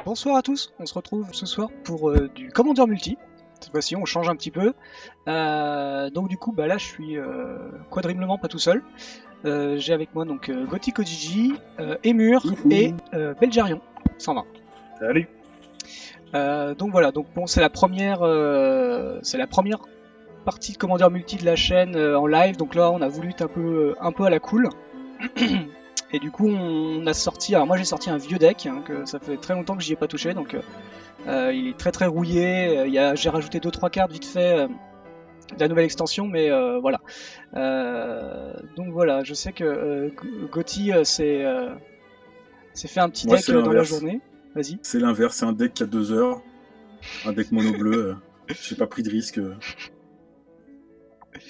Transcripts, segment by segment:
Bonsoir à tous, on se retrouve ce soir pour du Commander Multi. Cette fois-ci on change un petit peu. Donc du coup là je suis quadrilleblement pas tout seul. J'ai avec moi donc Gothic Ojiji, Emur et Belgarion 120. Salut. Donc voilà, donc bon c'est la première partie de Commander Multi de la chaîne en live. Donc là on a voulu être un peu à la cool. Et du coup on a sorti, alors moi j'ai sorti un vieux deck, que ça fait très longtemps que j'y ai pas touché, donc il est très rouillé, j'ai rajouté 2-3 cartes vite fait de la nouvelle extension, mais voilà. Donc voilà, je sais que Gotti s'est fait un petit deck dans la journée, vas-y. C'est l'inverse, c'est un deck qui a 2 heures, un deck mono bleu, j'ai pas pris de risque.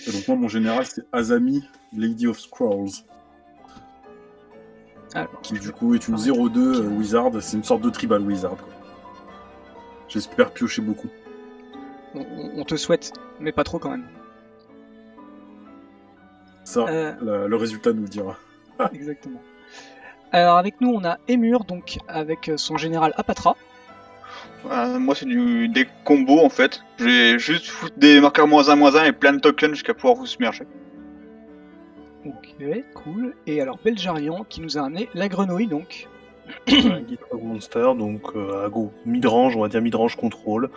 Et donc moi mon général c'est Azami, Lady of Scrolls. Alors, qui du coup est une 0-2 wizard, c'est une sorte de tribal wizard quoi. J'espère piocher beaucoup. On te souhaite, mais pas trop quand même. Ça, le résultat nous le dira. Exactement. Alors avec nous on a Emur, donc avec son général Apatra. Moi c'est du deck combo en fait. Je vais juste foutre des marqueurs -1/-1 et plein de tokens jusqu'à pouvoir vous submerger. Ok, cool. Et alors Belgarion qui nous a amené la grenouille donc. Un Gitrog Monster, donc à go mid-range, on va dire mid-range contrôle.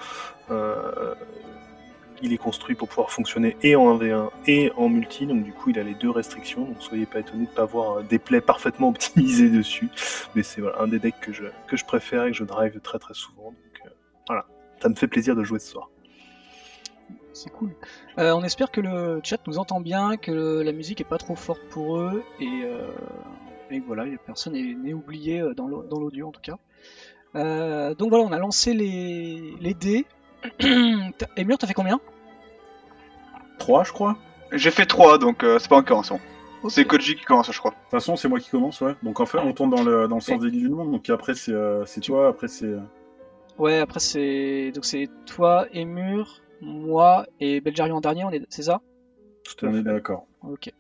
Il est construit pour pouvoir fonctionner et en 1v1 et en multi, donc du coup il a les deux restrictions, donc soyez pas étonnés de ne pas avoir des plays parfaitement optimisés dessus. Mais c'est un des decks que je préfère et que je drive très très souvent. Donc voilà, ça me fait plaisir de jouer ce soir. C'est cool. On espère que le chat nous entend bien, que la musique est pas trop forte pour eux et que voilà, personne n'est oublié dans l'audio en tout cas. Donc voilà, on a lancé les dés. Emur, t'as fait combien? 3 je crois. J'ai fait 3 donc c'est pas encore son. Okay. C'est Koji qui commence je crois. De toute façon c'est moi qui commence, ouais. Donc en fait on tourne dans le sens des lits du monde, donc après c'est toi, après c'est... Ouais, après c'est toi, Emur, moi et Belgarion en dernier, c'est ça? Tout à fait. On est d'accord. Ok.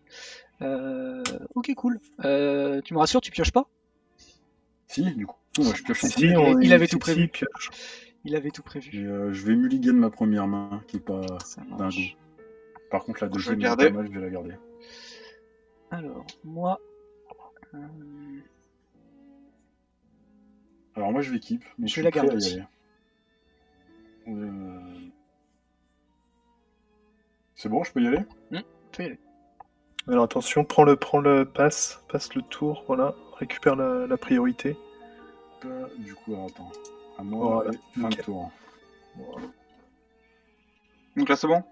Ok, cool. Tu me rassures, tu pioches pas? Si, du coup, moi je pioche. Si, il avait tout prévu. Il avait tout prévu. Et, je vais mulligan ma première main, qui est pas dingue. Par contre, la deuxième, je vais la garder. Alors, moi... Alors moi je vais keep. Je vais la garder aussi. C'est bon, je peux y aller? Tu peux y aller. Alors attention, prends le passe le tour, voilà, récupère la priorité. Du coup, alors, attends. À moi, voilà, fin de tour. Voilà. Donc là c'est bon?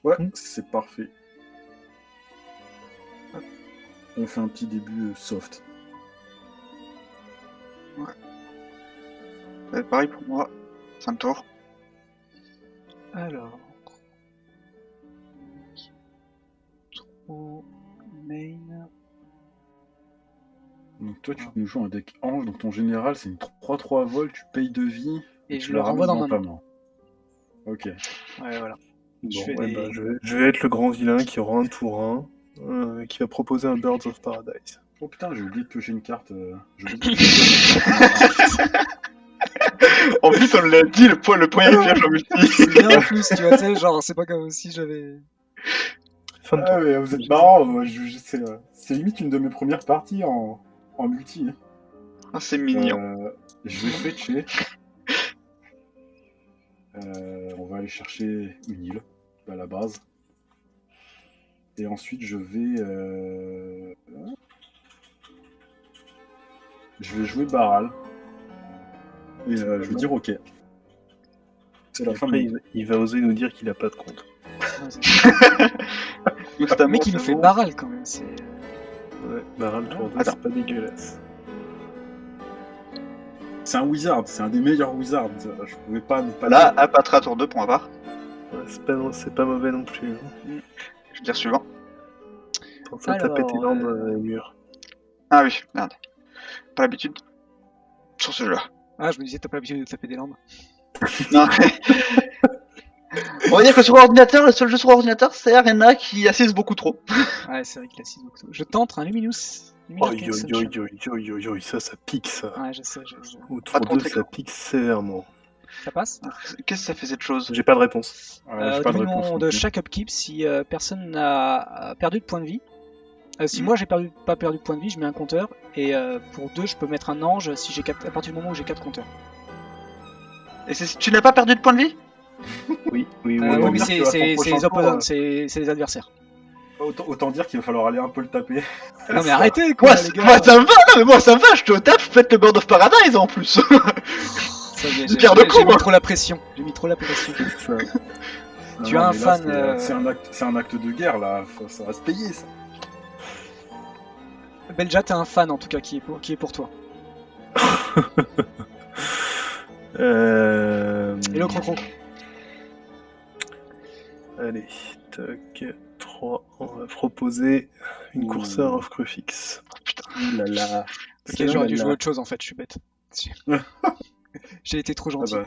Ouais, c'est parfait. On fait un petit début soft. Ouais. Ça va être pareil pour moi. Fin de tour. Alors... main... Donc toi tu nous joues un deck ange, donc ton général c'est une 3-3 vol, tu payes de vie et je le renvoie dans ma main. Ok. Ouais voilà. Bon, je vais être le grand vilain qui aura un tour 1, qui va proposer un Birds of Paradise. Oh putain, j'ai oublié de piocher une carte. En plus on l'a dit, le premier piège en multi. C'est bien en plus, tu vois, genre c'est pas comme si j'avais... Ah mais vous êtes marrant, moi c'est limite une de mes premières parties en multi. Ah c'est mignon. Je vais fetcher. On va aller chercher une île à la base. Et ensuite je vais jouer Baral. Et je vais dire ok. C'est la fin. Il va oser nous dire qu'il a pas de compte. C'est un mec qui nous fait Baral quand même. Ouais, Baral 3-2, c'est pas dégueulasse. C'est un wizard, c'est un des meilleurs wizards. Je pouvais pas ne pas. Là, Apatra tour 2 pour ma part. Ouais, c'est pas mauvais non plus. Je veux dire suivant. Pense à taper tes landes murs. Ah oui, merde. Pas l'habitude. Sur ce jeu-là. Ah, je me disais, t'as pas l'habitude de taper des landes. Non. On va dire que sur ordinateur, le seul jeu sur ordinateur, c'est Arena qui assise beaucoup trop. Ouais, c'est vrai qu'il assise beaucoup trop. Je tente un Luminous. Luminary Oi, Consumption. oi, ça pique ça. Ouais, je sais. Autour Pas de d'eux, contre-écran. ça pique sévèrement. Ça passe? Qu'est-ce que ça fait cette chose? J'ai pas de réponse. J'ai Au pas de début réponse. non de plus. chaque upkeep, si personne n'a perdu de points de vie, si Mhm. moi j'ai pas perdu de points de vie, je mets un compteur. Et pour 2, je peux mettre un ange si j'ai à partir du moment où j'ai 4 compteurs. Et tu n'as pas perdu de point de vie? Oui. Oui, autant mais dire c'est que à ton c'est prochain les opposants, tour, c'est les adversaires. Autant dire qu'il va falloir aller un peu le taper. Non mais arrêtez quoi, Moi, les gars. moi ça me va, non mais moi ça me va, je te tape, je pète le Bird of Paradise en plus. Ça y est, Une pierre de j'ai coups, mis hein. trop la pression. J'ai mis trop la pression. Tu as un mais fan, là, c'est un acte de guerre là. Ça va se payer ça. Belja, t'as un fan en tout cas qui est pour toi. Et le croc. Allez, toc, 3, on va proposer une Ouh. courseur of Crufix. Ouh là là. Ok, j'aurais dû jouer autre chose en fait, je suis bête. J'ai été trop Ah gentil. bah,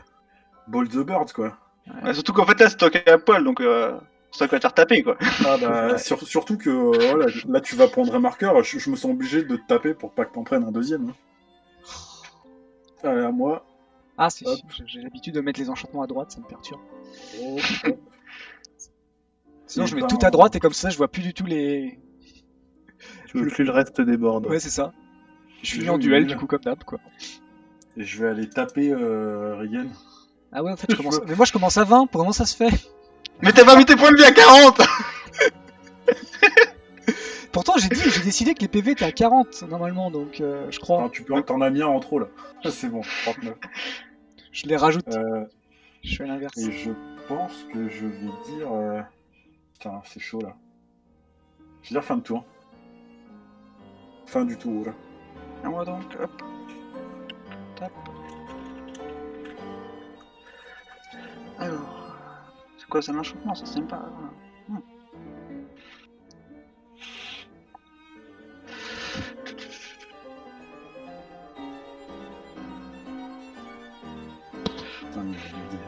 Ball the Bird quoi. Ouais, surtout qu'en fait là c'est toi qui es à poil, donc c'est toi qui vas te faire taper quoi. Ah bah, surtout que voilà, là tu vas prendre un marqueur, je me sens obligé de te taper pour pas que t'en prennes un deuxième. Allez, à moi. Ah si, Hop. j'ai l'habitude de mettre les enchantements à droite, ça me perturbe. Hop, hop. Sinon Et je mets ben, tout à droite et comme ça je vois plus du tout les... Tu veux plus le reste des bords. Ouais c'est ça. Je suis mis Je en duel nul. du coup comme d'hab quoi. Et je vais aller taper Regan. Ah ouais en fait je commence... Mais moi je commence à 20, comment ça se fait? Mais t'as pas mis tes points de vie à 40. Pourtant j'ai décidé que les PV étaient à 40 normalement donc je crois. Ah, t'en as mis un en trop là. Ah, c'est bon, 39. Je les rajoute, Euh, je fais l'inverse. et je pense que je vais dire. Putain, c'est chaud là. Je vais dire fin de tour. Fin du tour là. À moi donc, hop. Tape. Alors, c'est quoi ça l'enchantement? Ça c'est pas. Putain,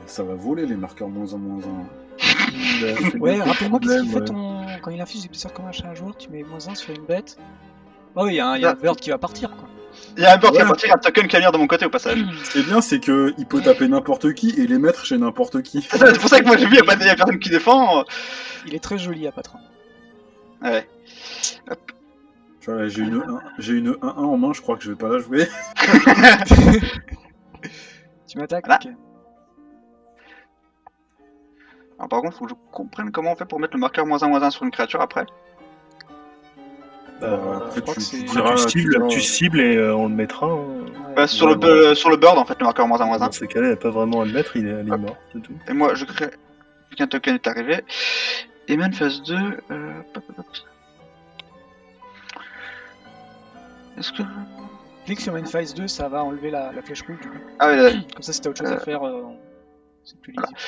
ça va voler les marqueurs -1, -1. Ouais, rappelle-moi qu'est-ce qu'il fait ton... Quand il inflige des blessures comme machin à un joueur, tu mets -1 sur une bête. Oh oui, il y a un bird qui va partir quoi. Il y a un bird qui Ouais. va partir, un token qui va venir de mon côté au passage. Ce qui est bien, c'est que il peut taper n'importe qui et les mettre chez n'importe qui. C'est pour ça que moi j'ai vu, il y a personne qui défend. Il est très joli à patron. Ouais. Tu vois, là, j'ai une 1-1 en main, je crois que je vais pas la jouer. Tu m'attaques? Voilà. Ok. Alors par contre, faut que je comprenne comment on fait pour mettre le marqueur -1/-1 sur une créature après. Après, je crois que c'est- Tu cibles et on le mettra. Hein. Ouais. Bah, sur Ouais, le bird en fait, le marqueur -1/-1. Dans ces cas-là, il n'y a pas vraiment à le mettre, il est mort, c'est tout. Et moi je crée. Un token est arrivé. Et man phase 2. Est-ce que. Clique sur une phase 2, ça va enlever la flèche rouge du coup. Ah ouais, là. Comme ça si t'as autre chose à faire, c'est plus lisible.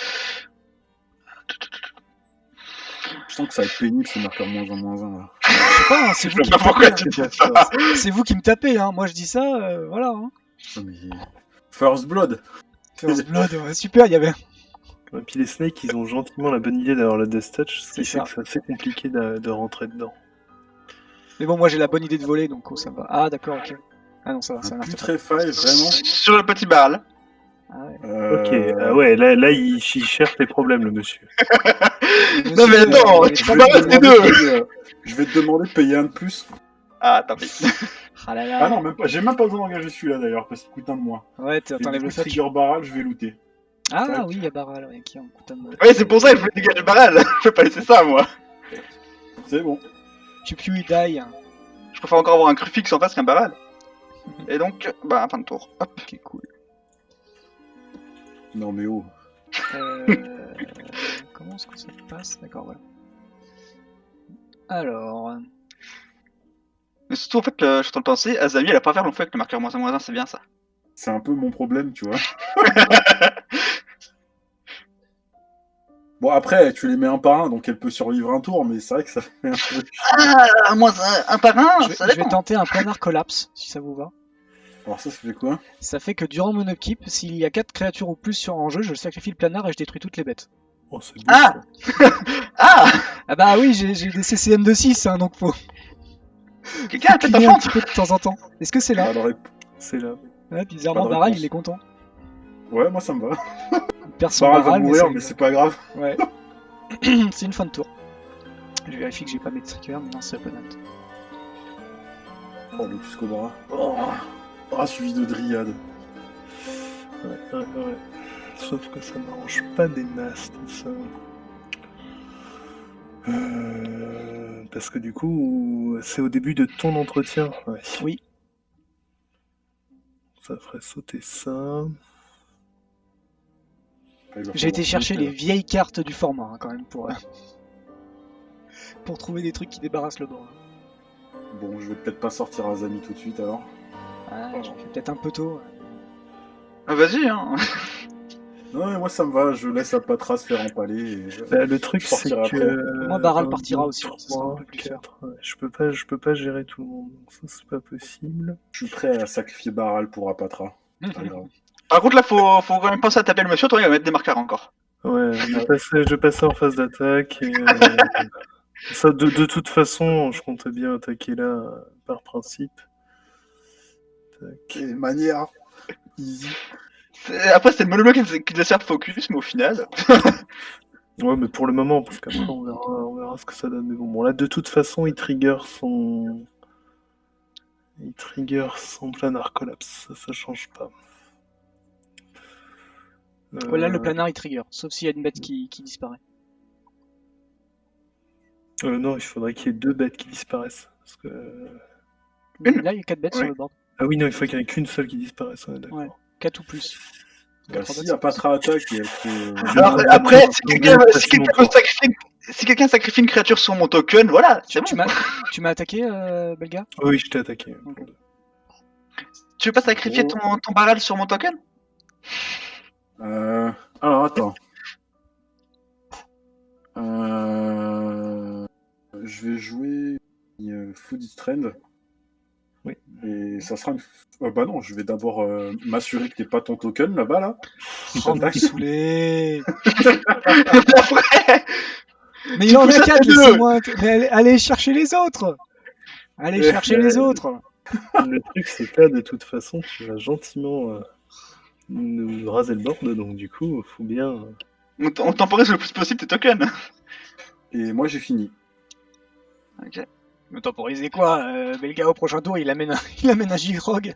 Je sens que ça va être pénible ce marqueur -1, là. Je sais pas, hein, c'est Je vous sais qui pas me pourquoi tapez. tu Hein. dis ça. C'est vous qui me tapez, hein. Moi je dis ça, voilà. Hein. Non, mais... First Blood. First Blood, ouais, super, il y avait... Et puis les snakes, ils ont gentiment la bonne idée d'avoir le Death Touch, ce qui C'est fait ça. que c'est assez compliqué de rentrer dedans. Mais bon, moi j'ai la bonne idée de voler, donc ça va. Ah d'accord, ok. Ah non, ça va, ça Un marche. Putrefy, vraiment. Sur le petit barrel. Ah ouais. Ok, ouais, là il cherche les problèmes, le monsieur. Non, mais attends, il est tu très peux pas bien. rester deux. Je vais te demander de payer un de plus. Ah, tant pis. Ah là là. Ah non, même pas. J'ai même pas besoin d'engager celui-là d'ailleurs, parce qu'il coûte un de moins. Ouais, Et t'enlèves du le coup, fetch. Trigger Barrel, je vais looter. Ah oui, il y a Barral, ouais, qui en coûte un mot. Ouais, c'est pour ça que je voulais dégager le barrel. Je peux pas laisser ça, moi. C'est bon. Tu puis il die. Je préfère encore avoir un Crufix en face qu'un barrel. Et donc, bah, fin de tour. Hop. Ok, cool. Non mais oh. Comment est-ce que ça se passe? D'accord, voilà. Alors... Mais surtout, en fait, je suis en train de penser, Azami, elle a pas fait long feu avec le marqueur -1/-1, c'est bien ça. C'est un peu mon problème, tu vois. Bon après, tu les mets un par un, donc elle peut survivre un tour, mais c'est vrai que ça fait un peu... Ah, moi, un par un, ça je vais dépend. tenter un planar collapse, si ça vous va. Alors ça fait quoi? Ça fait que durant mon upkeep, s'il y a 4 créatures ou plus en jeu, je sacrifie le planar et je détruis toutes les bêtes. Oh, c'est beau, Ah ça. Ah Ah bah oui, j'ai des CCM de 6, hein, donc faut... Quelqu'un a peut-être Cligner un un fente. petit peu de temps en temps. Est-ce que c'est là? Alors, C'est là. Ouais, bizarrement, Pas de Baral, réponse. il est content. ouais, moi ça me va. Il perd son Baral va Baral, mais mourir, ça mais lui c'est pas grave. va. Ouais. C'est une fin de tour. Je vérifie que j'ai pas mes triggers, mais non, c'est opponent. Oh, Lotus Cobra. Oh, suivi de Dryade. Ouais. Sauf que ça m'arrange pas des masses, tout ça. Parce que du coup, c'est au début de ton entretien. Ouais. Oui. Ça ferait sauter ça. J'ai été chercher les vieilles cartes du format, hein, quand même, pour trouver des trucs qui débarrassent le bord. Bon, je vais peut-être pas sortir Azami tout de suite alors. Ah, j'ai fait peut-être un peu tôt. Ah, vas-y, hein. Non, mais moi ça me va, je laisse Apatras se faire empaler. Et... Bah, le truc, je c'est sortirai que. Moi, Baral 1, partira 2, aussi, ça sera un peu plus 4, ouais. Je peux pas gérer tout le monde, donc ça c'est pas possible. Je suis prêt à sacrifier Baral pour Apatra. C'est pas grave. Par contre, là, faut quand même penser à taper le monsieur, toi, il va mettre des marqueurs encore. Ouais, je passais en phase d'attaque et ça, de toute façon, je comptais bien attaquer là par principe. Tac. Et manière easy. Après, c'est le monologue qui doit faire focus, mais au final. Ouais, mais pour le moment, parce qu'après on verra ce que ça donne. Mais bon, là, de toute façon, il trigger son planar collapse. Ça change pas. Ouais, là, le planar il trigger, sauf s'il y a une bête qui disparaît. Non, il faudrait qu'il y ait 2 bêtes qui disparaissent. Parce que... Là, il y a 4 bêtes sur Oui. le board. Ah oui, non, il faut qu'il n'y en ait qu'une seule qui disparaisse. Ouais, d'accord. Ouais. 4 ou plus. Bah, 4 si bêtes, c'est Apatra attaque et elle se... Alors, Ouais, après, ouais, si ouais, quelqu'un ouais, si c'est quelqu'un mon veut si quelqu'un sacrifie une créature sur mon token, voilà, c'est Tu bon. m'as attaqué, Belga? Oui, je t'ai attaqué. Ok. Tu veux pas sacrifier Oh. ton barrel sur mon token? Alors, attends. Je vais jouer Foodie Trend. Oui. Et ça sera une... bah non, je vais d'abord m'assurer que t'es pas ton token là-bas, là. Oh, vous me saoulez! Après, Mais Tu il en pousses a à 4, tes deux. laissez-moi. Mais allez chercher les autres! Allez Eh, chercher les autres! Le truc, c'est que là, de toute façon, tu vas gentiment nous raser le board, donc du coup, faut bien. on temporise le plus possible tes tokens. Et moi, j'ai fini. Ok. Mais temporisez quoi? Belga au prochain tour, il amène un Gigrog.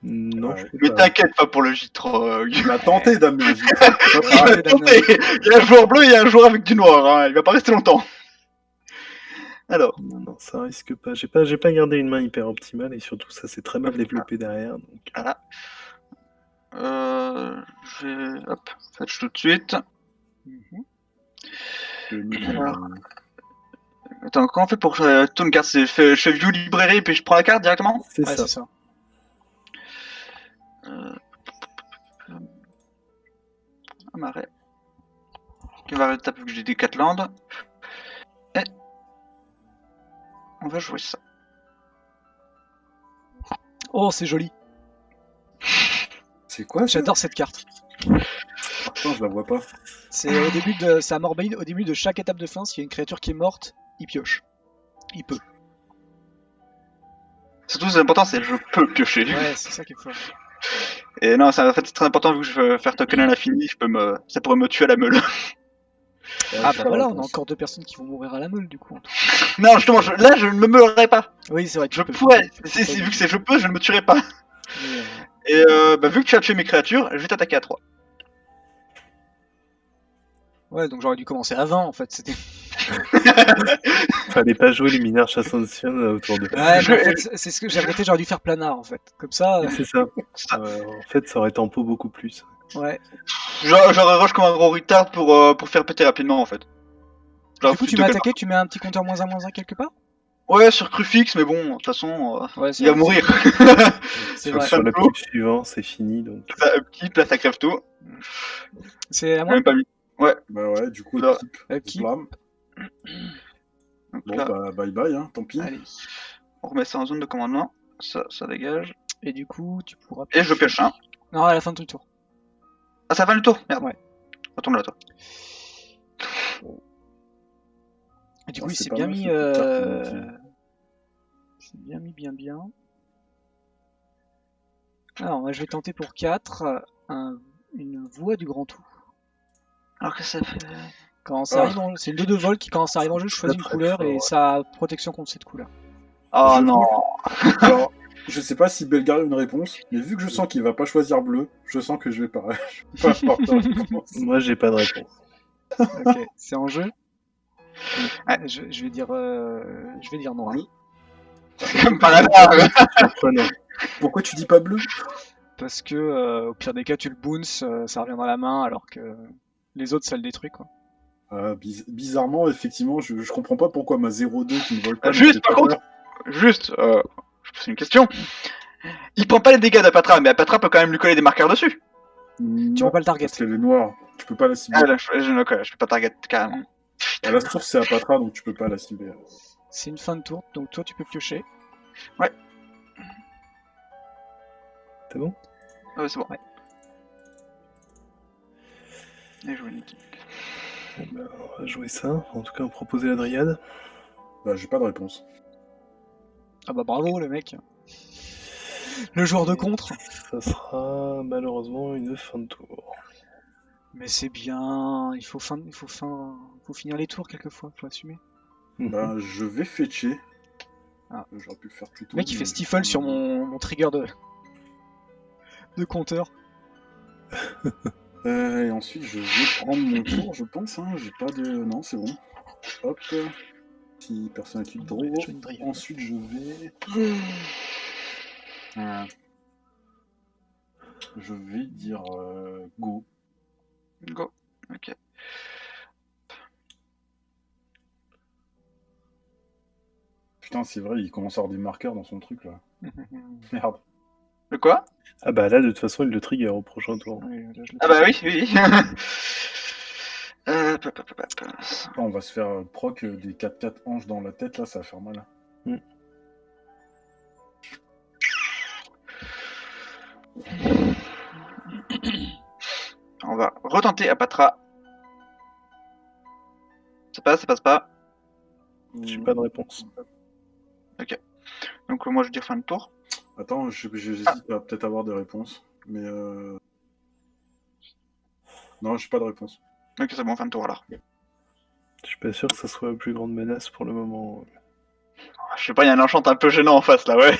Non, Ouais. je peux Mais pas. t'inquiète pas pour le J-Trog. Il a tenté d'amener un gitre. Il va tenter. Il y a un joueur bleu, il y a un joueur avec du noir. Hein. Il va pas rester longtemps. Alors, Non, ça risque pas. J'ai pas gardé une main hyper optimale et surtout, ça s'est très mal développé derrière. Donc... voilà. Je vais... Hop, fetch tout de suite. Alors, attends, comment on fait pour tourner une carte? Je fais view librairie et puis je prends la carte directement? C'est Ouais, ça. c'est ça. Marais. Qui va taper vu que j'ai des 4 landes. Et on va jouer ça. Oh, c'est joli. C'est quoi ça? J'adore cette carte. Attends, je la vois pas. C'est à Morbaïd, au début de chaque étape de fin, s'il y a une créature qui est morte, il pioche. Il peut. Surtout, c'est important, c'est je peux piocher. Ouais, c'est ça qu'il faut. Et non, en fait, c'est très important vu que je veux faire token à l'infini. Ça pourrait me tuer à la meule. Ah bah voilà, on a encore 2 personnes qui vont mourir à la meule du coup. Non, justement, là, je ne me meulerai pas. Oui, c'est vrai, tu Je peux. pourrais. Vu que c'est je peux, je ne me tuerai pas. Mais, Et vu que tu as tué mes créatures, je vais t'attaquer à 3. ouais, donc j'aurais dû commencer avant en fait. C'était. Fallait pas jouer les Minarch Ascension autour de. Ouais, mais en fait, c'est ce que j'ai regretté, j'aurais dû faire planar en fait. Comme ça, C'est ça. En fait, ça aurait tempo beaucoup plus. ouais. J'aurais rush comme un gros retard pour faire péter rapidement en fait. Du coup, tu m'as attaqué, tu mets un petit compteur -1/-1 quelque part? Ouais, sur Crufix, mais bon, de toute façon, Ouais, il va mourir. C'est Sur, vrai. sur la pub suivante, c'est fini. Donc... Ça upkeep, là ça crève tout. C'est à J'ai moi? même pas mis. Bah ouais, du coup, Là. Upkeep. Blam. Donc Bon, là, bah bye bye, hein, tant pis. Allez. on remet ça en zone de commandement. Ça dégage. Et du coup, tu pourras. Et je pioche un. Non, à la fin de ton tour. Ah, ça va le tour? Merde. Ouais. Retourne là, toi. Et du Oh, coup, il c'est s'est pas bien mal, mis. cette petite carte, C'est bien mis, bien bien. Alors, moi, je vais tenter pour 4 une voie du grand tout. Alors que ça fait. Quand ça arrive c'est une 2 vol qui, quand ça arrive en jeu, je choisis une Très couleur fort, et ouais. ça a protection contre cette couleur. Oh Je- non. Alors, je sais pas si Belgar a une réponse, mais vu que je sens qu'il va pas choisir bleu, je sens que je vais pas, je vais pas avoir de réponse. Moi, j'ai pas de réponse. Ok, c'est en jeu. Ouais. Je vais dire noir. Bleu. Comme par hasard. Surprenant. Pourquoi tu dis pas bleu? Parce que au pire des cas, tu le bounce, ça revient dans la main, alors que les autres, ça le détruit, quoi. Bizarrement, effectivement, je comprends pas pourquoi ma 0-2 qui ne vole pas. Juste, ne fait par pas contre, peur. juste, je pose une question. Il prend pas les dégâts d'Apatra, mais Apatra peut quand même lui coller des marqueurs dessus. Tu Non, peux pas le target. parce qu'elle est noire, tu peux pas la cibler. Ah là, je peux pas target carrément. La source c'est Apatra, donc tu peux pas la cibler. C'est une fin de tour, donc toi, tu peux piocher. C'est bon? Ah ouais, c'est bon. Ouais. Et jouer Nicky. Bon, ben, on va jouer ça. En tout cas, on va proposer la Dryade. Bah, j'ai pas de réponse. Ah bah bravo, le mec. Le joueur de contre. Ça sera malheureusement une fin de tour. Mais c'est bien, il faut finir les tours quelquefois, faut assumer. Bah, je vais fetcher. Ah. J'aurais pu le faire plus tôt. Le mec, il fait mais- stifle sur mon trigger de compteur. Et ensuite, je vais prendre mon tour, je pense. Hein. J'ai pas de. Non, c'est bon. Hop. Petit personnalité de draw. Je fais une dryade. Ensuite, je vais. Je vais dire go. Go. Ok. Putain, c'est vrai, il commence à avoir des marqueurs dans son truc là. Merde. De quoi? Ah bah là, de toute façon, il le trigger au prochain tour. Oui, là, je le Ah bah fais. oui, oui. Là, on va se faire proc des 4-4 hanches dans la tête là, ça va faire mal. On va retenter Apatra. Ça passe pas. J'ai pas de réponse. Donc moi je veux dire fin de tour. Attends, j'hésite à peut-être avoir des réponses. Mais non, j'ai pas de réponse. Ok, c'est bon, fin de tour alors. Je suis pas sûr que ça soit la plus grande menace pour le moment. Je sais pas, il y a un enchant un peu gênant en face là, ouais.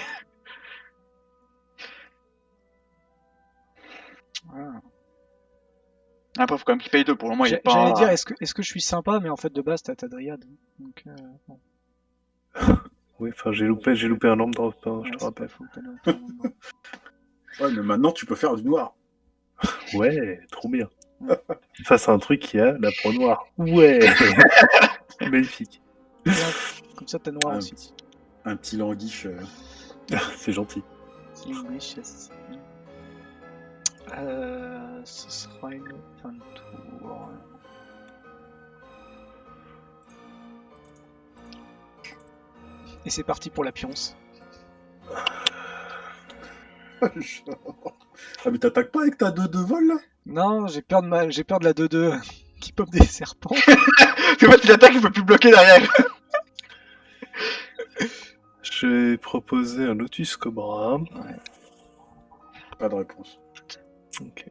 Ah. Après, faut quand même qu'il paye 2 pour le moment. Il est pas... J'allais dire, est-ce que je suis sympa, mais en fait, de base, t'as ta dryade. Donc, bon. Oui, enfin, j'ai loupé un lampe drop, hein, je Ouais, te c'est rappelle. pas faux, t'as le- Ouais, mais maintenant tu peux faire du noir. Ouais, trop bien. Face à un truc qui a la pro noire. Ouais. Magnifique. Comme ça, t'as noir un, aussi. petit, un petit languiche. C'est gentil. English, yes. Ce sera une fin de tour. Et c'est parti pour la pionce. Ah, mais t'attaques pas avec ta 2 vol là? Non, j'ai peur de la 2-2 qui pop des serpents. En fait, il attaque, il peut plus bloquer derrière. Je vais proposer un Lotus Cobra. Pas de réponse. Ok.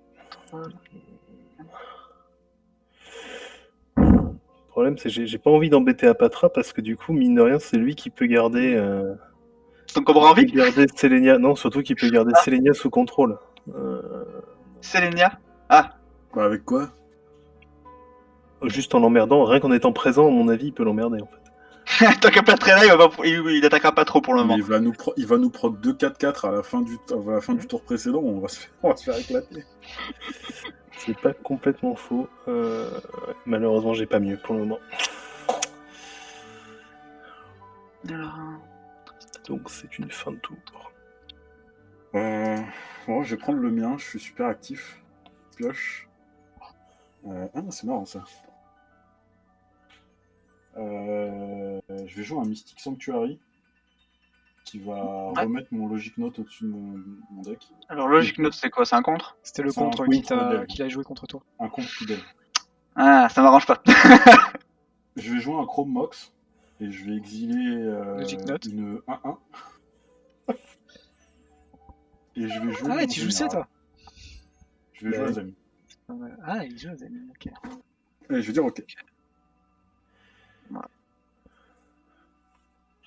Le problème, c'est que j'ai pas envie d'embêter Apatra parce que du coup, mine de rien, c'est lui qui peut garder. Donc Cobra en Qui vie. peut garder Selenia. Non, surtout qu'il peut garder Selenia sous contrôle. Selenia. Ah, Bah, avec quoi? Juste en l'emmerdant, rien qu'en étant présent, à mon avis, il peut l'emmerder en fait. tant qu'à pas traîner là, il attaquera pas trop pour le Mais moment. il va nous proc 2-4-4 à la fin du tour précédent, on va se faire éclater. C'est pas complètement faux. Malheureusement, j'ai pas mieux pour le moment. Alors... Donc c'est une fin de tour. Bon, je vais prendre le mien, je suis super actif. Pioche. Ah, c'est marrant ça. Je vais jouer un Mystic Sanctuary qui va remettre mon Logic Note au-dessus de mon deck. Alors Logic Note, c'est quoi? C'est un contre? C'était le C'est un contre contre qu'il a joué contre toi. Un compte fidèle. Ah, ça m'arrange pas. Je vais jouer un Chrome Mox et je vais exiler Logic Note. une 1-1. et je vais jouer. Ah ouais, mon tu joues ça, général. toi. Je vais jouer à Zami. Ah, il joue aux amis, ok. Allez, je vais dire ok.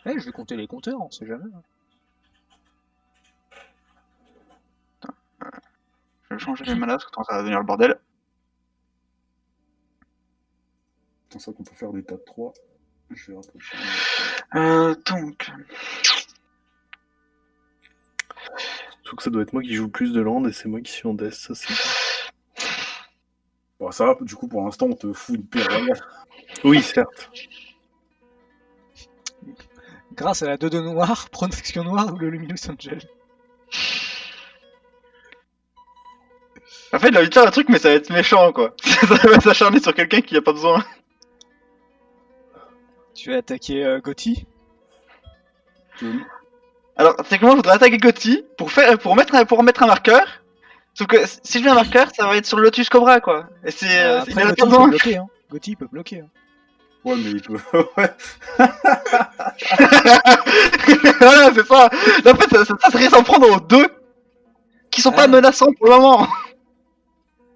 Ouais, je vais compter les compteurs, on sait jamais. Je vais changer les manas, parce que ça va devenir le bordel. C'est ça qu'on peut faire des tas de 3. Je vais rapprocher. Donc... Surtout que ça doit être moi qui joue le plus de land et c'est moi qui suis en death, ça c'est bien. Bon, ça va, du coup, pour l'instant, on te fout une paix royale. Oui, certes. Grâce à la 2 de noir, protection noire ou le Luminous Angel. En fait, il a envie de faire un truc, mais ça va être méchant, quoi. Ça va s'acharner sur quelqu'un qui a pas besoin. Tu vas attaquer Gotti. Alors, c'est que moi, je voudrais attaquer Gotti pour mettre un marqueur. Sauf que si je mets un marqueur, ça va être sur le Lotus Cobra, quoi. Et c'est... il Après, en a Gotti pas il peut besoin. bloquer. Hein. Gotti il peut bloquer. Hein. Ouais, mais il peut. Ouais. Voilà, c'est ça. En fait, ça serait s'en prendre aux deux qui sont pas Ouais. menaçants pour le moment.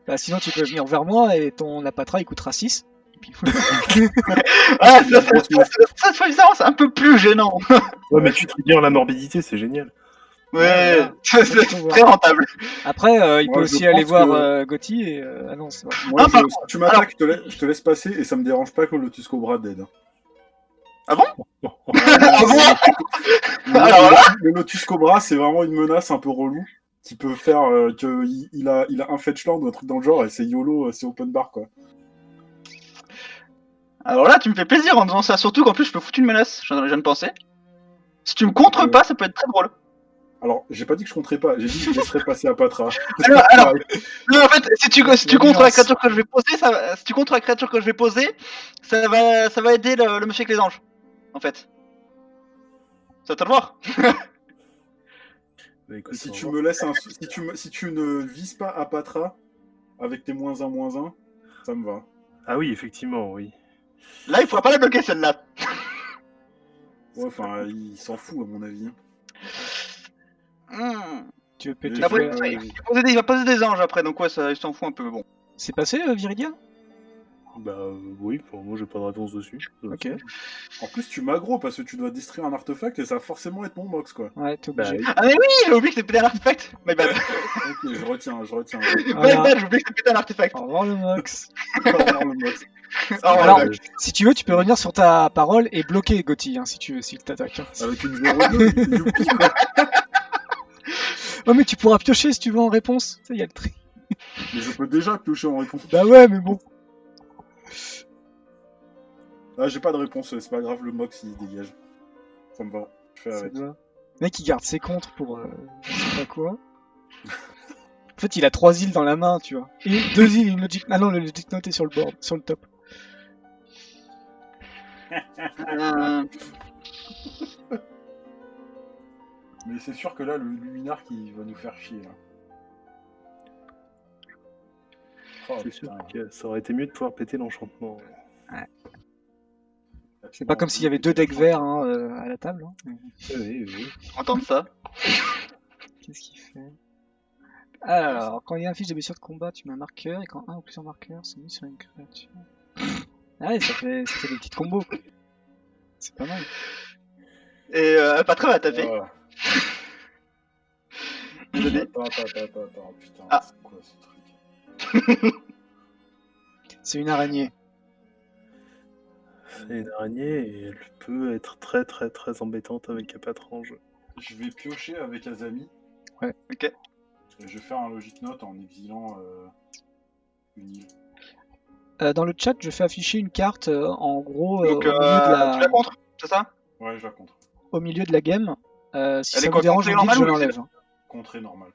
Bah, sinon, tu peux venir vers moi et ton Apatra il coûtera 6. Et puis, Ah, ça se fait bizarre, c'est un peu plus gênant. Ouais, mais tu triggers la morbidité, c'est génial. Ouais, voilà. c'est très rentable. Après, il Moi, peut je aussi pense aller voir que- Gotti et. Ah non, c'est vrai. Moi, Ah, par si tu m'attaques, je te laisse passer et ça me dérange pas que le Lotus Cobra dead. Ah bon Ah, bon Alors là le Lotus Cobra, c'est vraiment une menace un peu relou qui peut faire il a un fetchland ou un truc dans le genre et c'est YOLO, c'est open bar quoi. Alors là, tu me fais plaisir en disant ça, surtout qu'en plus je peux foutre une menace, je viens de penser. Si tu me contres pas, ça peut être très drôle. Alors, j'ai pas dit que je compterais pas, j'ai dit que je laisserais passer à Patra. Alors, non, en fait, si tu contres la créature que je vais poser, si tu contres la créature que je vais poser, ça va aider le monsieur avec les anges, en fait. Ça va te le voir. Bah, écoute, Si on tu va me laisses si tu ne vises pas à Patra avec tes -1/-1, ça me va. Ah oui, effectivement, oui. Là, il faudra pas la bloquer celle-là. Ouais, enfin, il s'en fout à mon avis. Tu veux péter Mais Après, quoi, il va poser des anges après, donc ouais, ça, il s'en fout un peu, mais bon. C'est passé, Viridia? Bah oui, pour moi j'ai pas de réponse dessus. Ok. En plus, tu m'aggro parce que tu dois distraire un artefact et ça va forcément être mon mox quoi. Ouais, t'es Bah obligé. oui. Ah mais oui, j'ai oublié que c'était pété un artefact. My bad. Ok, je retiens. My Voilà. bad, j'ai oublié que c'était pété un artefact. Au revoir le Mox. Au revoir, le mox. Oh, Alors, ouais. si tu veux, tu peux revenir sur ta parole et bloquer Gotti, hein, si tu veux, s'il t'attaque. Hein. Avec une 0-2, youpi quoi. Oh, mais tu pourras piocher si tu veux en réponse. Ça y a le tri. Mais je peux déjà piocher en réponse. Bah ouais, mais bon. Ah, j'ai pas de réponse, c'est pas grave, le mox il dégage. Ça me va, je fais Ça avec. te va. Le mec, il garde ses contres pour je sais pas quoi. En fait, il a 3 îles dans la main, tu vois. Et 2 îles, une logic... Ah non, le logic note est sur le board, sur le top. Mais c'est sûr que là, le Luminar qui va nous faire chier là. Oh, C'est sûr putain. que ça aurait été mieux de pouvoir péter l'enchantement. C'est pas comme s'il y avait 2 decks verts hein, à la table. Hein. Oui. Entendre ça. Qu'est-ce qu'il fait? Alors, quand il y a un fiche de blessure de combat, tu mets un marqueur, et quand un ou plusieurs marqueurs sont mis sur une créature. Ah ouais, ça fait des petites combos. Quoi. C'est pas mal. Et Patra va taper. Voilà. Désolé. Attends, putain, Ah. c'est quoi ce truc? C'est une araignée. C'est une araignée et elle peut être très très très embêtante avec Capatrange. Je vais piocher avec Azami. Ouais. Ok. Et je vais faire un logic note en exilant une île. Dans le chat, je fais afficher une carte en gros Donc, au, milieu de tu la contres, c'est ça? Ouais, je la contre. au milieu de la game. Si Elle ça est vous quoi, dérange, contrée vous dites, je normale ou l'enlève. Hein. Contré normal.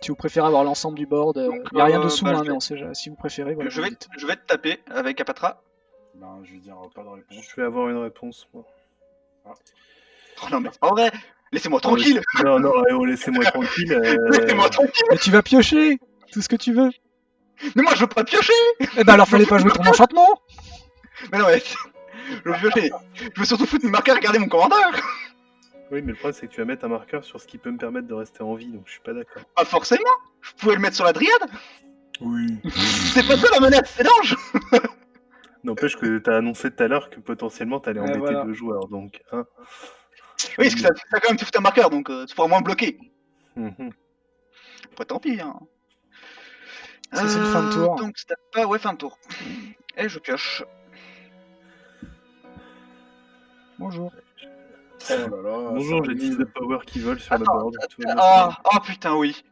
Si vous préférez avoir l'ensemble du board, il Donc, n'y a rien dessous, bah, hein, je mais vais- on sait jamais. Si vous préférez, voilà. je vous vais dites. te taper avec Apatra. Ben, je vais dire pas de réponse. Je vais avoir une réponse moi. Oh non mais en vrai, laissez-moi tranquille. Non, laissez-moi tranquille. Laissez-moi tranquille. Mais tu vas piocher tout ce que tu veux. Mais moi je veux pas piocher. Eh ben alors fallait pas jouer ton enchantement. Mais non mais je veux piocher. Je veux surtout foutre une marqueur et garder mon commandeur. Oui, mais le problème, c'est que tu vas mettre un marqueur sur ce qui peut me permettre de rester en vie, donc je suis pas d'accord. Pas forcément. Je pouvais le mettre sur la dryade. Oui. C'est pas ça la menace, c'est l'ange. N'empêche que t'as annoncé tout à l'heure que potentiellement t'allais embêter voilà. 2 joueurs, donc... Hein. Oui, parce que ça quand même te fout un marqueur, donc tu pourras moins bloquer. Mhm. Après, tant pis. Hein. Ça, c'est une fin de tour. Donc, c'était pas. Ouais, fin de tour. Et je pioche. Bonjour. Oh là là. Bonjour, ça j'ai 10 arrive. de power qui volent sur le Attends, board. Tout va bien se Ah, putain, oui.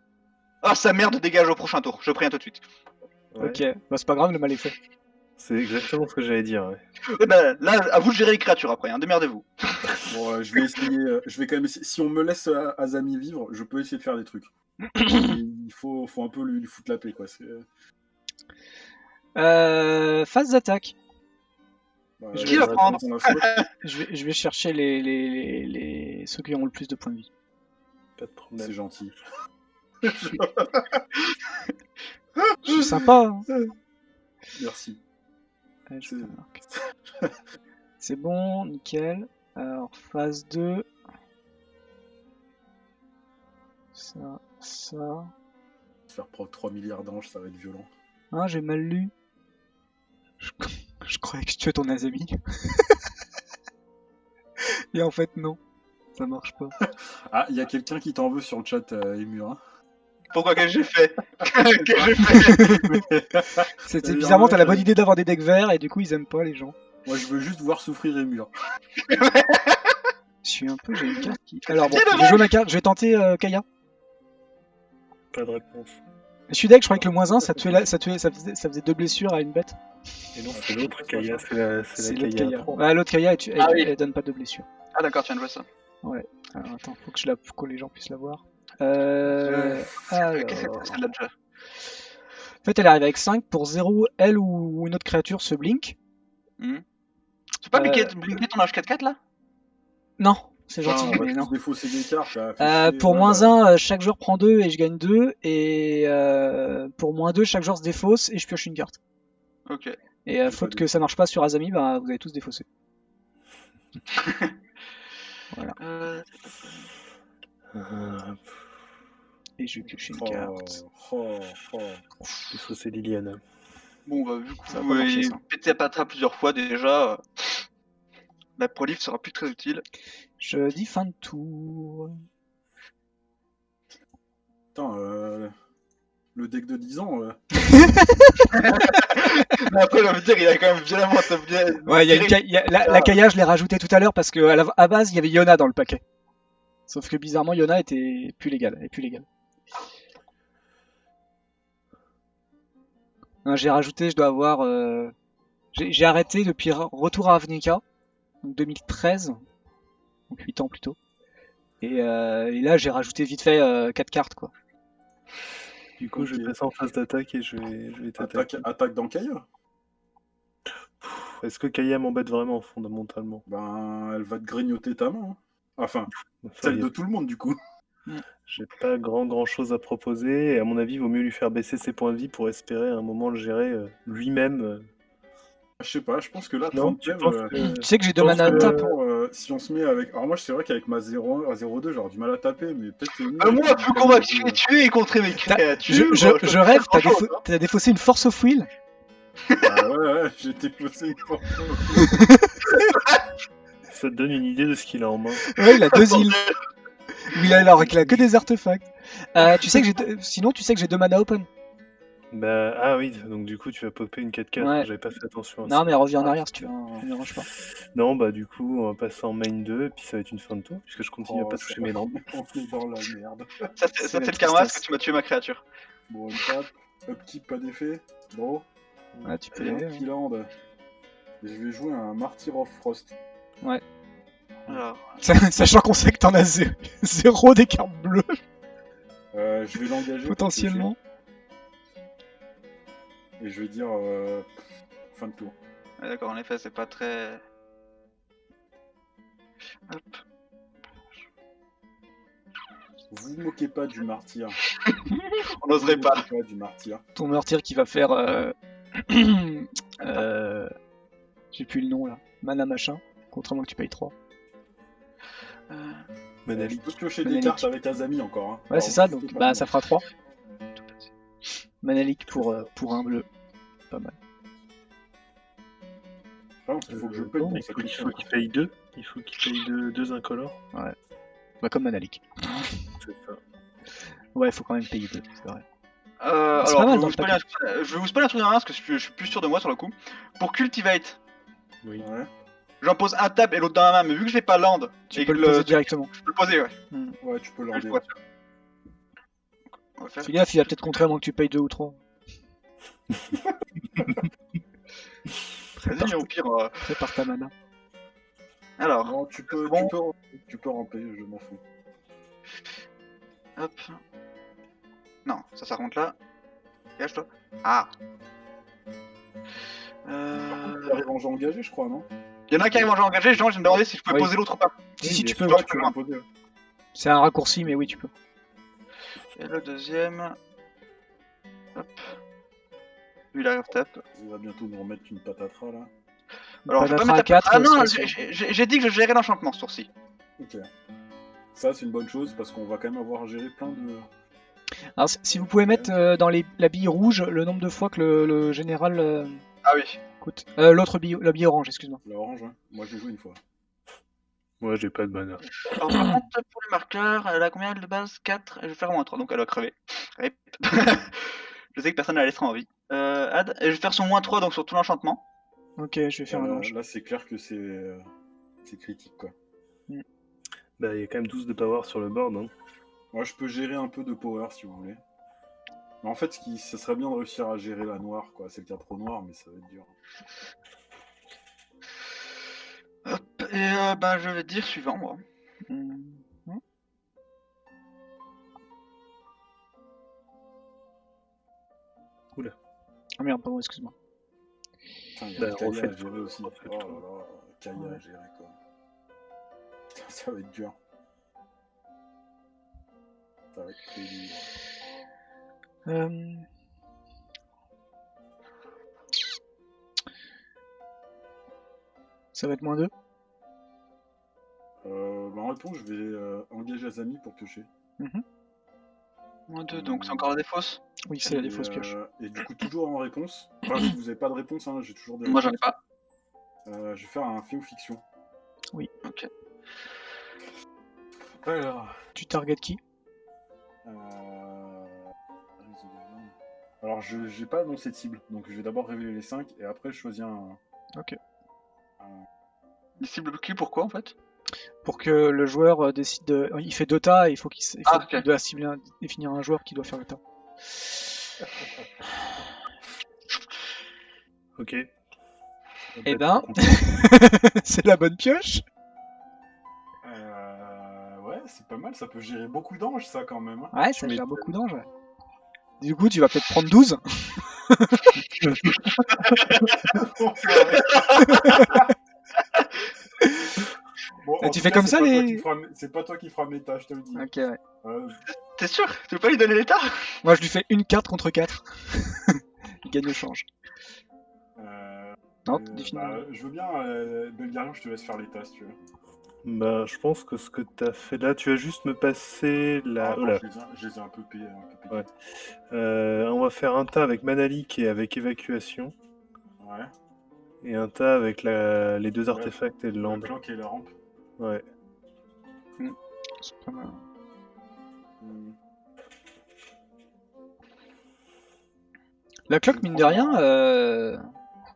Ah, sa merde dégage au prochain tour. Je préviens tout de suite. passer. Ouais. Ok, bah c'est pas grave, le mal est fait. C'est exactement ce que j'allais dire. Ouais. Bah, là, à vous de gérer les créatures après. Hein. Démerdez-vous. Bon, je vais essayer. Je vais quand même essayer. Si on me laisse Azami vivre, je peux essayer de faire des trucs. Il faut un peu lui foutre la paix, quoi. Phase d'attaque. Bah, Qui va prendre on a faute. Je vais chercher ceux qui ont le plus de points de vie. Pas de problème. C'est gentil. Je suis sympa. Hein. Merci. Ouais, je peux marquer. C'est bon, nickel. Alors, phase 2. Ça. Faire prendre 3 milliards d'anges, ça va être violent. Ah, j'ai mal lu. Je croyais que je tuais ton Azami. Et en fait, non. Ça marche pas. Ah, il y a quelqu'un qui t'en veut sur le chat, Emur. Hein. Pourquoi qu'est-ce que j'ai fait Qu'est-ce que j'ai fait C'était Et bizarrement, en t'as la vrai, bonne idée d'avoir des decks verts et du coup, ils aiment pas les gens. Moi, je veux juste voir souffrir Emur. Je suis un peu, j'ai une carte qui. Alors bon, C'est je vais dommage. jouer ma carte, je vais tenter Kaya. Pas de réponse. Je suis deck, je croyais que le -1 ça faisait 2 blessures à une bête. Et non, c'est l'autre Kaya, c'est la l'autre Kaya Kaya. 3. Ouais, l'autre Kaya, Ah oui. elle donne pas de blessures. Ah, d'accord, tu viens de voir ça. Alors attends, faut que les gens puissent la voir. Qu'est-ce que Alors... c'est celle-là déjà En fait, elle arrive avec 5 pour 0, elle ou une autre créature se blink. C'est pas blinker ton H4-4 là Non, c'est Enfin, gentil, on va mais tous non. défausser des cartes. Là, fait chier, Pour voilà. -1, chaque joueur prend 2 et je gagne 2. Et pour -2, chaque joueur se défausse et je pioche une carte. Ok. Et faute que ça marche pas sur Azami, bah, vous avez tous défaussé. Voilà. Et je pioche une carte. Il faut c'est Liliana. Bon, bah, vu que Ça va vous pas marcher, avez ça. pété à patra plusieurs fois déjà, la prolif sera plus très utile. Je dis fin de tour. Putain, le deck de 10 ans. Mais après, j'ai envie de dire, il a quand même violemment Ouais, la Kaya, je l'ai rajouté tout à l'heure parce que à base, il y avait Yona dans le paquet. Sauf que bizarrement, Yona était plus légal. J'ai rajouté, je dois avoir. J'ai arrêté depuis Retour à Ravnica, donc 2013, donc 8 ans plus tôt. Et là, j'ai rajouté vite fait 4 cartes, quoi. Du coup, je vais passer en phase d'attaque et je vais t'attaquer. Attaque dans Kaya. Est-ce que Kaya m'embête vraiment, fondamentalement? Ben, elle va te grignoter ta main. Hein. Enfin, Enfin, celle de tout le monde, du coup. J'ai pas grand chose à proposer, et à mon avis, il vaut mieux lui faire baisser ses points de vie pour espérer à un moment le gérer lui-même. Je sais pas, je pense que là, Non, 30 tu thèmes, penses que... Tu sais que j'ai 2 mana de tape. si on se met avec. Alors, moi, c'est vrai qu'avec ma 0-1 à 0-2, j'aurais du mal à taper, mais peut-être que. moi, plus qu'on va tuer et contrer mes créatures. Je rêve, t'as défaussé une Force of Will. Ah ouais, j'ai déposé une porte. Ça te donne une idée de ce qu'il a en main. Ouais, il a 2 îles. Il a que des artefacts. Sinon, tu sais que j'ai 2 mana open. Bah, ah oui, donc du coup, tu vas popper une 4-4. Ouais. J'avais pas fait attention à Non, ça. mais reviens en arrière si tu veux. Ça me dérange pas. Non, bah, du coup, on va passer en main 2, et puis ça va être une fin de tour, puisque je continue à pas toucher mes lampes. On est dans la merde. Ça, c'est le karma parce que tu m'as tué ma créature. Bon, une tape, upkeep, pas d'effet. Bon. Ouais, tu peux y Et aller. un Keyland. Et je vais jouer un Martyr of Frost. Alors, Sachant qu'on sait que t'en as 0 des cartes bleues, Je vais l'engager. pour potentiellement. toucher. Et je vais dire fin de tour. ouais, d'accord, en effet, c'est pas très. Hop. Vous vous moquez pas du martyr. On n'oserait Vous pas. vous moquez du martyr. Ton meurtrier qui va faire. J'ai plus le nom là. Mana machin. Contrairement que tu payes 3. Manalik. Je peux piocher des Manalik. cartes avec Azami encore. Hein. Ouais, c'est ça, donc bah ça fera 3. Manalik pour un bleu. Pas mal. Il faut que je paye Non, pour il cette faut mission. qu'il paye 2. Il faut qu'il paye 2 incolores. Bah comme Manalik. C'est ça. Ouais, faut quand même payer 2, c'est vrai. C'est Alors, pas mal je vais dans vous le spoiler un truc- je vais vous spoiler un truc dans parce que je suis plus sûr de moi sur le coup. Pour Cultivate, Oui. Ouais. j'en pose un tab et l'autre dans la main, mais vu que je l'ai pas land, Tu et peux que le poser directement. je peux le poser, ouais. Ouais, tu peux Je l'enlever. pourrais faire. On va faire. Fais gaffe, il va peut-être contrer avant que tu payes 2 ou 3. Vas-y, au pire. Prépare ta mana. Alors, Non, tu peux, Bon. tu peux ramper, je m'en fous. hop. Non, ça remonte là. Gage-toi. Ah. Tu arrives en jeu engagé, je crois, non? Il y en a un qui arrive en jeu engagé, genre, je me demandais si je pouvais Oui. poser l'autre ou pas. Si, tu mais peux. toi, ouais. tu peux l'imposer. Ouais. C'est un raccourci, mais oui, tu peux. Et le deuxième. Hop. Lui, il arrive tape. Il va bientôt nous remettre une patatras là. Alors, je vais pas Patatras mettre à 4. Ah non, j'ai dit que je gérais l'enchantement ce tour-ci. Ok. Ça, c'est une bonne chose parce qu'on va quand même avoir géré plein de. Alors, si vous pouvez mettre dans la bille rouge le nombre de fois que le général Ah oui. coûte. L'autre bille, la bille orange, excuse-moi. La orange, ouais. Moi, j'ai joué une fois. Moi, j'ai pas de mana. Alors, par contre, pour les marqueurs, elle a combien de base? 4. Je vais faire moins 3, donc elle va crever. Rip. Je sais que personne ne la laissera en vie. Add. Et je vais faire son moins 3, donc sur tout l'enchantement. Ok, je vais faire un ange. Là, c'est clair que c'est critique, quoi. Bah, il y a quand même 12 de power sur le board. Hein. Moi, je peux gérer un peu de power si vous voulez. Mais en fait, ça serait bien de réussir à gérer la noire, quoi. C'est le cas trop noir, mais ça va être dur. Hop. Et bah, je vais dire suivant, moi. Ah merde, pardon, excuse-moi. Putain, il y Bah, a Kaya refais à le gérer tour, aussi. refais Oh le là tour. là, Kaya à gérer, quoi. Putain, ça va être dur. Ça va être très dur. Ça va être moins 2. Bah, en réponse, je vais engager Azami pour piocher. Moins 2, donc c'est encore la défausse. Oui, c'est la défausse pioche. Et du coup, toujours en réponse. Enfin, si vous n'avez pas de réponse, hein, j'ai toujours des Moi, j'en ai réponses. pas. Je vais faire un fait ou fiction. Ok. Alors, Tu targetes qui? alors j'ai pas annoncé de cible, donc je vais d'abord révéler les 5 et après je choisis un. Ok. Les cibles qui, pourquoi en fait? Pour que le joueur décide de. Il fait 2 tas et il faut qu'il ok. doit cibler définir un joueur qui doit faire le tas. Ok. Eh ben, c'est la bonne pioche. Ouais, c'est pas mal, ça peut gérer beaucoup d'anges, ça quand même. Hein. Ouais, ça gère beaucoup d'anges. Ouais. Du coup, tu vas peut-être prendre 12. Bon, Et en tu tout fais cas, comme c'est ça, pas toi les- qui c'est pas toi qui feras méta, je te le dis. Ok, ouais. T'es sûr? Tu veux pas lui donner l'état? Moi, je lui fais une carte contre 4. Il gagne le change. Non, définis. Je veux bien, Belgarion, je te laisse faire l'état si tu veux. Bah, je pense que ce que t'as fait là, tu vas juste me passer la. Attends, Oh là. je les ai un peu payés. Ouais. On va faire un tas avec Manalik et avec évacuation. Ouais. Et un tas avec les 2 artefacts et le land. La cloque et la rampe. Ouais. C'est pas mal. La cloque, mine de rien,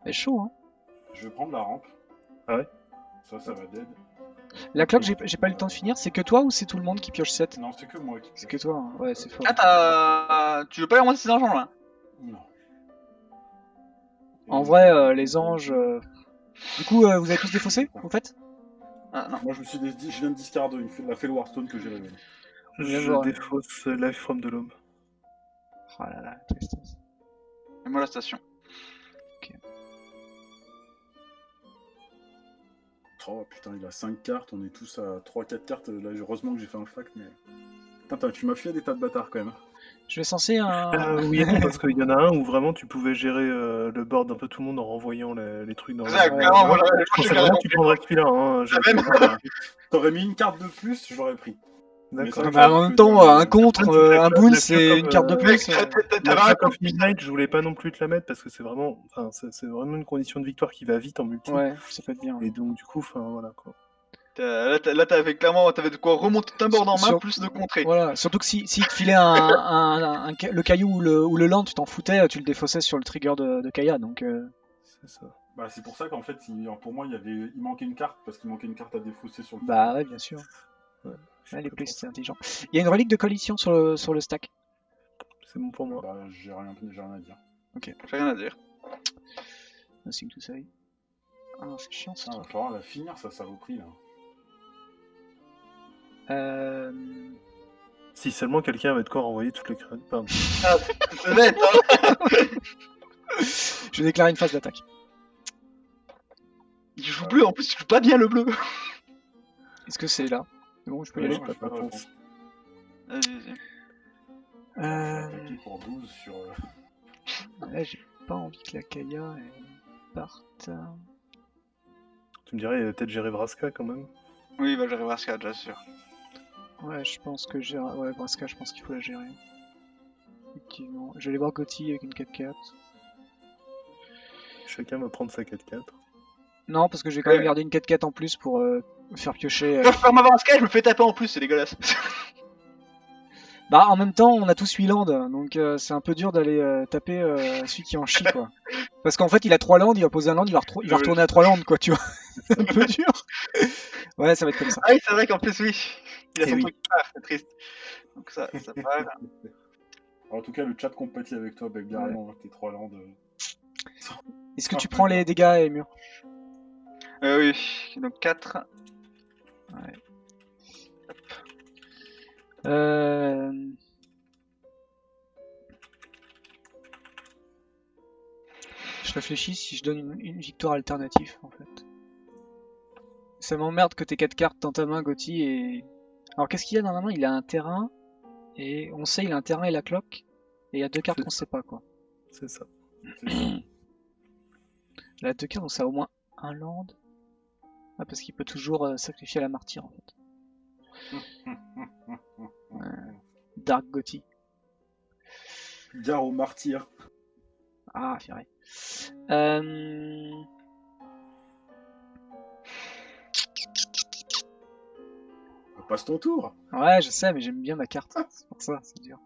est chaud. Hein. Je vais prendre la rampe. Ah ouais? Ça va dead. La cloque, j'ai pas eu le temps de finir. C'est que toi ou c'est tout le monde qui pioche 7? Non, c'est que moi qui. C'est que toi, hein. Ouais, c'est fort. Ah, tu veux pas remonter ces argents là? Non. En vrai, les anges. Du coup, vous avez tous défaussé, en fait? Ah non. Moi, je viens de discard la Fell Warstone que j'ai révélée. Bien Je joué. défausse Life from the Loam. Oh là là, tristesse. Et moi la station. Oh putain, il a 5 cartes, on est tous à 3-4 cartes. Là, heureusement que j'ai fait un fact, mais. Putain, tu m'as fait des tas de bâtards quand même. Je vais censer un. Oui et non, parce qu'il y en a un où vraiment tu pouvais gérer le board d'un peu tout le monde en renvoyant les trucs dans Ça, le... clairement, voilà, Je pensais vraiment que tu prendrais celui-là. Hein, T'aurais mis une carte de plus, je l'aurais pris. D'accord. Mais Bah, en même temps, un contre, un boule, la c'est pire une carte de comme, plus. La T'avais un Pack of Midnight, je voulais pas non plus te la mettre parce que c'est vraiment une condition de victoire qui va vite en multi. Ouais, ça peut être bien. Et donc du coup, voilà quoi. Là, t'avais de quoi remonter un board en main, plus de contrer. Voilà, surtout que si te filait le caillou ou le land, tu t'en foutais, tu le défaussais sur le trigger de Kaya, donc... C'est ça. Bah, c'est pour ça qu'en fait, pour moi, il manquait une carte, parce qu'il manquait une carte à défausser sur le Bah ouais, bien sûr. Ouais, les plays, c'est intelligent. Il y a une relique de coalition sur le stack. C'est bon pour moi. Bah, j'ai rien à dire. Ok. J'ai rien à dire. Nothing to say. Ah, c'est chiant ça. Il va falloir la finir, ça saloperie, là. Si seulement quelqu'un avait de quoi renvoyer toutes les crédits. Pardon. Ah, c'est bête, hein. Je vais déclarer une phase d'attaque. Il joue bleu, en plus, il joue pas bien le bleu. Est-ce que c'est là? C'est bon, je peux y aller? Pas de réponse. Vas-y. Pour 12 sur... Là, j'ai pas envie que la Kaya elle parte. Tu me dirais, il va peut-être gérer Vraska quand même. Oui, il va gérer Vraska, déjà sûr. Ouais, je pense que ouais, Vraska, je pense qu'il faut la gérer. Effectivement. Je vais aller voir Gotti avec une 4-4. Chacun va prendre sa 4-4. Non, parce que je vais quand même garder une 4-4 en plus pour faire piocher. Moi, je ferme ma Vraska et je me fais taper en plus, c'est dégueulasse. Bah, en même temps, on a tous 8 lands, donc c'est un peu dur d'aller taper celui qui en chie, quoi. Parce qu'en fait, il a 3 lands, il va poser un land, il va retourner à 3 lands, quoi, tu vois. C'est un peu dur. Ouais, ça va être comme ça. Ah oui, c'est vrai qu'en plus, oui. Il a son oui. truc qui part, c'est triste. Donc ça part. Alors, en tout cas, le chat compatit avec toi, Belgarian, avec tes 3 landes. Est-ce que tu prends les dégâts, Emur? Oui, donc 4. Ouais. Je réfléchis si je donne une victoire alternative en fait. Ça m'emmerde que t'aies 4 cartes dans ta main, Gotti. Et... Alors qu'est-ce qu'il y a dans la main? Il a un terrain. Et on sait il a un terrain et la cloque. Et il y a 2 cartes qu'on sait pas quoi. C'est ça. Il a 2 cartes donc ça a au moins un land. Ah parce qu'il peut toujours sacrifier la martyre en fait. Dark Gotti. Gare au martyr. Ah, viré. Passe ton tour. Ouais, je sais, mais j'aime bien ma carte. C'est pour ça, c'est dur.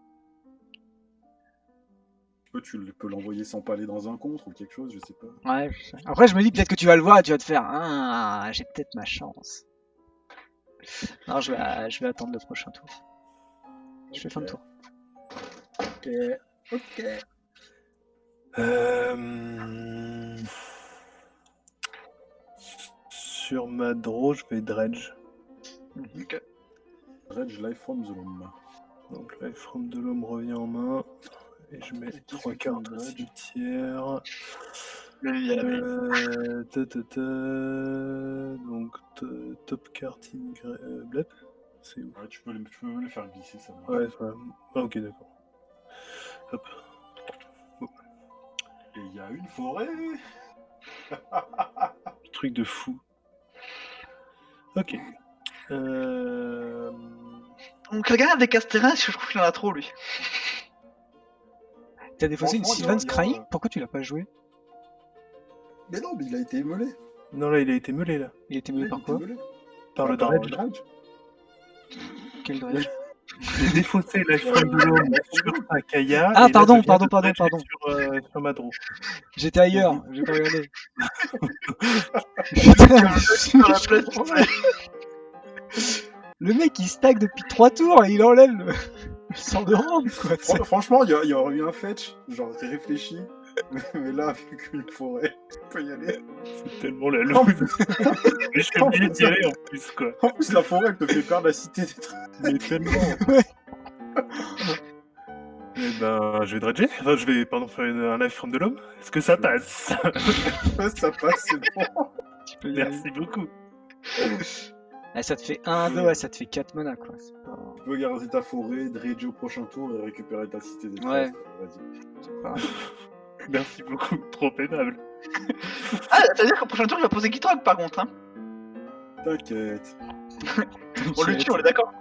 Tu peux l'envoyer sans pas aller dans un contre ou quelque chose, je sais pas. Ouais, je sais. Après, je me dis peut-être que tu vas le voir et tu vas te faire ah, j'ai peut-être ma chance. Non, je vais attendre le prochain tour. Je fais fin de tour. Ok. Sur ma draw, je vais dredge. Ok. Dredge Life from the Loam. Donc Life from the Loam revient en main. Et je mets 3 cartes au cimetière. Donc top card in blep. C'est où? Ouais, tu peux même le faire glisser, ça marche. Ouais, ah, ok, d'accord. Hop. Bon. Et il y a une forêt. Truc de fou. Ok. Donc regarde avec Casterin, je trouve qu'il en a trop lui. T'as défaussé une Franchement, Sylvan's il y a- Crying? Pourquoi tu l'as pas joué? Mais non, mais il a été émeulé. Non, là, il a été meulé, là. Il était mené par quoi? Par le dredge. Quel dredge? J'ai défaussé Life from the Loam sur Akaya. Ah, et là, pardon, je viens pardon. de dredger sur ma draw. J'étais ailleurs, j'ai pas regardé. Sur la place, Le mec il stack depuis 3 tours et il enlève le sort de rampe quoi. Franchement, il y aurait eu un fetch, genre réfléchi. Mais là, avec une forêt, tu peux y aller. C'est tellement la loose. Mais je suis obligé d'y aller en plus, quoi. En plus, la forêt, elle te fait perdre la cité des trucs. Mais tellement. Ouais. Eh ben, je vais dredger. Enfin, je vais, faire un Life from the Loam. Est-ce que ça passe? Ça passe, c'est bon. Tu peux y aller. Merci beaucoup. Ah, ça te fait 1-2, ouais, ça te fait 4 mana quoi. C'est pas... Tu peux garder ta forêt, dredger au prochain tour et récupérer ta cité des Ouais. Vas-y. c'est pas... Merci beaucoup, trop pénable. Ah, ça veut dire qu'au prochain tour, il va poser Gitrog par contre. Hein. T'inquiète. On le tue, on est d'accord.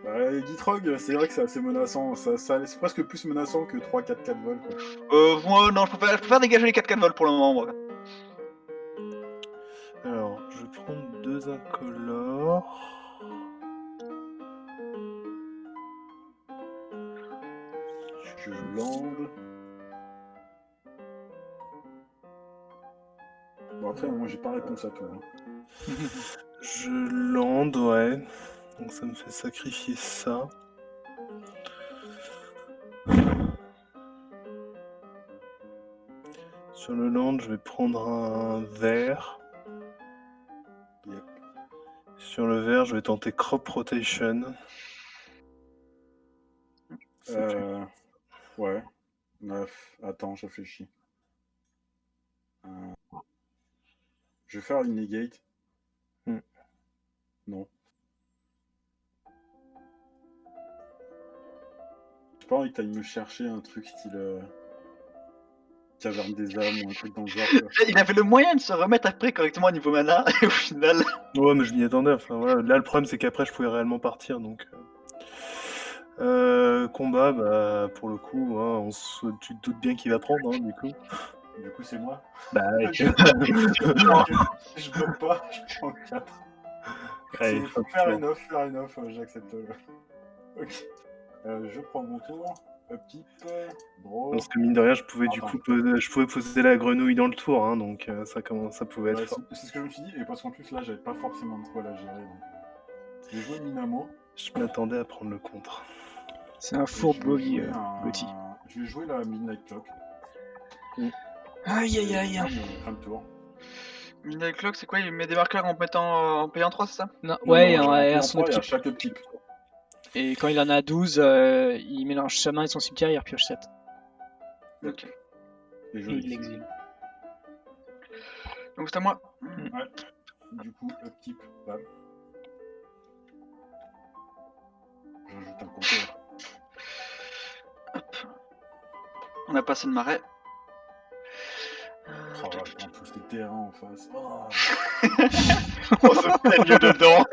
Ouais, Gitrog, c'est vrai que c'est assez menaçant. C'est presque plus menaçant que 3-4-4 vols. Quoi. Moi, non, je préfère dégager les 4 vols pour le moment, moi. Alors, je vais prendre 2 incolores. Je lande. Bon, après, moi, j'ai pas réponse à tout. Hein. Je lande, ouais. Donc ça me fait sacrifier ça. Sur le land, je vais prendre un vert. Yep. Sur le vert, je vais tenter Crop Rotation. Ouais. 9. Attends, je réfléchis. Je vais faire une negate. Non. J'ai pas envie que t'ailles me chercher un truc style Caverne des âmes ou un truc dans le genre. Quoi. Il avait le moyen de se remettre après correctement au niveau mana, et au final... Ouais, mais je m'y attendais. Enfin, voilà. Là, le problème, c'est qu'après, je pouvais réellement partir. Donc, combat, bah, pour le coup, hein, tu te doutes bien qu'il va prendre, hein, du coup. Du coup, c'est moi. Bah, ouais. Je bloque pas, je prends 4. Allez, Faire une off, j'accepte. Ok. Je prends mon tour. Upkeep, draw. Parce que mine de rien, je pouvais du Attends. coup je pouvais poser la grenouille dans le tour, hein, donc ça pouvait être Ouais, fort. c'est ce que je me suis dit, et parce qu'en plus là, j'avais pas forcément de quoi la gérer. Donc... J'ai joué Minamo. Je m'attendais à prendre le contre. C'est un fourbe Je vais Boggy, jouer Gauthier. Je vais jouer la Midnight Clock. Aïe aïe aïe. Crème tour. Midnight Clock, c'est quoi? Il met des marqueurs en payant 3, c'est ça? Non, ouais, Non, ouais, en son trois, il y a upkeep. chaque upkeep. Et quand il en a 12, il mélange sa main et son cimetière, il repioche 7. Ok. Et je Et il l'exile. l'exile. Donc c'est à moi. Du coup, upkeep, bam. J'ajoute un compteur. Hop. On a passé le marais. Oh, je prends tous ces terrains en face. Oh. On se plaigne dedans.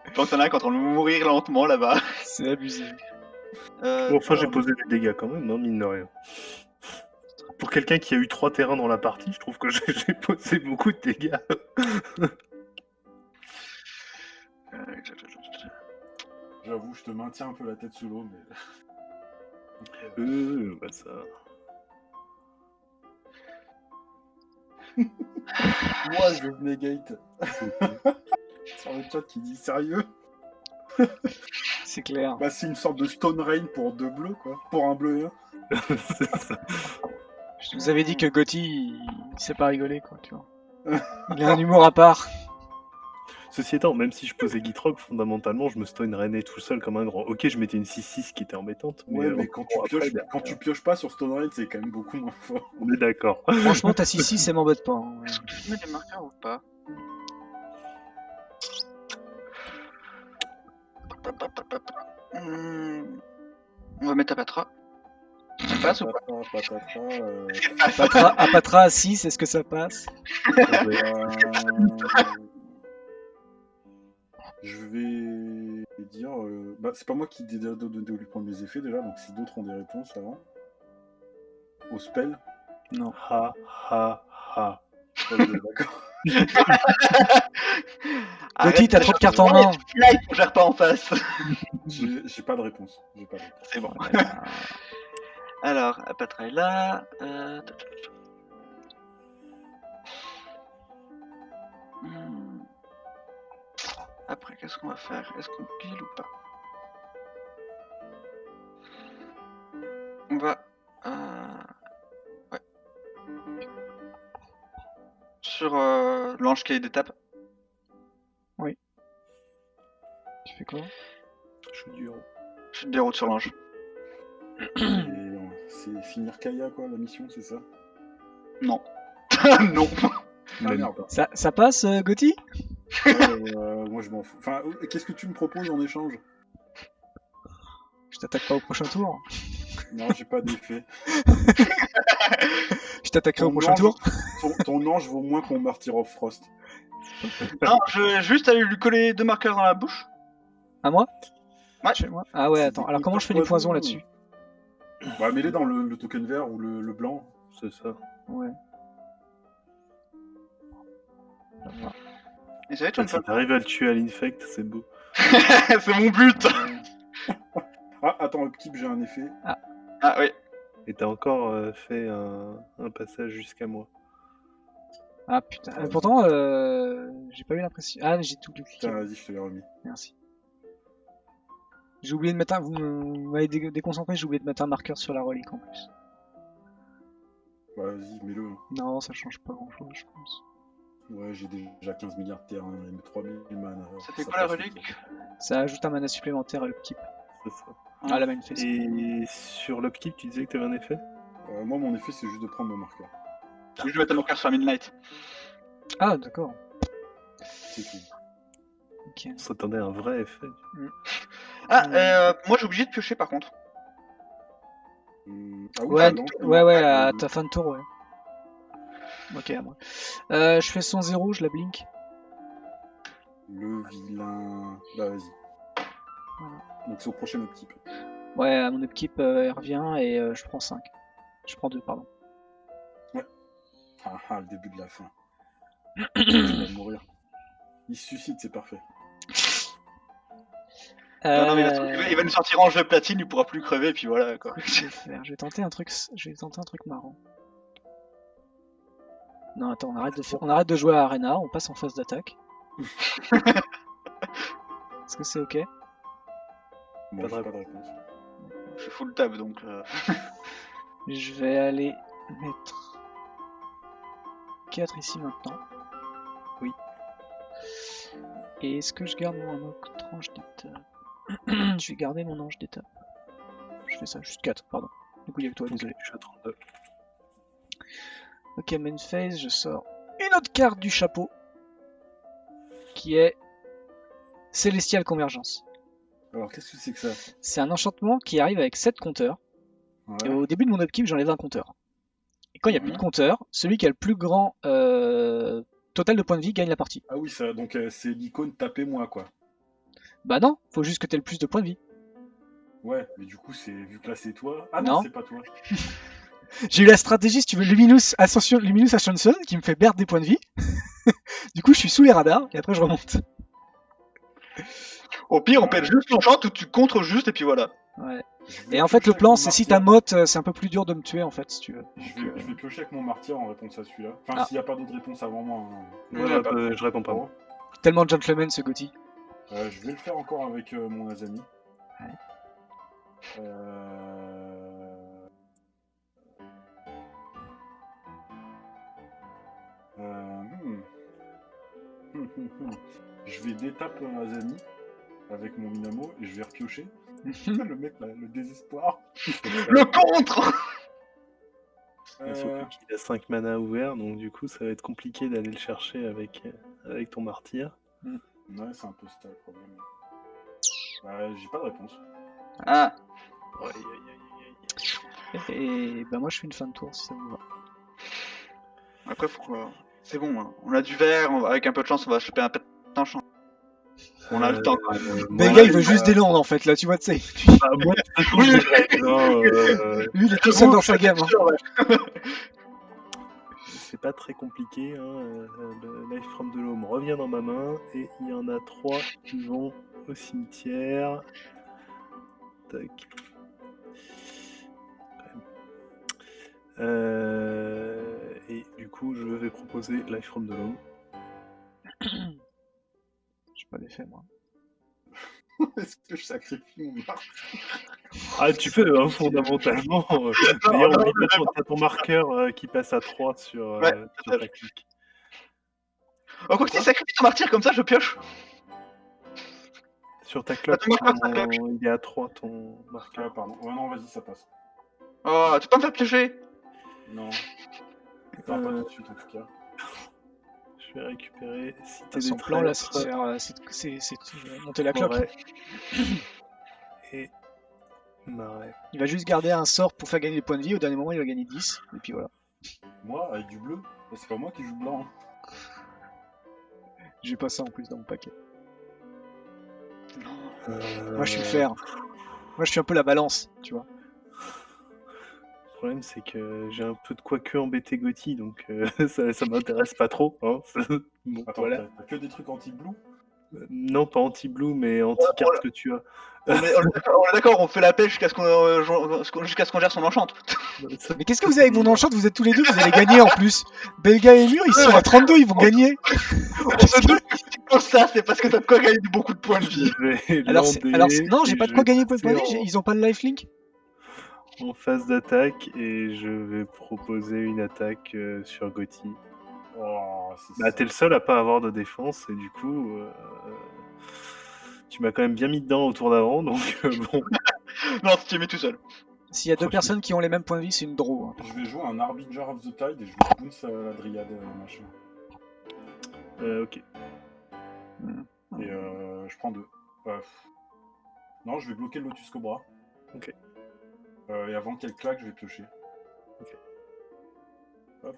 Je pense qu'il y en a qui sont en train de mourir lentement là-bas. C'est abusé. Bon, enfin, j'ai posé des dégâts quand même, non, mine de rien. Pour quelqu'un qui a eu 3 terrains dans la partie, je trouve que j'ai posé beaucoup de dégâts. J'avoue, je te maintiens un peu la tête sous l'eau, mais. Bah ça. Moi, je negate. Sur le chat qui dit sérieux. C'est clair. Bah, c'est une sorte de Stone Rain pour 2 bleus, quoi. Pour un bleu et un. C'est ça. Je vous avais dit que Gauthier, il sait pas rigoler, quoi, tu vois. Il a un humour à part. Ceci étant, même si je posais Gitrog, fondamentalement, je me stone René tout seul comme un grand. Ok, je mettais une 6-6 qui était embêtante. Ouais, mais bon, quand tu pioches pas sur Stone Rain, c'est quand même beaucoup moins fort. on est d'accord. Franchement, ta 6-6, ça m'embête pas. Hein. Est-ce que tu mets des marqueurs ou pas? On va mettre Apatra. Ça passe ou pas? Apatra à 6, est-ce que ça passe? Je vais dire... Bah, c'est pas moi qui ai de lui prendre les effets déjà, donc si d'autres ont des réponses avant. Au spell. Non. Ha ha ha. Ok, d'accord. Gauthier, t'as trop de cartes en main. Là, il faut gère pas en face. J'ai pas de réponse. C'est bon. Alors, Apatra est là. Après, qu'est-ce qu'on va faire? Est-ce qu'on pile ou pas? On va... Ouais. Sur l'ange cahier d'étape. Tu fais quoi? Je suis dur. Je déroute sur l'ange. C'est finir Kaya, quoi, la mission, c'est ça? Non. Non. Ah, merde. Ça passe, Gauthier? Moi je m'en fous. Enfin, qu'est-ce que tu me proposes en échange? Je t'attaque pas au prochain tour. Non, j'ai pas d'effet. Je t'attaquerai au Ton prochain ange- tour. Ton ange vaut moins qu'on Martyr of Frost. Non, je vais juste aller lui coller 2 marqueurs dans la bouche. À moi Ouais. Chez moi. Ah ouais, C'est attends. des Alors comment je fais les poisons. poisons là-dessus? Bah, mets-les dans le token vert ou le blanc. C'est ça. Ouais. Ça va. Et ça va être une Si fois. t'arrives à le tuer à l'infect, c'est beau. C'est mon but. Ah, attends, upkeep, j'ai un effet. Ah oui. Et t'as encore fait un passage jusqu'à moi. Ah putain. Pourtant, j'ai pas eu l'impression. Ah, j'ai tout cliqué. Tiens, vas-y, je te l'ai remis. Merci. J'ai oublié de mettre un. Vous m'avez déconcentré, j'ai oublié de mettre un marqueur sur la relique en plus. Bah, vas-y, mets-le. Non, ça change pas grand chose, je pense. Ouais, j'ai déjà 15 milliards de terrain et 3000 mana. Ça fait quoi la passe, relique? Ça ajoute un mana supplémentaire à l'upkeep. C'est ça. Ah, la main phase. Et sur l'upkeep, tu disais que t'avais un effet? Moi, mon effet, c'est juste de prendre mon marqueur. Je vais mettre un marqueur sur la Midnight. Ah, d'accord. C'est tout. Ok. On s'attendait à un vrai effet. Moi j'ai obligé de piocher par contre. Ah oui, Ouais, t'as lancé, ouais, non, à ta fin de tour, ouais. Ok, à moi. Je fais 100-0, je la blink. Le vilain. Bah, vas-y. Voilà. Donc, c'est au prochain upkeep. Ouais, à mon upkeep, elle revient et je prends 5. Je prends 2, pardon. Ah, le début de la fin. Il va mourir. Il se suicide, c'est parfait. Non, mais il va nous sortir en jeu platine, il pourra plus crever, et puis voilà quoi. Je vais faire. Je vais tenter un truc marrant. Non, attends, on arrête de jouer à Arena, on passe en phase d'attaque. Est-ce que c'est ok? Moi, j'ai pas de réponse. Je suis full tab donc. Je vais aller mettre 4 ici maintenant. Oui. Et est-ce que je garde mon autre ange d'étape? Je vais garder mon ange d'étape. Je fais ça, juste 4, pardon. Du coup, il y a que toi, désolé. Ok, je suis à 32. Ok, main phase, je sors une autre carte du chapeau. Qui est Célestial Convergence. Alors, qu'est-ce que c'est que ça? C'est un enchantement qui arrive avec 7 compteurs. Et Ouais. au début de mon upkeep, j'enlève un compteur. Et quand il n'y a plus de compteur, celui qui a le plus grand total de points de vie gagne la partie. Ah oui, ça, donc c'est l'icône tapez-moi, quoi. Bah non, faut juste que t'aies le plus de points de vie. Ouais, mais du coup, c'est vu que là, c'est toi. Ah Non. non, c'est pas toi. J'ai eu la stratégie, si tu veux, Luminous Ascension qui me fait perdre des points de vie. Du coup, je suis sous les radars et après je remonte. Au pire, on pète juste l'enchant ou tu contres juste, et puis voilà. Ouais. Je vais Et en fait, piocher le plan, avec c'est mon si t'as martyr. motte, c'est un peu plus dur de me tuer en fait, si tu veux. Je vais piocher avec mon martyr en réponse à celui-là. Enfin, Ah. s'il n'y a pas d'autres réponses avant moi. Hein. Moi, Ouais, je réponds pas. Bon. Tellement gentleman ce Gotti. Je vais le faire encore avec mon Azami. Ouais. Je vais détape Azami avec mon Minamo et je vais repiocher. Le mec, là, le désespoir. Le contre. Il faut qu'il a 5 mana ouverts, donc du coup, ça va être compliqué d'aller le chercher avec ton martyr. Ouais, c'est un peu ça le problème. Bah, j'ai pas de réponse. Ah. Aïe, aïe, aïe, aïe. Et bah moi je fais une fin de tour si ça vous va. Après, faut quoi. C'est bon, hein. On a du vert, avec un peu de chance, on va choper un pet d'enchant. On a le temps quand même. Mais le gars il veut juste des landes en fait là, tu vois, tu sais. Ah, moi, de toute façon, je dirais, Lui il est tout seul dans sa gamme. Hein. c'est pas très compliqué. Le Life from the Loam revient dans ma main et il y en a 3 qui vont au cimetière. Tac. Et du coup, je vais proposer Life from the Loam. J'ai pas d'effet moi. Est-ce que je sacrifie mon martyr? Ah, tu peux, hein, fondamentalement. D'ailleurs, oublie pas, t'as ton marqueur qui passe à 3 sur ta clique. Oh, quoi que tu sacrifies ton martyr comme ça, je pioche. Sur ta cloque, ton marqueur, ça cloque. il est à 3 ton marqueur. Ah, pardon. Ouais, non, vas-y, ça passe. Oh, tu peux me faire piocher. Non. Enfin, pas tout de suite en tout cas. Je je vais récupérer cité Son des plan là, traîtres, c'est de faire, c'est de monter la cloque. forêt et marais. Il va juste garder un sort pour faire gagner des points de vie. Au dernier moment, il va gagner 10. Et puis voilà. Moi, avec du bleu. Et c'est pas moi qui joue blanc. Hein. J'ai pas ça en plus dans mon paquet. Euh, Moi, je suis le fer. Moi, je suis un peu la balance, tu vois. Le problème, c'est que j'ai un peu de quoi que embêter Gotti, donc ça m'intéresse pas trop. Hein. Bon, Attends, voilà. t'as que des trucs anti-blue? Non, pas anti-blue, mais anti-carte que tu as. On est d'accord, on fait la paix jusqu'à ce qu'on gère son enchante. Mais qu'est-ce que vous avez avec vos enchants? Vous êtes tous les deux, vous allez gagner en plus. Belga et Mur, ils sont à 32, ils vont gagner. Pour ça, c'est parce que t'as de quoi gagner beaucoup de points de vie. Je vais Alors, lander, non, j'ai pas de quoi je vais gagner pour le passer point de vie. Ils ont pas de lifelink. en phase d'attaque et je vais proposer une attaque sur Gotti. Oh, c'est Bah, ça. t'es le seul à pas avoir de défense et du coup, tu m'as quand même bien mis dedans au tour d'avant, donc bon. Non, tu t'es mis tout seul. S'il y a deux personnes qui ont les mêmes points de vie, c'est une draw. Hein. Je vais jouer un Harbinger of the Tide et je vais bounce la Dryade machin. Ok. Et je prends 2. Non, je vais bloquer le Lotus Cobra. Ok. Et avant qu'elle claque, je vais piocher. Ok. Hop.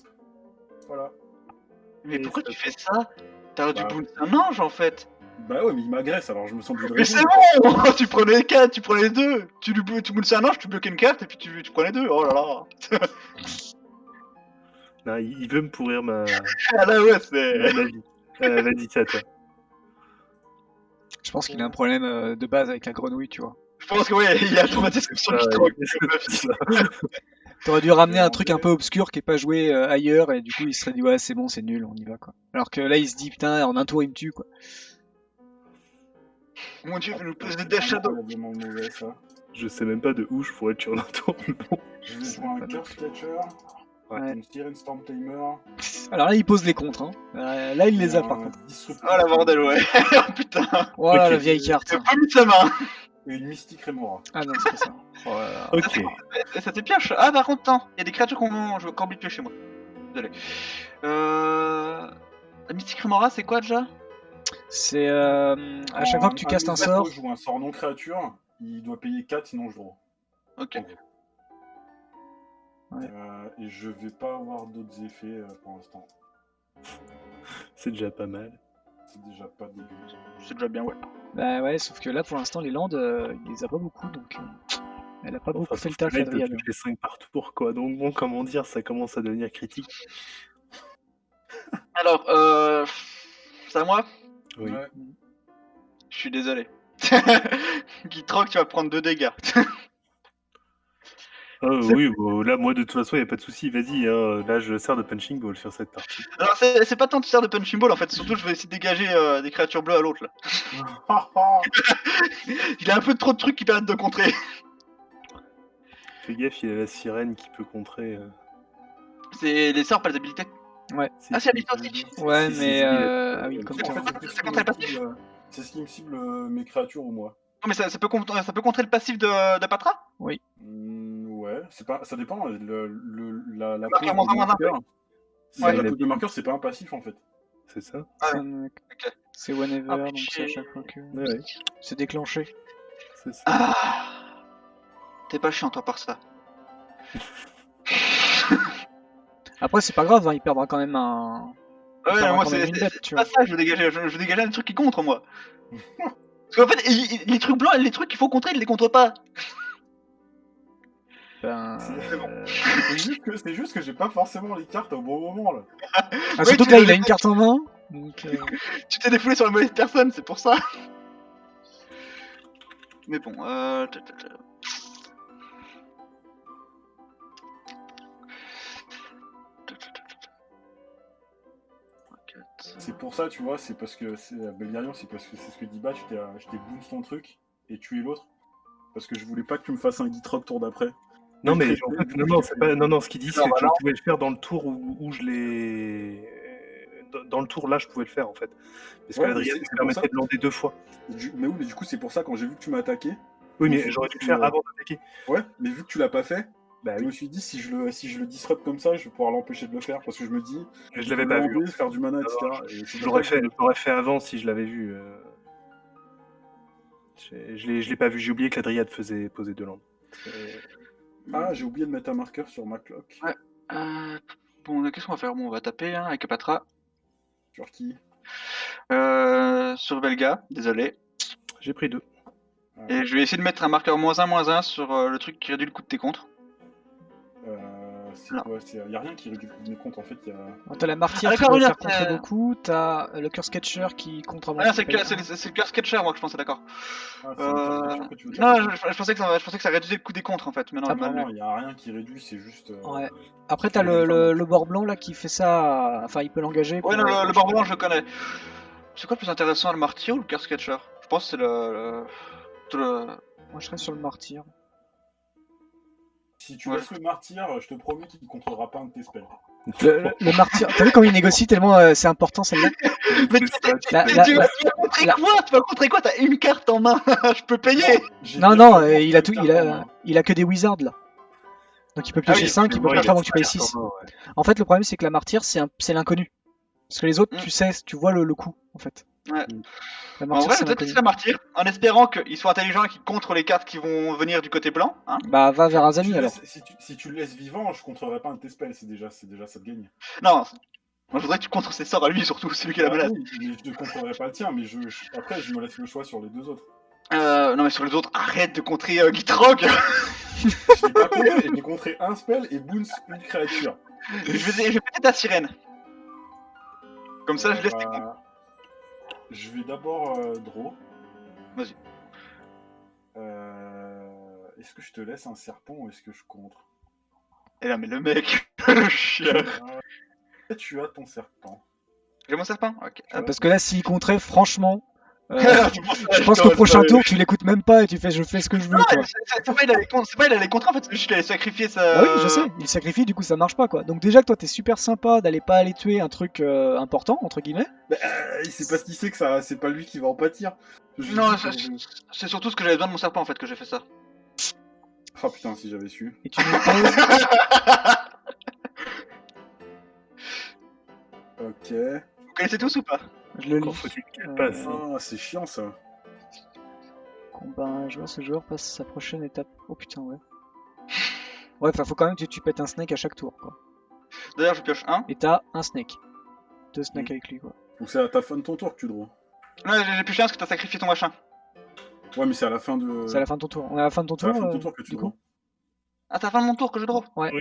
Voilà. Mais Et pourquoi ça tu fais ça? T'aurais dû Bah, bouncer un ange en fait. Bah ouais, mais il m'agresse alors je me sens obligé de Mais c'est répondre. bon. Tu prenais 4, tu prenais 2. Tu bounces un ange, tu bloquais une carte et puis tu prenais 2. Oh là là. Non, il veut me pourrir ma Ah là ouais, c'est... vie. Vas-y, c'est à toi. Je pense qu'il a un problème de base avec la grenouille, tu vois. Je pense que ouais, il y a un traumatisme sur le troc. T'aurais dû ramener un truc un peu obscur qui est pas joué ailleurs et du coup il se serait dit ouais c'est bon c'est nul on y va quoi. Alors que là il se dit putain en un tour il me tue quoi. Mon dieu, il nous pose des C'est Dash Shadow. incroyablement mauvais ça. Je sais même pas de où je pourrais être sur un tour. mais bon. Je vais jouer un Curse Catcher, Ouais. une Siren Storm Tamer. Alors là il pose les contres hein. Là il les a et par un contre. Disruptive Oh la bordel, ouais. Oh putain. Voilà Ok. la vieille carte. Il a pas mis de sa main. Et une Mystique Remora. Ah non c'est pas ça. Oh là là. Ok. Ça te pioche. Ah par contre, non. Il y a des créatures qu'on envie de piocher moi. Désolé. La Mystique Remora, c'est quoi déjà? C'est à chaque fois que tu castes un des sort. Je joue un sort non créature, il doit payer 4 sinon je draw. Ok. Ouais. Et je vais pas avoir d'autres effets pour l'instant. C'est déjà pas mal. C'est déjà pas dégueu. C'est déjà bien, ouais. Bah ouais sauf que là pour l'instant les landes il les a pas beaucoup donc elle a pas beaucoup fait le sauf taf que là, il peut Adriane. toucher 5 par tour, quoi. Donc bon, comment dire, ça commence à devenir critique. Alors, c'est à moi? Oui. Ouais. Je suis désolé. Guy Troc, tu vas prendre 2 dégâts. Oui, bon, là, moi, de toute façon, il n'y a pas de souci. Vas-y, hein, là, je sers de punching ball sur cette partie. Alors, c'est pas tant de faire de punching ball en fait, surtout je vais essayer de dégager des créatures bleues à l'autre là. Il a un peu trop de trucs qui permettent de contrer. Fais gaffe, il y a la sirène qui peut contrer. C'est les sorts, pas les habilités. Ah, c'est habilité aussi. Ouais Si, mais si, ah oui en comme En ça. fait, Ça compte les passifs? c'est ce qui me cible mes créatures ou moi. Non mais ça peut contrer le passif de Patra? Ouais, c'est pas, ça dépend. La Marqueur pose moins un, de moins un. marqueur, Ouais. la pose de marqueur, c'est pas un passif en fait. C'est ça? Ah, Ok. C'est whenever Ah, donc c'est à chaque fois que Ouais, c'est déclenché. c'est ça. Ah. T'es pas chiant toi par ça. Après c'est pas grave hein, il perdra quand même un. Ouais, perdra moi quand même c'est une bête, tu pas vois. ça, je veux dégager un truc qui contre moi. Parce qu'en fait, les trucs blancs, les trucs qu'il faut contrer, il les contre pas. Ben, C'est juste que j'ai pas forcément les cartes au bon moment là. ah, surtout que là il a une carte en main. Donc, Tu t'es défoulé sur la mauvaise personne, c'est pour ça. Mais bon, C'est pour ça, tu vois, c'est parce que c'est Belgarion, c'est parce que c'est ce que dit Batch, je t'ai bounce ton truc et tué l'autre. Parce que je voulais pas que tu me fasses un Gitrock tour d'après. Non, mais Je en l'ai fait, fait, non, je c'est l'ai pas. fait. Non, non, ce qu'il dit, c'est Non, que bah je non. pouvais le faire dans le tour où je l'ai. Dans le tour là, je pouvais le faire en fait. Parce que Ouais, l'Adrien mais me c'est pour permettait ça. de lander 2 fois. Mais oui, mais du coup, c'est pour ça, quand j'ai vu que tu m'as attaqué. Oui, Je me mais suis j'aurais dit dû que, le faire avant d'attaquer. Ouais, mais vu que tu l'as pas fait, Bah Je oui, me suis dit, si je le disrupt comme ça, je vais pouvoir l'empêcher de le faire. Parce que je me dis, je l'avais pas vu. l'enlever, faire du mana, etc. Et c'est Je pour ça l'aurais que fait, fait avant si je l'avais vu. Je l'ai pas vu, j'ai oublié que la Dryade faisait poser 2 landes. Ah, j'ai oublié de mettre un marqueur sur ma cloque. Ouais. Bon, qu'est-ce qu'on va faire? Bon, on va taper hein, avec Patra. Sur qui? Sur Belga, désolé. J'ai pris 2. Et je vais essayer de mettre un marqueur -1/-1 sur le truc qui réduit le coût de tes contres. C'est Non. quoi? Y a rien qui réduit mes comptes en fait. T'as la martyre Ah, qui d'accord, peut oui, faire là, contrer beaucoup, t'as le curse catcher qui contre avant. Ah, c'est le curse catcher, moi que je pensais, d'accord. Ah, c'est le catcher que tu veux Non, taper. je pensais que ça réduisait le coût des contres en fait, mais non, Ah, il m'a Non, lu. il y a rien qui réduit, c'est juste. Ouais. Après, qui t'as fait le bord blanc là qui fait ça. Enfin, il peut l'engager. Ouais, pour- non, le bord blanc, je le connais. C'est quoi le plus intéressant, le martyr ou le curse catcher? Je pense que c'est le... Moi, je serais sur le martyr. Si tu Ouais. laisses le martyr, je te promets qu'il ne contrera pas un de tes spells. Le martyr. T'as vu comment il négocie tellement c'est important celle-là. Mais La- tu la- vas contrer la- quoi? Tu vas contrer quoi? T'as une carte en main, je peux payer. J'ai Non, virtuellement il a cette tout. carte en main. Il a que des wizards là. Donc il peut piocher oui, 5, il peut Moi, contrer a avant que tu payes cette 6. carte en main, ouais. En fait, le problème c'est que la martyr c'est l'inconnu. Parce que les autres, Mm. tu sais, tu vois le coup en fait. Ouais. La En martyr vrai, c'est peut-être l'inconnu. laisser la martyr, en espérant qu'ils soient intelligents et qu'ils contrent les cartes qui vont venir du côté blanc. Hein. Bah, va vers Tu Azami le alors. laisses- si tu le laisses vivant, je ne contrerai pas un de tes spells, c'est déjà ça de gagne. Non, moi je voudrais que tu contres ses sorts à lui surtout, c'est lui qui est la menace. Oui, mais je ne contrerai pas le tien, mais après je me laisse le choix sur les deux autres. Non mais sur les autres, arrête de contrer Gitrog. Je l'ai pas contré, j'ai contré un spell et bounce une créature. je vais péter ta sirène. Comme ça, je laisse tes comptes. Je vais d'abord draw. Vas-y. Est-ce que je te laisse un serpent ou est-ce que je contre? Et là, mais le mec, le chien. Tu as ton serpent. J'ai mon serpent? Ok. Ah, Parce que là, s'il compterait, franchement, C'est pour ça, je pense qu'au prochain tour, tu l'écoutes même pas et tu fais je fais ce que je veux. Non, Quoi. c'est pas il allait contrer en fait, c'est juste qu'il allait sacrifier sa. Bah oui, je sais, il sacrifie, du coup ça marche pas quoi. Donc déjà que toi t'es super sympa d'aller pas aller tuer un truc important, entre guillemets. C'est parce qu'il sait que ça, c'est pas lui qui va en pâtir. Non, c'est surtout ce que j'avais besoin de mon serpent en fait que j'ai fait ça. Oh putain, si j'avais su. Et tu nous payes. Ok. Vous connaissez tous ou pas? Je le Encore lis. faut-il qu'elle passe. hein. Ah, c'est chiant ça. Combat un joueur, ce joueur passe sa prochaine étape. Oh putain, ouais. Ouais, enfin faut quand même que tu pètes un snake à chaque tour quoi. D'ailleurs, je pioche un. Et t'as un snake. 2 snakes avec lui quoi. Donc c'est à ta fin de ton tour que tu draws. Non, j'ai pioché un parce que t'as sacrifié ton machin. Ouais, mais c'est à la fin de. C'est à la fin de ton tour. On est à la fin de ton C'est à tour. la fin de ton tour que tu du draws. coup. Ah, t'as la fin de mon tour que je draw. Ouais,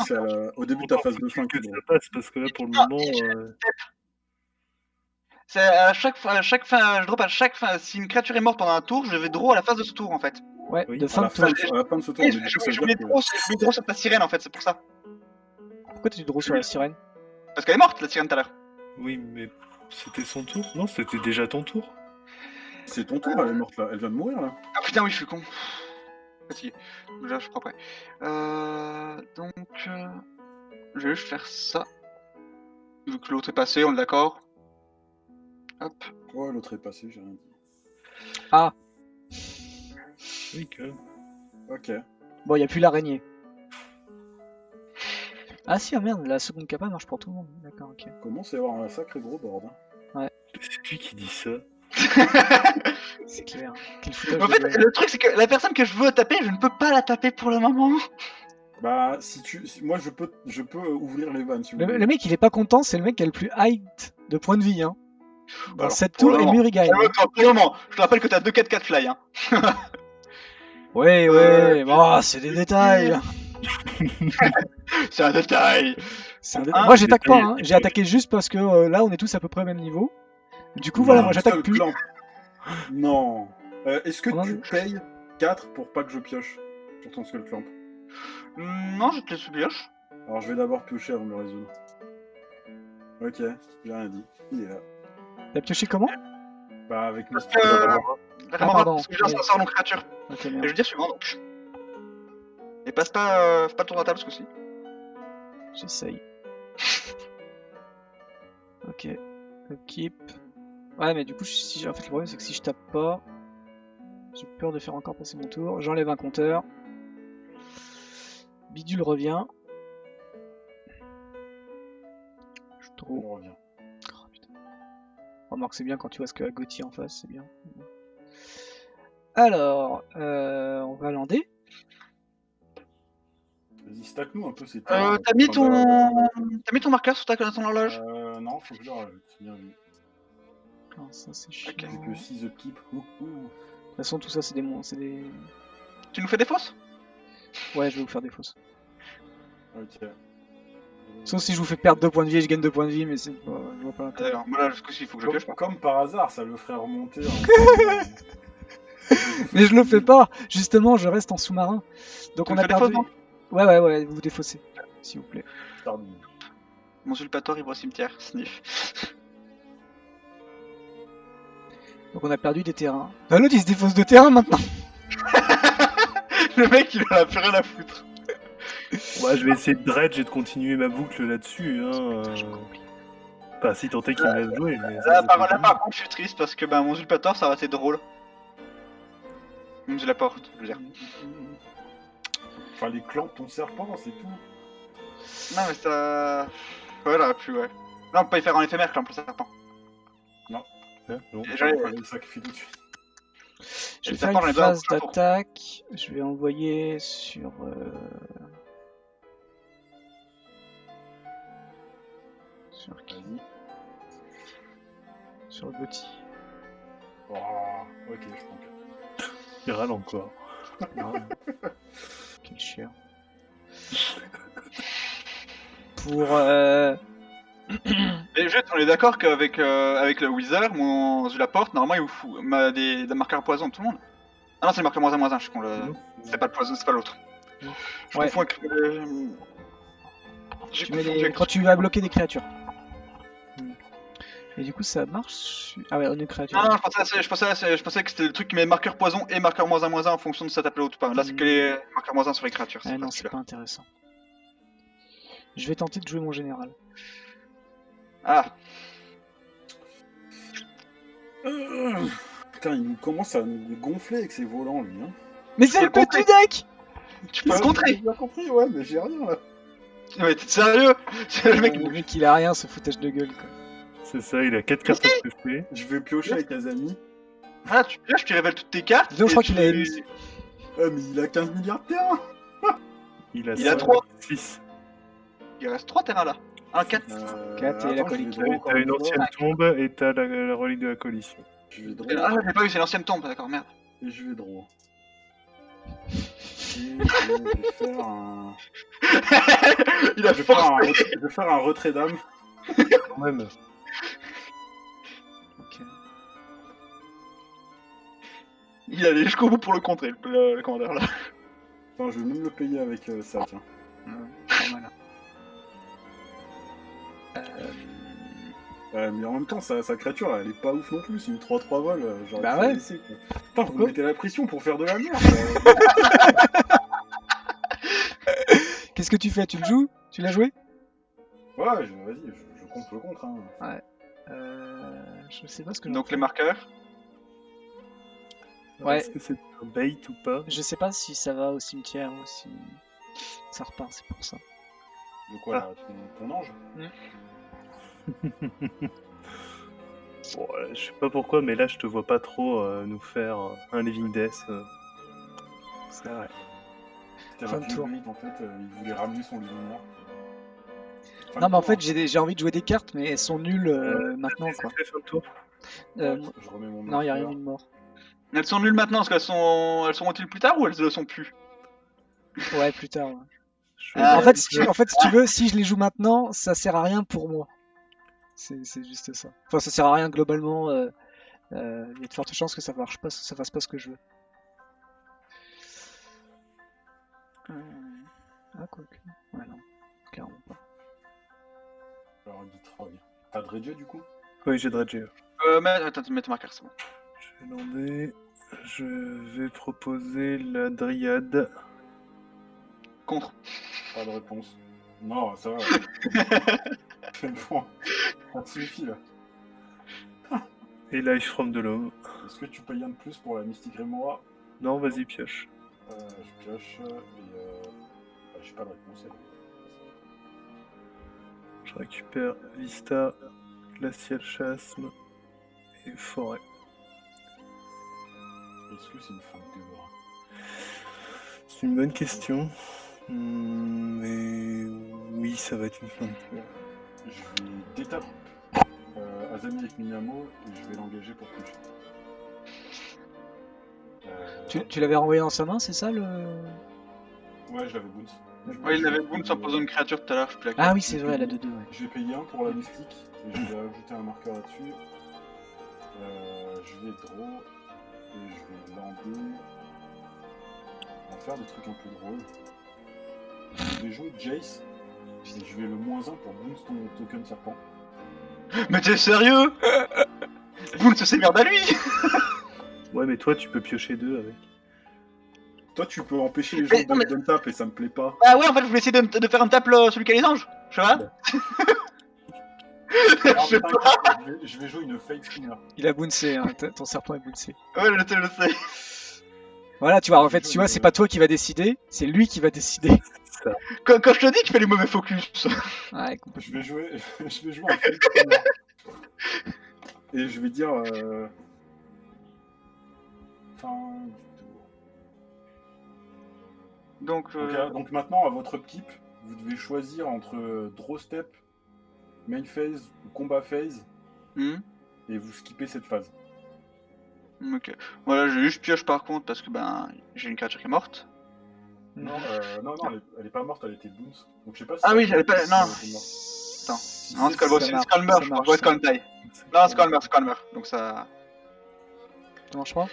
c'est au début de ta phase de fin que Que tu ça draws. passe parce que là pour le Non, moment. C'est à chaque fin, je drop à chaque fin. Si une créature est morte pendant un tour, je vais draw à la phase de ce tour en fait. Ouais, Oui, de À fin la de tour. fin de ce tour, Et mais du coup, ça veut je dire voulais que. draw sur ta sirène en fait, c'est pour ça. Pourquoi tu draws sur la sirène? Parce qu'elle est morte la sirène tout à l'heure. Oui, mais c'était son tour? Non, c'était déjà ton tour. C'est ton tour, elle est morte là. Elle vient de mourir là. Ah putain, oui, je suis con. Fatigué. Déjà, je suis propre. Donc, je vais juste faire ça. Vu que l'autre est passé, on est d'accord. Hop. Ouais, l'autre est passé, j'ai rien dit. Ah, Oui, quand même. Ok. bon, y a plus l'araignée. Ah si, ah merde, la seconde capa marche pour tout le monde. D'accord, ok. Commence à y avoir un sacré gros board. Hein. C'est qui dit ça? C'est clair. Quel foutage En de fait, gueule. le truc, c'est que la personne que je veux taper, je ne peux pas la taper pour le moment. Bah, moi je peux ouvrir les vannes si vous Le voulez. mec il est pas content, c'est le mec qui a le plus high de points de vie. Hein. Dans Alors, cette pour tour le et moment. Murigaï. Pour le moment, je te rappelle que t'as 2-4-4 fly. Hein. Ouais, bon, c'est des détails. C'est un détail. Moi j'attaque pas, hein. J'ai attaqué juste parce que là on est tous à peu près au même niveau. Du coup voilà, moi j'attaque Skull plus. Clamp. Non. Est-ce que Non, tu payes 4 pour pas que je pioche sur ton Skull Clamp? Non, je te laisse pioche. Alors je vais d'abord piocher avant de le résoudre. Ok, j'ai rien dit. Il est là. T'as pioché comment? Bah avec mes pardon. Parce que j'ai un sort non créature. Ok, Et je merde. veux dire suivant donc. Et passe pas le tour de la table ce coup-ci. J'essaye. Ok. Keep. Ouais, mais du coup, en fait, le problème c'est que si je tape pas, j'ai peur de faire encore passer mon tour. J'enlève un compteur. Bidule revient. Je On trouve. revient. Oh, putain. Remarque, c'est bien quand tu vois ce que a Gauthier en face, c'est bien. Alors, on va lander. Vas-y, stack-nous un peu ces T'as terrains. mis Enfin, ton marqueur sur ton horloge? Non, faut que je le rajoute. C'est bien vu. Ah, ça c'est chiant. Ok. J'ai que 6 upkeep. De toute façon, tout ça c'est des monstres, c'est des. Tu nous fais des fausses? Ouais, je vais vous faire des fausses. Ok. Sauf si je vous fais perdre 2 points de vie et je gagne 2 points de vie, mais c'est pas. Je vois pas l'intérêt. D'ailleurs, moi là, jusqu'à il faut que je pioche pas. Comme par hasard, ça le ferait remonter. Mais je le fais pas. Justement, je reste en sous-marin. Donc Tu on me a fais des perdu. fausses, Ouais, vous défaussez, s'il vous plaît. Pardon. Mon usurpateur, il va au cimetière, sniff. Donc on a perdu des terrains. Ah, l'autre il se défausse de terrain maintenant. Le mec, il en a plus rien à foutre. Ouais, je vais essayer de dredge et de continuer ma boucle là-dessus. Hein. Pas si tant est qu'il me laisse jouer. Mais Là, par contre, je suis triste parce que mon usurpateur, ça aurait été drôle. Mon usurpateur, je veux dire. Enfin, les clans de ton serpent, c'est tout. Non, mais ça. Ouais, là, plus, ouais. Là, on peut pas y faire en éphémère, clan, pour le serpent. Hein, non. Déjà, Il fallait le sacrifier tout de suite. Je le vais faire serpent, j'en ai une besoin phase pour un tour. d'attaque. Je vais envoyer sur. Sur qui? Vas-y. Sur Gauthier. Oh, ok, je prends que. Il râle encore. Quel chien. Pour. Mais juste, on est d'accord qu'avec avec le Wizard, mon Zulaporte, normalement, il vous fout des marqueurs poison de tout le monde. Ah non, c'est le marqueur -1/-1, je suis con, c'est pas le poison, c'est pas l'autre. Je Ouais. confonds avec j'ai Tu mets confondu des... avec Quand tu vas bloquer des créatures. Et du coup, ça marche. Ah ouais, on est créature. Non, je pensais que c'était le truc qui met marqueur poison et marqueur -1/-1 en fonction de si ça t'appelait l'autre ou pas. Là, c'est que les marqueurs -1 sur les créatures. Ah non, c'est pas intéressant. Je vais tenter de jouer mon général. Ah, Putain, il commence à nous gonfler avec ses volants, lui. Hein. Mais c'est peux le le petit contrer. deck. tu peux le contrer. J'ai bien compris, ouais, mais j'ai rien là. Mais t'es sérieux? C'est le mec. Le mec, il a rien, ce foutage de gueule, quoi. C'est ça, il a 4 cartes à piocher. Je vais piocher avec Azami. Voilà, tu pioches, tu révèles toutes tes cartes. Donc, je et crois qu'il tu- a élu. Ah, mais il a 15 milliards de terrains. Il a Il a 3. 6. Il reste 3 terrains là. 1, 4. 4 et la attends, je vais colique. draw encore T'as une fois. ancienne tombe et t'as la relique de la coalition. Je vais draw. Ah, j'ai pas vu, c'est l'ancienne tombe, d'accord, merde. Et je vais draw. Et je vais faire un. Il a Je vais faire un, forcé. je vais faire un retrait d'âme. Quand même. Ok. Il allait jusqu'au bout pour le contrer, le commandeur là. Attends, je vais même le payer avec ça, tiens. Pas mal. Mais en même temps, sa créature, là, elle est pas ouf non plus. C'est une 3-3 vol. J'aurais Bah pu la ouais. laisser, quoi. Putain, vous Pourquoi mettez la pression pour faire de la merde. Qu'est-ce que tu fais? Tu le joues? Tu l'as joué? Ouais, vas-y, je compte le contre. Hein. Je sais pas ce que j'en Donc fais. les marqueurs. Ouais. Est-ce que c'est un bait ou pas? Je sais pas si ça va au cimetière ou si ça repart, c'est pour ça. De quoi, là, ton ange? Bon, je sais pas pourquoi, mais là je te vois pas trop nous faire un Living Death. C'est vrai. C'était Fin de un tour. Blade, en fait, il voulait ramener son luminaire. Fin Non, de mais en tour, fait, j'ai envie de jouer des cartes, mais elles sont nulles maintenant, quoi. Fait fin de tour. hein. Je remets mon Non, y a rien marqueur. eu de mort. Elles sont nulles maintenant, parce elles sont utiles plus tard ou elles le sont plus? Ouais, plus tard. Ouais. Ah, En fait, si tu veux, si je les joue maintenant, ça sert à rien pour moi. C'est juste ça. Enfin, ça sert à rien globalement. Il y a de fortes chances que ça marche pas, ça fasse pas ce que je veux. Ah, quoi que. Ouais, non. Clairement pas. Alors, Gitrog. T'as dredgé du coup? Oui, j'ai dredgé. Attends, mets tes marqueurs, c'est bon. Je vais lander. Je vais proposer la Dryade. Contre. Pas de réponse. Non, ça va. C'est bon. Ça te suffit là. Et Life from the Loam. Est-ce que tu payes un de plus pour la Mystique Remora? Non, vas-y, pioche. Je pioche et j'ai pas de réponse. Je récupère Vista, Glacial Chasme et Forêt. Est-ce que c'est une fin de gore? C'est une bonne question. Mais oui, ça va être une fin de tour. Je vais détaper Azami avec Minamo et je vais l'engager pour toucher. Tu l'avais renvoyé dans sa main, c'est ça le. Ouais, je l'avais boons. Ouais, il avait boom en posant une créature tout à l'heure, je peux la Ah oui, c'est vrai, elle a 2-2. Ouais. Je vais payer un pour la mystique et je vais ajouter un marqueur là-dessus. Je vais draw et je vais lander. On va faire des trucs un peu drôles. Je vais jouer Jace et je vais le -1 pour boost ton token serpent. Mais t'es sérieux? Boom, c'est merde à lui. Ouais, mais toi, tu peux piocher 2 avec. Toi, tu peux empêcher les Mais gens non, de tap et ça me plaît pas. Ah ouais, en fait, je voulais essayer de faire un tape celui qui a les anges. Je sais pas. Alors, Je sais pas. je vais jouer une fake spinner. Il a bouncé, hein, ton serpent est bouncé. Ouais, je le sais. Voilà, tu vois, en fait, tu vois, c'est pas toi qui va décider, c'est lui qui va décider. Ça. Quand je te dis, tu fais les mauvais focus. Ouais, complètement. Je vais jouer un fake spinner. Et je vais dire. Fin du tour. Donc maintenant, à votre upkeep, vous devez choisir entre draw step, main phase ou combat phase, et vous skippez cette phase. Ok. Voilà, j'ai juste pioche par contre parce que j'ai une créature qui est morte. Non, elle est pas morte, elle était bounce. Donc je sais pas si. Ah oui, elle est pas. Non. elle est morte. Attends. Si Non, c'est- c'est ça c'est marche, Skalmer, ça je crois. marche, Ouais, ça Skalmer. Non, Skalmer. Donc ça. Ça marche pas?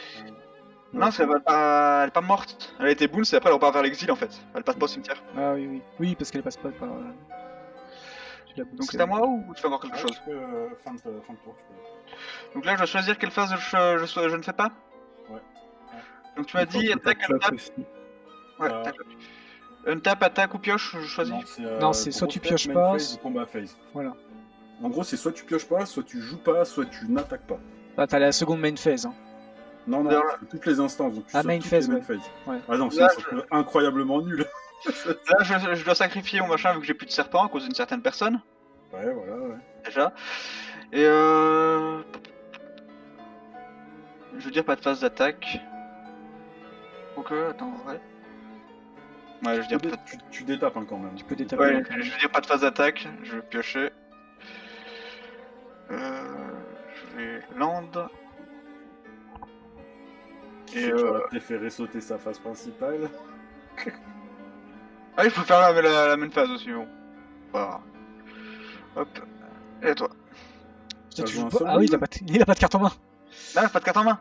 Non, elle est pas morte. Elle a été bounce et après elle repart vers l'exil en fait. Elle passe pas au cimetière. Ah oui, oui. Oui, parce qu'elle passe pas par. Tu l'as Donc bouncé. c'est à moi ou tu fais encore quelque Ah, chose? tu peux, fin de tour, tu peux. Donc là, je dois choisir quelle phase je ne fais pas? Ouais. Donc tu m'as dit attaque, Clock untap. aussi. Ouais, Euh, attaque. Untap, attaque ou pioche, je choisis? Non, c'est soit draw tu step, pioches main pas, phase ou combat phase. Voilà. En gros, c'est soit tu pioches pas, soit tu joues pas, soit tu n'attaques pas. Bah, t'as la seconde main phase. Hein. Non, D'ailleurs, c'est toutes les instances. Donc tu Ah, sautes main toutes phase, les main ouais. phases. Ouais. Ah non, Là, c'est incroyablement nul. Là, je dois sacrifier mon machin vu que j'ai plus de serpent à cause d'une certaine personne, Ouais, voilà, ouais. déjà. Et je veux dire pas de phase d'attaque. Ok, attends, ouais. Ouais, je veux dire pas de... Tu détapes quand même. Tu peux détaper. Ouais, je veux dire pas de phase d'attaque, je vais piocher. Je vais land. Qui c'est qui aurait préféré sauter sa phase principale. Ah oui, il faut faire la même phase aussi, bon. Voilà. Hop. Et toi? Putain, tu joué joues un pas... Sol Ah oui, Ring il a pas de carte en main. Là, pas de carte en main.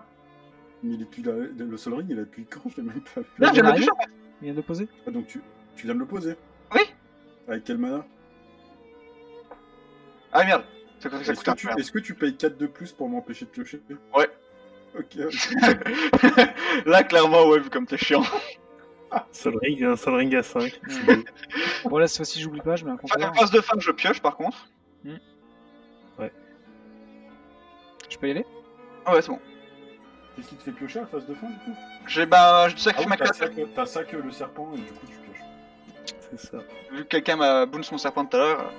Mais il est plus là. Le Sol Ring, il a depuis quand? Je l'ai même pas vu. Là, Il j'ai vient le d'arriver. toucher. Il vient de poser. Ah, donc tu viens de le poser? Oui. Avec quel mana? Ah merde. Ça coûte Est-ce un peu, merde. que tu payes 4 de plus pour m'empêcher de piocher? Ouais. Ok. Là, clairement, ouais, vu comme t'es chiant. Sol Ring, un Sol Ring à 5. Bon, là, cette fois-ci, j'oublie pas, je mets un compteur. Phase de fin, je pioche par contre. Je peux y aller? Ah ouais, c'est bon. Qu'est-ce qui te fait piocher à la phase de fin du coup? Je Ah sacrifie oui, ma créature. t'as sac le serpent et du coup tu pioches. C'est ça. Vu que quelqu'un m'a bounce mon serpent tout à l'heure.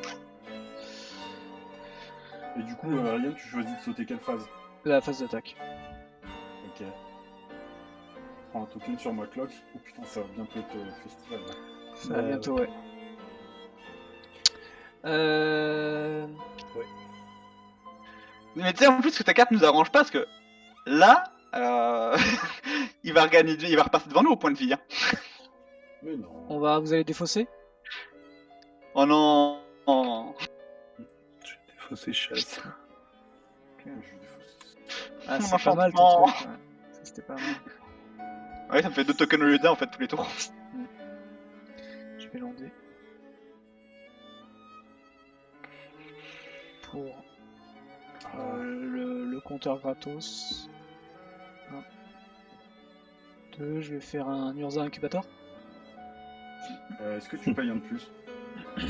Et du coup, Ryan, tu choisis de sauter quelle phase? La phase d'attaque. Ok. Je prends un token sur ma clock. Oh putain, ça va bientôt être festival là. Ça va bientôt, ouais. Mais tu sais, en plus que ta carte nous arrange pas parce que là, il va repasser devant nous au point de vie. Hein. Mais non. Vous allez défausser? Oh non. Oh. Je vais défausser chasse. Je vais défausser. Ah, Mon c'est pas mal ton enchantement. truc. Ouais. Ça, c'était pas mal. Ouais, ça me fait 2 tokens au lieu d'un en fait tous les tours. Je vais lander. Pour le compteur gratos. 1, 2, je vais faire un Urza Incubator. Est-ce que tu payes un de plus?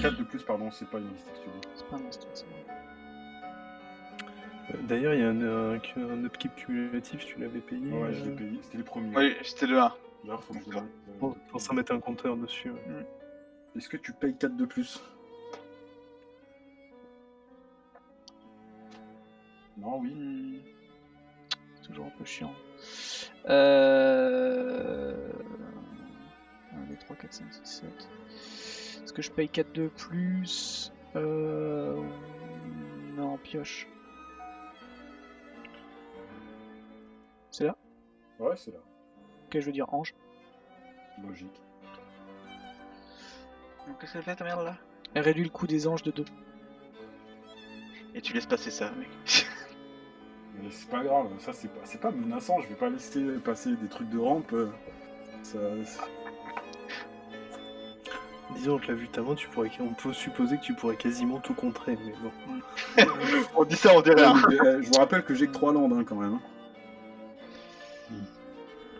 4 de plus, pardon, c'est pas une liste que tu dis. C'est pas un monstre, c'est bon. D'ailleurs, il y a un upkeep cumulatif, tu l'avais payé. Ouais, je l'ai payé, c'était les premiers. Oui, c'était le 1. D'ailleurs, faut que je le mette, Pour s'en mettre un compteur dessus. Ouais. est-ce que tu payes 4 de plus? Non, oui. C'est toujours un peu chiant. 1, 2, 3, 4, 5, 6, 7. Est-ce que je paye 4 de plus? Non, pioche. C'est là? Ouais, c'est là. Ok, je veux dire ange. Logique. Donc, qu'est-ce qu'elle fait ta merde là? Elle réduit le coût des anges de 2. Et tu laisses passer ça, mec. Mais c'est pas grave, ça c'est pas menaçant, je vais pas laisser passer des trucs de rampe. Disons que la vue de ta main, on peut supposer que tu pourrais quasiment tout contrer, mais bon. On dit ça, on dirait Ouais, un. mais, je vous rappelle que j'ai que 3 landes quand même.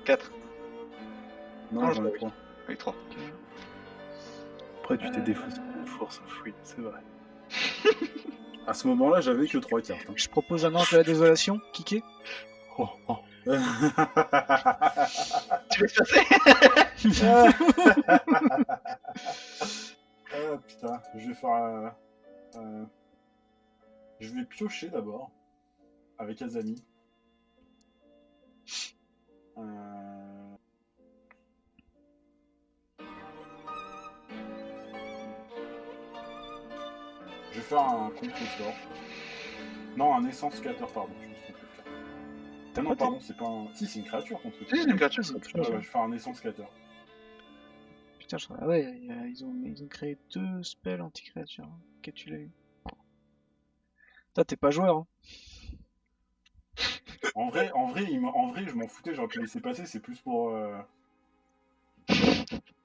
4. Non, Ah, j'en bah ai oui. 3. Avec 3. Après, tu t'es défaussé de force, oui, c'est vrai. À ce moment-là, j'avais que 3 cartes. Je propose un ange de la désolation, kické. Oh, oh. Tu laisses passer? Ah putain, je vais faire. Je vais piocher d'abord avec Azami. Je vais faire un contre-sort. Non, un essenceateur, pardon. Je me suis trompé. Ah non, pardon, c'est pas un. Si, c'est une créature contre. Si, c'est une créature. C'est une Ouais, créature. ouais, je vais faire un essenceateur. Putain, ah ouais, ils ont créé 2 spells anti-créatures. Ok, tu l'as eu. Toi, t'es pas joueur. Hein. En vrai, je m'en foutais, j'aurais pu laisser passer, c'est plus pour.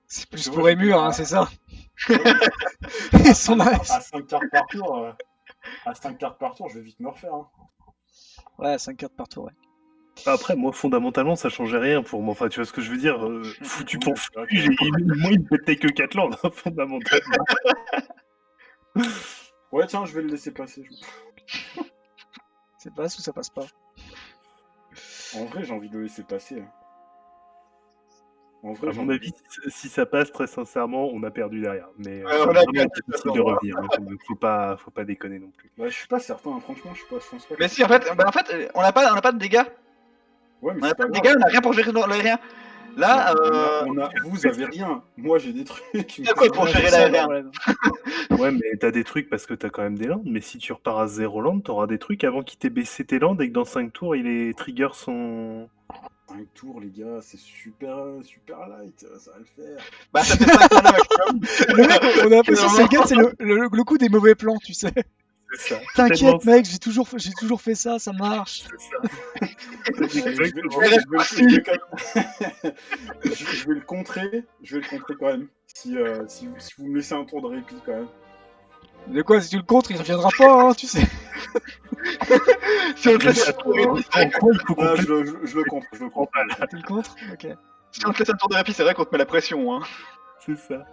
C'est plus C'est pour vrai, Émur, j'ai- hein, c'est ça. À Son 5 cartes par tour, à 5 cartes par tour, je vais vite me refaire. Hein. Ouais, 5 cartes par tour, ouais. Après, moi, fondamentalement, ça changeait rien pour moi. Enfin, tu vois ce que je veux dire foutu pour Ouais, foutu, ok. moi, il me pétait que 4 landes, hein, fondamentalement. Ouais, tiens, je vais le laisser passer. Ça passe ou ça passe pas? En vrai, j'ai envie de le laisser passer. Hein. En vrai, À j'ai mon envie avis, si ça passe, très sincèrement, on a perdu derrière. Mais on c'est a vraiment perdu, difficile de revenir. Hein, donc faut pas déconner non plus. Bah, je suis pas certain, hein, franchement, je pense pas. Mais si, en fait, on n'a pas de dégâts. Ouais, mais On a c'est pas pas de grave. dégâts, on n'a rien pour gérer l'aérien. Là, Vous avez rien. Moi, j'ai des trucs. C'est quoi pour Ouais, gérer c'est ça, le l'aérien? problème. Ouais, mais t'as des trucs parce que t'as quand même des landes. Mais si tu repars à 0 land, t'auras des trucs avant qu'il t'ait baissé tes landes et que dans 5 tours, les triggers sont. 5 tours, les gars, c'est super light, ça va le faire. Bah, ça fait 5 mana maximum. Le mec, on a l'impression que Selgan, c'est le coup des mauvais plans, tu sais. C'est ça. T'inquiète, mec, j'ai toujours fait ça, ça marche. Allez, Exactement. je vais le contrer. Je vais le contrer quand même. Si vous me laissez un tour de répit quand même. De quoi, si tu le contres, il reviendra pas, hein, tu sais. Si on te laisse En quoi il faut Ah, compléter je le contre, je le contre. Tu le contres? Ok. Si on te laisse un tour de répit, c'est vrai qu'on te met la pression. Hein. C'est ça.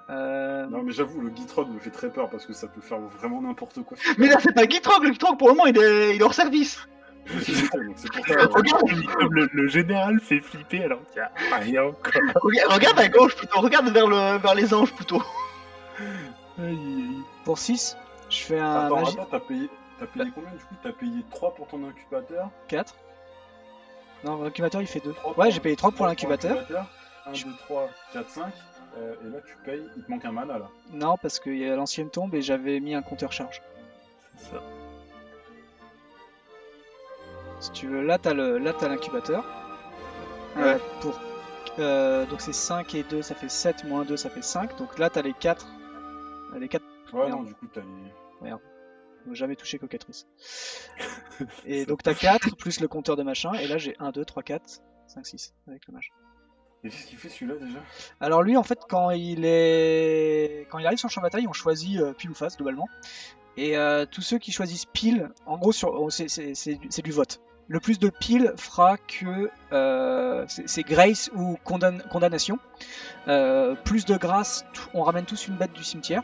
Non, mais j'avoue, le Gitrog me fait très peur parce que ça peut faire vraiment n'importe quoi. Mais là, c'est pas Gitrog, le Gitrog pour le moment il est hors service. Je sais, donc c'est pour ça. Regarde, Comme le général fait flipper alors qu'il y a rien quoi. regarde à gauche plutôt, regarde vers les anges plutôt. Pour 6, je fais un Attends, magie t'as payé combien du coup? T'as payé 3 pour ton incubateur? 4. Non, l'incubateur il fait 2. 3 Ouais, j'ai payé 3 pour l'incubateur. 1, 2, 3, 4, 5. Et là, tu payes. Il te manque un mana là. Non, parce qu'il y a l'ancienne tombe et j'avais mis un compteur charge. C'est ça. Si tu veux, là t'as l'incubateur. Ouais. Donc c'est 5 et 2, ça fait 7, moins 2, ça fait 5. Donc là t'as les 4. Les 4, Ouais, Merde. non, du coup, t'as les. on n'a jamais touché cocatrice. Et donc t'as 4 plus le compteur de machin. Et là j'ai 1, 2, 3, 4, 5, 6 avec le mage. Et qu'est-ce qu'il fait celui-là déjà? Alors lui en fait quand il arrive sur le champ de bataille on choisit pile ou face globalement et tous ceux qui choisissent pile en gros c'est du vote. Le plus de pile fera que c'est grace ou condamnation. Plus de grâce on ramène tous une bête du cimetière.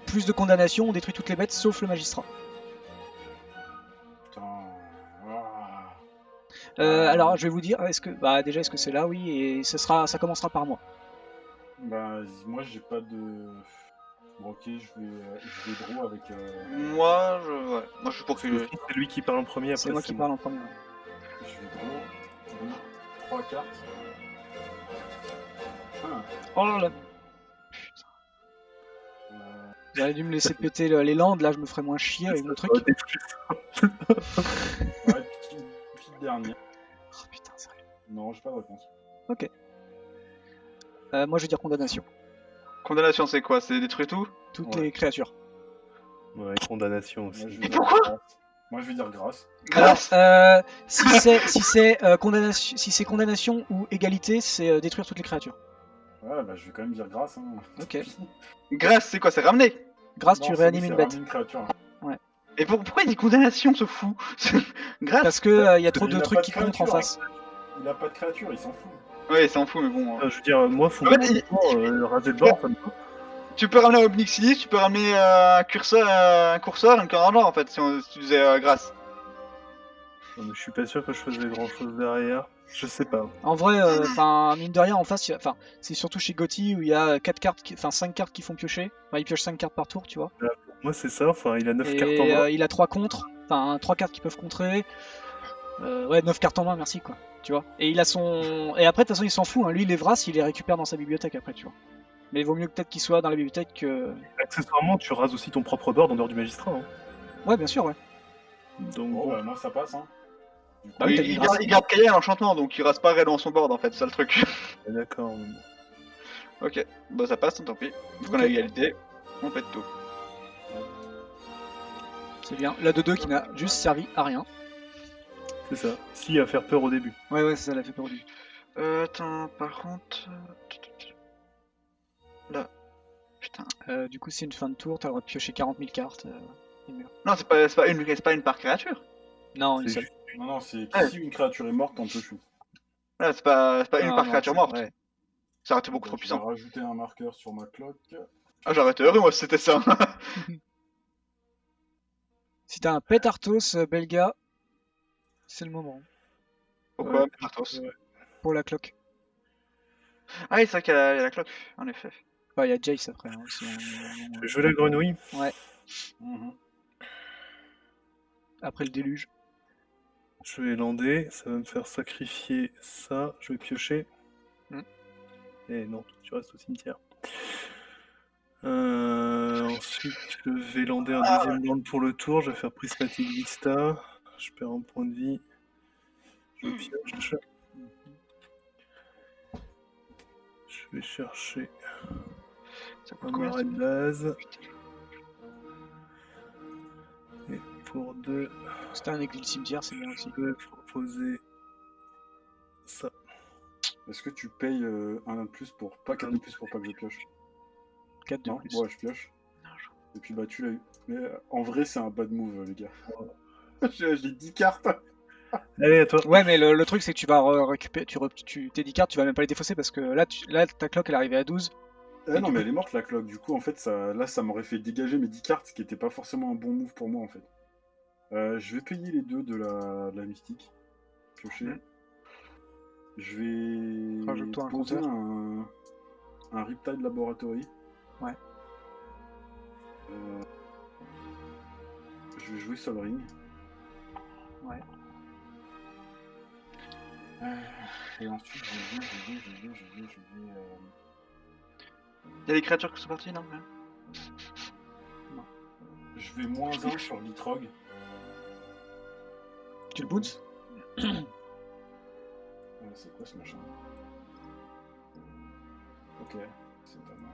Plus de condamnation on détruit toutes les bêtes sauf le magistrat. Putain. Ah. Alors je vais vous dire est-ce que c'est là oui et ça commencera par moi. Bah, moi j'ai pas de. Bon, ok, je vais draw avec. Moi, je suis pour que. C'est lui qui parle en premier, après C'est moi qui parle en premier. Ouais. Je vais draw 3 cartes. Ah, Oh là là. Vous auriez dû me laisser péter les landes, là je me ferais moins chier avec mon truc. ouais, petite dernière. Oh putain, sérieux. Non, j'ai pas de réponse. Ok. Moi je vais dire condamnation. Condamnation, c'est quoi? C'est détruire tout? Toutes Ouais. les créatures. Ouais, condamnation Moi, aussi. je vais Et dire pourquoi grâce. Moi je vais dire grâce. Grâce. Alors, si c'est condamnation ou égalité, c'est détruire toutes les créatures. Ouais, bah je vais quand même dire grâce. Hein. Ok. Grâce, c'est quoi? C'est ramener. Grâce, Non, tu c'est- réanimes c'est une bête. ramener une créature. Et pourquoi il dit condamnation, ce fou? Grâce. Parce que y a trop Il de a trucs pas de qui contre en créature. face. Il a pas de créature, il s'en fout. Ouais, c'est en fou, mais bon. Je veux dire, moi, faut En fait, raser le bord, ça me va. Tu peux ramener un Obnixilis, tu peux ramener un curseur, un courseur, un genre en fait, si tu faisais grâce. Non, mais je suis pas sûr que je faisais grand chose derrière. Je sais pas. En vrai, mine de rien, en face, c'est surtout chez Gotti où il y a 5 cartes qui font piocher. Enfin, il pioche 5 cartes par tour, tu vois. Moi, c'est ça. Enfin, il a 9 Et cartes en main. il a 3 contres. Enfin, 3 cartes qui peuvent contrer. Ouais, 9 cartes en main, merci quoi. Tu vois. Et il a son. Et après, de toute façon, il s'en fout. Hein. Lui, les Vras, il les récupère dans sa bibliothèque après, tu vois. Mais il vaut mieux peut-être qu'il soit dans la bibliothèque que. Accessoirement, tu rases aussi ton propre board en dehors du magistrat. Hein. Ouais, bien sûr, ouais. Donc, Bon, bon. bah moi ça passe. Hein. Du coup, Bah oui, t'as dit il, grâce. garde, il garde Kaya l'enchantement, donc il rase pas réellement son board en fait, c'est ça le truc. D'accord. mais bon. Ok, bah ça passe, tant pis. Vu qu'on Ok. a égalité, on pète tout. C'est bien. La 2-2 qui n'a juste servi à rien. C'est ça. Si, à faire peur au début. Ouais, ça l'a fait peur au début. Attends, par contre. Là. Putain. Du coup, c'est une fin de tour, t'as le droit de piocher 40 000 cartes. Non, c'est pas une par créature. Non, une C'est seule. juste- Non, c'est Ouais. si une créature est morte, t'en peux chou. Là, c'est pas une Ah, par non, créature c'est- morte. ouais. Ça aurait été beaucoup Bah, trop je vais puissant. rajouter un marqueur sur ma cloque. Ah, j'aurais été heureux moi si c'était ça. Si t'as un pet Arthos, Belga, c'est le moment Pourquoi Ouais. Arthos Ouais. pour la cloque. Ah oui, c'est vrai qu'il y a la cloque, en effet. Enfin, il y a Jace après hein, aussi. Je vais jouer la grenouille. Mhm. Après le déluge. Je vais lander. Ça va me faire sacrifier ça. Je vais piocher. Hmm. Et non, tu restes au cimetière. Ensuite, je vais lander un deuxième land pour le tour. Je vais faire Prismatic Vista. Je perds un point de vie. Je pioche. Je vais chercher Ça coûte un combien marais de base. Et pour 2, C'était un exil cimetière, c'est bien aussi. je vais proposer ça. Est-ce que tu payes un de plus pour pas 4 de plus pour pas que je pioche? 4 de Non, plus. ouais, je pioche. Et puis bah tu l'as eu. Mais en vrai, c'est un bad move, les gars. J'ai 10 cartes. Allez, à toi. Ouais, mais le truc, c'est que tu vas récupérer. Tes 10 cartes, tu vas même pas les défausser parce que là, ta cloque elle est arrivée à 12. Eh non, du mais coup- elle est morte la cloque. Du coup, en fait, ça m'aurait fait dégager mes 10 cartes, ce qui était pas forcément un bon move pour moi, en fait. Je vais payer les 2 de la mystique. Piocher. Mhm. Je vais Rajoute-toi un poser compteur. un Riptide Laboratory. Ouais. Je vais jouer Sol Ring. Ouais. Et ensuite, je vais Il y a des créatures qui sont parties, non? je vais -1 sur Litrog. Tu le bounce? C'est quoi ce machin? Ok, c'est pas mal.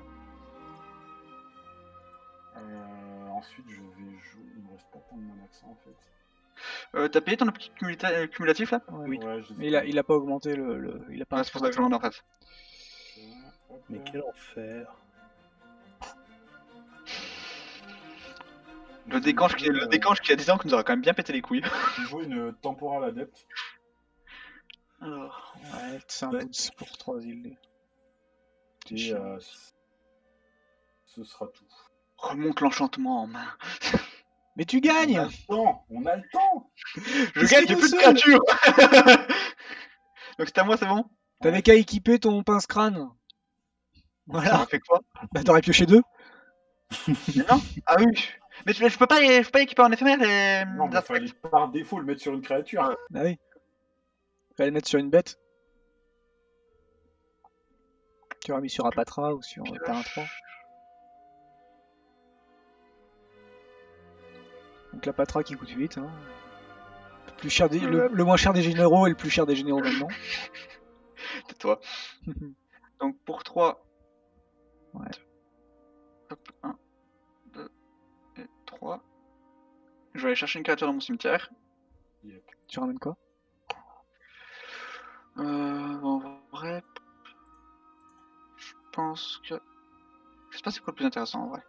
Ensuite, je vais jouer. Il me reste pas tant de mon accent en fait. T'as payé ton petit cumulatif là? Ouais. Ouais, je les ai Mais pas. il a pas augmenté il a pas Ouais, c'est pour ça que je demande en fait. Ok, hop Mais là. quel enfer. Le décanche qui a 10 ans qui nous aura quand même bien pété les couilles. Je joue une Temporal Adept. Alors. Ouais, c'est un Ouais. bounce pour 3 îles. C'est Et chiant. ce sera tout. Remonte l'enchantement en main. Mais tu gagnes! On a le temps. Je gagne, j'ai tout plus de seul. créatures. Donc c'est à moi, c'est bon? T'avais qu'à équiper ton pince-crâne. Voilà. Ça fait quoi? Bah t'aurais pioché 2. Mais non. Ah oui. Mais je peux pas équiper en éphémère les Non, mais fallait par défaut le mettre sur une créature. Ouais. Bah oui. Fallait le mettre sur une bête. Tu aurais mis sur un Patra ou sur Terrain 3. Donc la Patra qui coûte 8. Hein. Plus cher le moins cher des généraux et le plus cher des généraux maintenant. C'est toi. Donc pour 3. Ouais. Hop, 1, 2 et 3. Je vais aller chercher une créature dans mon cimetière. Yep. Tu ramènes quoi? En vrai, je pense que... Je sais pas c'est quoi le plus intéressant en vrai.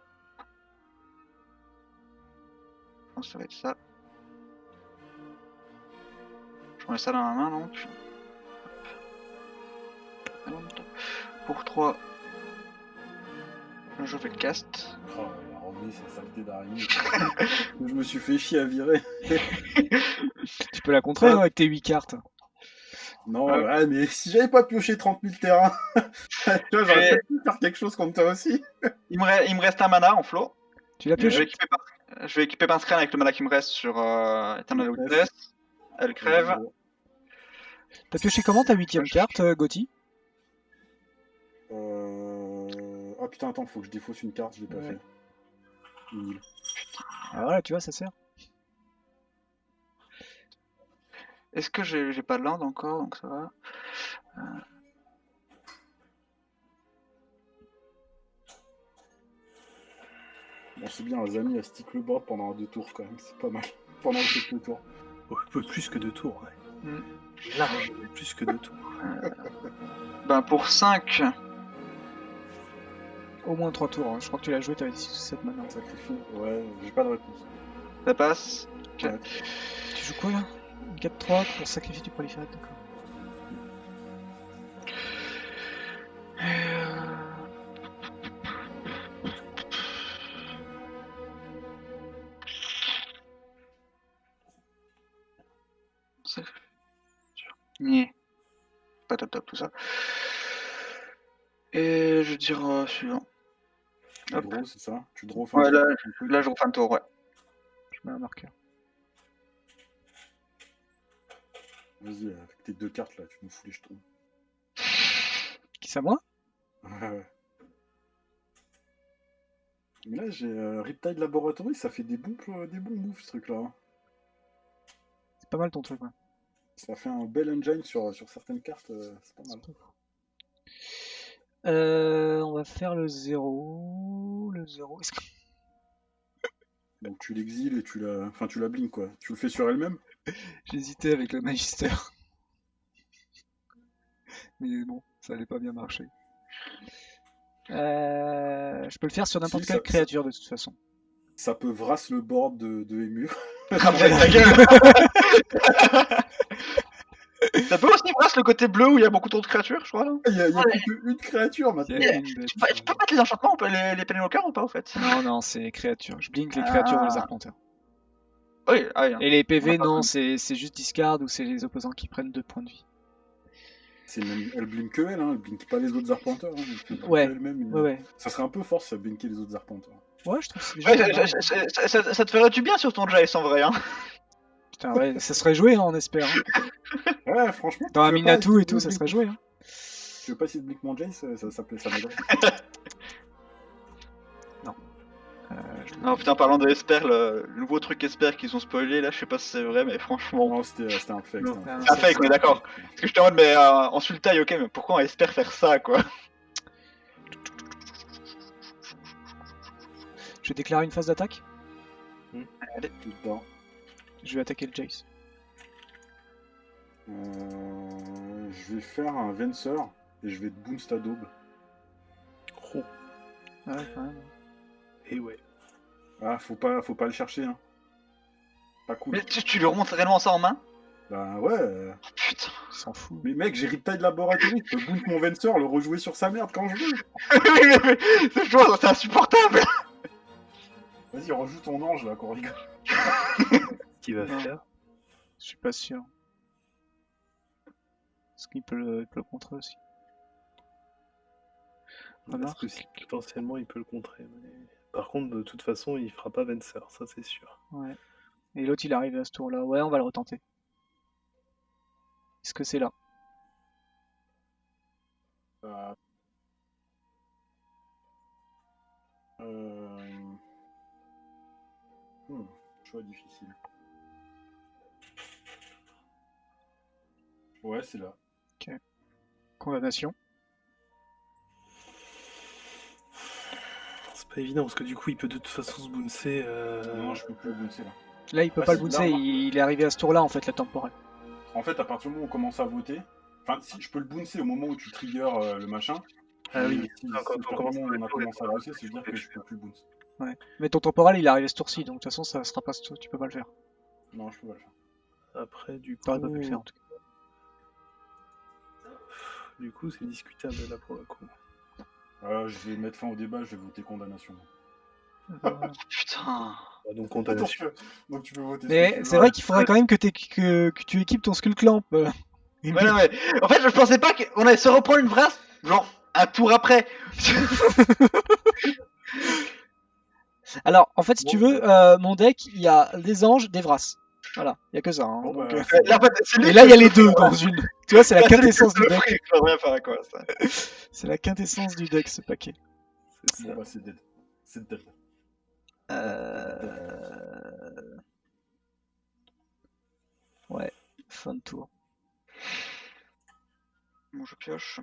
Je pense que ça va être ça. Je mets ça dans la main donc. Pour 3, je fais le cast. Oh, il a remis sa saleté d'araignée. Je me suis fait chier à virer. Tu peux la contrer hein, avec tes 8 cartes. Non, ouais, mais si j'avais pas pioché 30 000 terrains, tu vois, j'aurais peut-être pu faire quelque chose contre toi aussi. Il me reste un mana en flow. Tu l'as Je pioché? vais équiper Pinscreen avec le mana qui me reste sur Eternal Witness. Elle crève. T'as pioché comment ta 8ème carte, Gotti? Ah putain, attends, faut que je défausse une carte, je l'ai pas Ouais. fait. Nul. Ah voilà, tu vois, ça sert. Est-ce que j'ai pas de land encore, donc ça va. Bon, c'est bien, Azami a stick le board pendant 2 tours quand même, c'est pas mal. Pendant quelques tours. Oh, plus que 2 tours, ouais. Mm. Large, plus que 2 tours. Ben pour 5, Au moins 3 tours. Hein. Je crois que tu l'as joué, t'avais 6 ou 7 maintenant. Sacrifie. Ouais, j'ai pas de réponse. ça passe. Ouais. Tu joues quoi là? Une 4-3 pour sacrifier du proliférate, d'accord. Niais. Pas top top tout ça. Et je dirais suivant. Tu Hop. draw, c'est ça? Tu draw Ouais, là, ton truc. là je refais un tour, ouais. Je mets un marqueur. Vas-y, avec tes 2 cartes là, tu nous fous les jetons. Qui ça, moi? Ouais. Mais là, j'ai Riptide Laboratory, ça fait des bons moves ce truc là. Hein. C'est pas mal ton truc, ouais. Ça fait un bel engine sur certaines cartes, c'est pas mal. On va faire le 0. Le 0. Est-ce que... Donc tu l'exiles et tu la blink quoi. Tu le fais sur elle-même. J'hésitais avec le Magister. Mais bon, ça allait pas bien marcher. Je peux le faire sur n'importe Si, quelle ça- créature de toute façon. Ça peut vrasse le board de Emur. Ramène ta gueule. Ça peut aussi brasser le côté bleu où il y a beaucoup trop de créatures, je crois. Là. Il y a plus qu'une créature maintenant. Il y a une bête. Je peux mettre les enchantements, les Penwalkers ou pas, au fait? Non, non, c'est les créatures. Je blink les créatures ou les arpenteurs. Oui, ah oui. Et les PV, On a pas non, besoin. c'est juste discard ou c'est les opposants qui prennent 2 points de vie. C'est même, elle blink que elle, hein. Elle blink pas les autres arpenteurs. Hein. Elle blink Ouais. que elle-même. Ouais, ouais. Ça serait un peu fort si ça blinkait les autres arpenteurs. Ouais, je trouve que c'est Ouais, déjà pas mal. ça te ferait du bien sur ton Jace en vrai. Hein. Putain, ouais, ça serait joué, hein, on espère. Hein. Ouais, franchement. Dans un tu veux pas Minatou essayer et tout, de ça blink- serait joué. Hein. Tu veux pas essayer de blink mon Jace? Ça m'aiderait. Non, putain, parlant de Esper, le nouveau truc Esper qu'ils ont spoilé là, je sais pas si c'est vrai, mais franchement. Non, c'était un fake. Non, c'était c'est C'est un fake, on est d'accord. Parce que j'étais en mode, mais en sultai, ok, mais pourquoi on espère faire ça quoi? Je vais déclarer une phase d'attaque. Allez. Tout le temps. Je vais attaquer le Jace. Je vais faire un Venser et je vais te boost à daube. Oh, Ouais, quand même. et ouais. Ah, faut pas le chercher, hein. Pas cool. Mais tu lui remontes réellement ça en main? Bah ouais. Putain. Il s'en fout. Mais mec, j'ai Riptide Laboratory, je peux boost mon Venser, le rejouer sur sa merde quand je veux. Ce joueur, c'est insupportable! Vas-y, rejoue ton ange là, qu'on rigole. Qu'il va Non. faire. Je suis pas sûr. Parce qu'il peut le contrer aussi. Remarque. Parce que si potentiellement il peut le contrer. Mais... Par contre, de toute façon, il fera pas Venser, ça c'est sûr. Ouais. Et l'autre il est arrivé à ce tour-là. Ouais, on va le retenter. Est-ce que c'est là? Euh... Choix difficile. Ouais, c'est là. Condamnation. C'est pas évident parce que du coup, il peut de toute façon se bouncer. Non, je peux plus le bouncer là. Là il peut Ah, pas si, le bouncer, là, il est arrivé à ce tour-là en fait, la temporelle. En fait, à partir du moment où on commence à voter, enfin, si je peux le bouncer au moment où tu triggers le machin. Ah oui, si, quand si on commence on a à commencé à voter, c'est dire que je peux plus le bouncer. Ouais. Mais ton temporal il est arrivé ce tour-ci, donc de toute façon ça sera pas ce tour, tu peux pas le faire. Non, je peux pas le faire. Après, du coup. T'aurais pas pu le faire en tout cas. Du coup, c'est discutable là pour le coup. Je vais mettre fin au débat, je vais voter condamnation. Putain. Ah, donc condamnation. Donc tu peux voter. Mais c'est vrai qu'il faudrait quand même que tu équipes ton Skull Clamp. Ouais. En fait, je pensais pas qu'on allait se reprendre une vrasse, genre un tour après. Alors, en fait, si Bon, tu veux, mon deck, il y a des anges, des Vras. Voilà, il y a que ça. Hein, Bon, donc, bah, Là, en fait, c'est lui Et qui là, il y a se les le deux fait, dans une. Tu vois, c'est la Là, c'est lui qui quintessence se du le deck. fait, je peux rien faire à quoi ça. C'est la quintessence du deck, ce paquet. C'est Bon, ça. bah, c'est dead. C'est dead. Ouais, fin de tour. Bon, je pioche.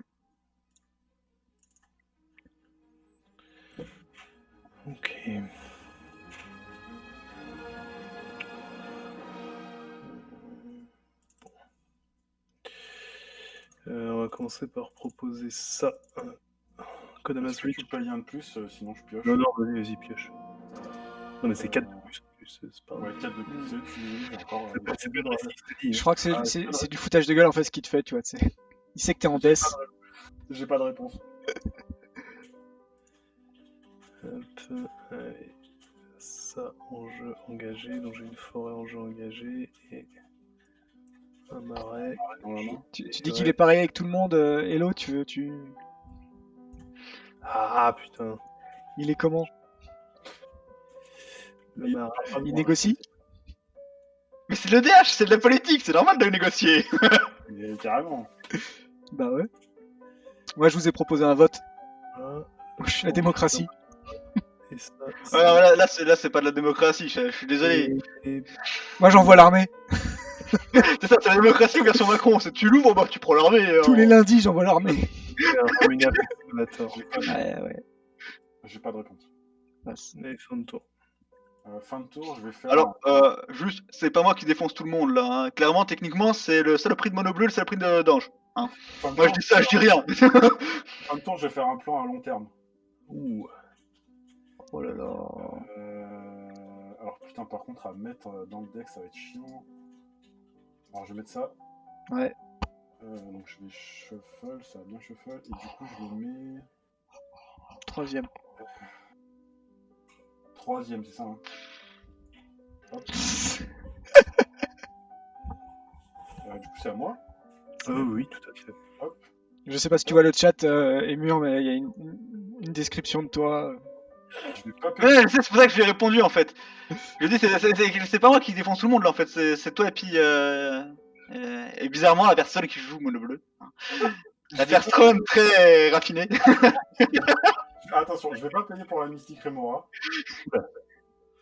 Ok. On va commencer par proposer ça. Code Est-ce que tu peux lien de plus, sinon je pioche. Non, vas-y, pioche. Non, mais c'est 4 de plus en plus, c'est pas. Ouais, 4 de plus, j'ai encore. C'est bien dans la Je crois que c'est du foutage de gueule en fait ce qu'il te fait, tu vois. Il sait que t'es en death. J'ai pas de réponse. Hop, allez. Ça en jeu engagé, donc j'ai une forêt en jeu engagé et un marais. Dans la main. Tu dis qu'il est pareil avec tout le monde, Hello, tu. Ah putain. Il est comment? Le marais. Il négocie? Mais c'est le DH, c'est de la politique, c'est normal de négocier. Mais carrément. Bah ouais. Moi je vous ai proposé un vote. Voilà. La démocratie. Et ça, Ouais, là, c'est pas de la démocratie, je suis désolé. et- Moi j'envoie l'armée. C'est ça, c'est la démocratie version Macron. C'est tu l'ouvres, bah tu prends l'armée. Tous les lundis j'envoie l'armée. et un formidable exclamator. Ouais. J'ai pas de réponse. Et fin de tour. Fin de tour, je vais faire. Alors, juste, c'est pas moi qui défonce tout le monde là. Hein. Clairement, techniquement, c'est le saloperie de Mono Bleu, le saloperie d'Ange. Hein. Fin de Moi tour, je dis ça, je dis rien. Fin de tour, je vais faire un plan à long terme. Ouh. Oh là là. Alors putain, par contre, à mettre dans le deck, ça va être chiant. Alors je vais mettre ça. Ouais. Donc je vais shuffle, ça va bien shuffle. Et du coup, je le mets. Troisième. Troisième, c'est ça, hein. Hop. Du coup, c'est à moi. Oui, tout à fait. Hop. Je sais pas si tu vois le chat Émur, mais il y a une description de toi. Je vais pas payer. Ouais, c'est pour ça que je lui ai répondu en fait. Je lui ai dit, c'est pas moi qui défonce tout le monde là en fait, c'est toi et puis. Et bizarrement, la personne qui joue Mono Bleu. Hein. La personne très raffinée. Attention, je vais pas payer pour la Mystique Remora.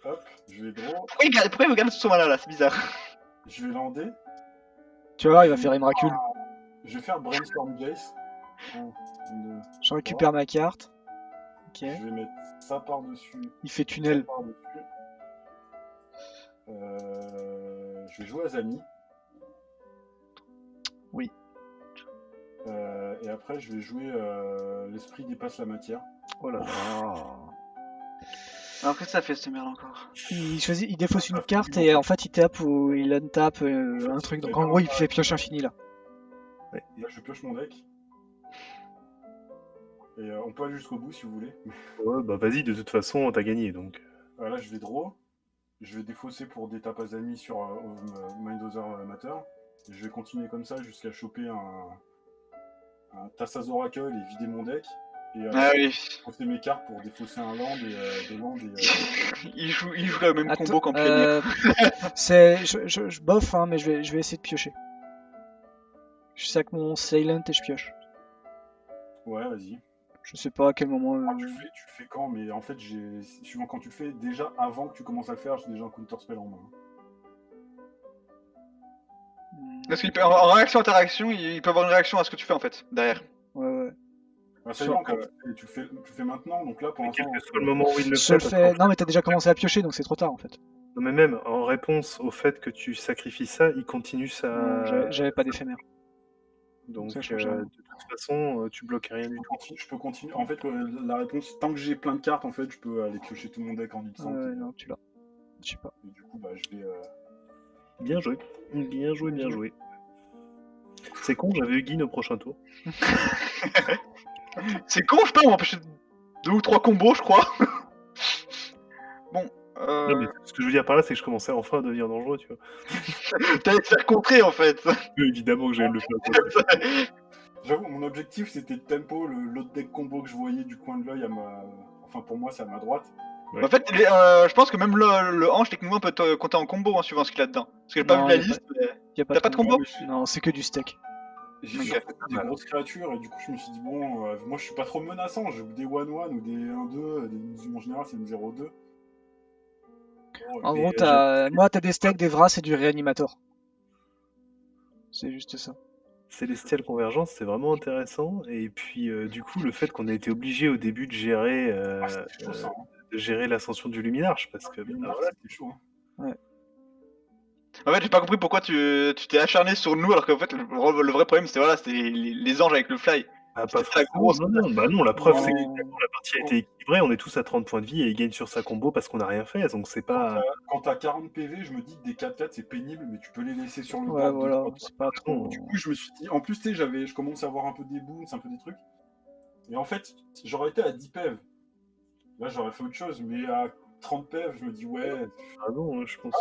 Hop, je vais draw. Pourquoi il me garde tout son mana là? C'est bizarre. Je vais lander. Tu vas voir, il va faire Imracule. Je vais faire Brainstorm Jace. 1, 2. Je récupère ma carte. Ok. Je vais mettre ça par-dessus. Il fait tunnel. Ça par-dessus. Je vais jouer Azami. Oui. Et après, je vais jouer l'esprit dépasse la matière. Oh là là. Alors qu'est-ce que ça fait cette merde encore? Il défausse une carte et en fait il tape ou il untape un truc. Donc en gros il fait pioche infini là. Là, je pioche mon deck. Et on peut aller jusqu'au bout si vous voulez. Ouais, bah vas-y, de toute façon, t'as gagné donc. Là, je vais draw. Je vais défausser pour des tapes Azami sur Mindother Matter. Et je vais continuer comme ça jusqu'à choper un Tassaz Oracle et vider mon deck. Et Ah oui. je posais mes cartes pour défausser un land et des lands. Il joue le même Attends, combo qu'en pionnier. je bof, hein, mais je vais essayer de piocher. Je sac mon Silent et je pioche. Ouais, vas-y. Je sais pas à quel moment. Tu le fais quand, mais en fait, suivant quand tu le fais, déjà avant que tu commences à le faire, j'ai déjà un counter spell en main. Parce qu'en réaction-interaction, il peut avoir une réaction à ce que tu fais en fait, derrière. Ouais. Bah, ça dépend quand tu le fais maintenant, donc là pour Mais quel l'instant. que soit le moment où il le Je fait. le parce fais. qu'en Non, mais t'as déjà commencé à piocher, donc c'est trop tard en fait. Non, mais même en réponse au fait que tu sacrifies ça, il continue sa. Non, j'avais pas d'éphémère. Donc, ça change rien. de toute façon, tu bloques rien du tout. Je peux continuer. En fait, la réponse, tant que j'ai plein de cartes, en fait, je peux aller piocher tout mon deck en instant. Ouais, non, tu l'as. Je sais pas. Et du coup, bah, je vais. Bien joué. Bien joué, bien joué. C'est con, j'avais eu Guin au prochain tour. C'est con, je peux m'empêcher 2 ou 3 combos, je crois. Bon. Non, mais ce que je veux dire par là, c'est que je commençais enfin à devenir dangereux, tu vois. T'allais te faire contrer en fait. Évidemment que j'allais le faire. J'avoue, mon objectif c'était de tempo l'autre deck combo que je voyais du coin de l'œil à ma. Enfin, pour moi, c'est à ma droite. Ouais. En fait, je pense que même le hanche techniquement peut te compter en combo en suivant ce qu'il a dedans. Parce que j'ai pas Non, vu la y a liste. Y a T'as pas de combo? Non, c'est que du steak. J'ai Ok. surtout des grosses créatures et du coup, je me suis dit, bon, moi je suis pas trop menaçant. J'ai des 1-1 ou des 1-2. En général, c'est une 0-2. En mais, gros, moi, t'as des steaks, des Vras et du réanimator. C'est juste ça. Célestial Convergence, c'est vraiment intéressant. Et puis, du coup, le fait qu'on ait été obligé au début de gérer, C'était chaud, ça. Hein. l'ascension du Luminarche, parce que Luminarche, voilà, c'était chaud. Hein. En fait, j'ai pas compris pourquoi tu t'es acharné sur nous alors qu'en fait, le vrai problème c'était c'était les anges avec le fly. pas C'était forcément. très grosse. Non, la preuve, Non. c'est que la partie a été équilibrée, on est tous à 30 points de vie et il gagne sur sa combo parce qu'on n'a rien fait, donc c'est pas. Quand t'as 40 PV, je me dis que des 4-4 c'est pénible, mais tu peux les laisser sur le Ouais, board. voilà, 2-3 c'est pas trop. Du coup, je me suis dit, en plus, tu sais, je commence à avoir un peu des boons, un peu des trucs. Et en fait, j'aurais été à 10 PV. Là, j'aurais fait autre chose, mais à 30 PV, je me dis, ouais. Ah non, je pense.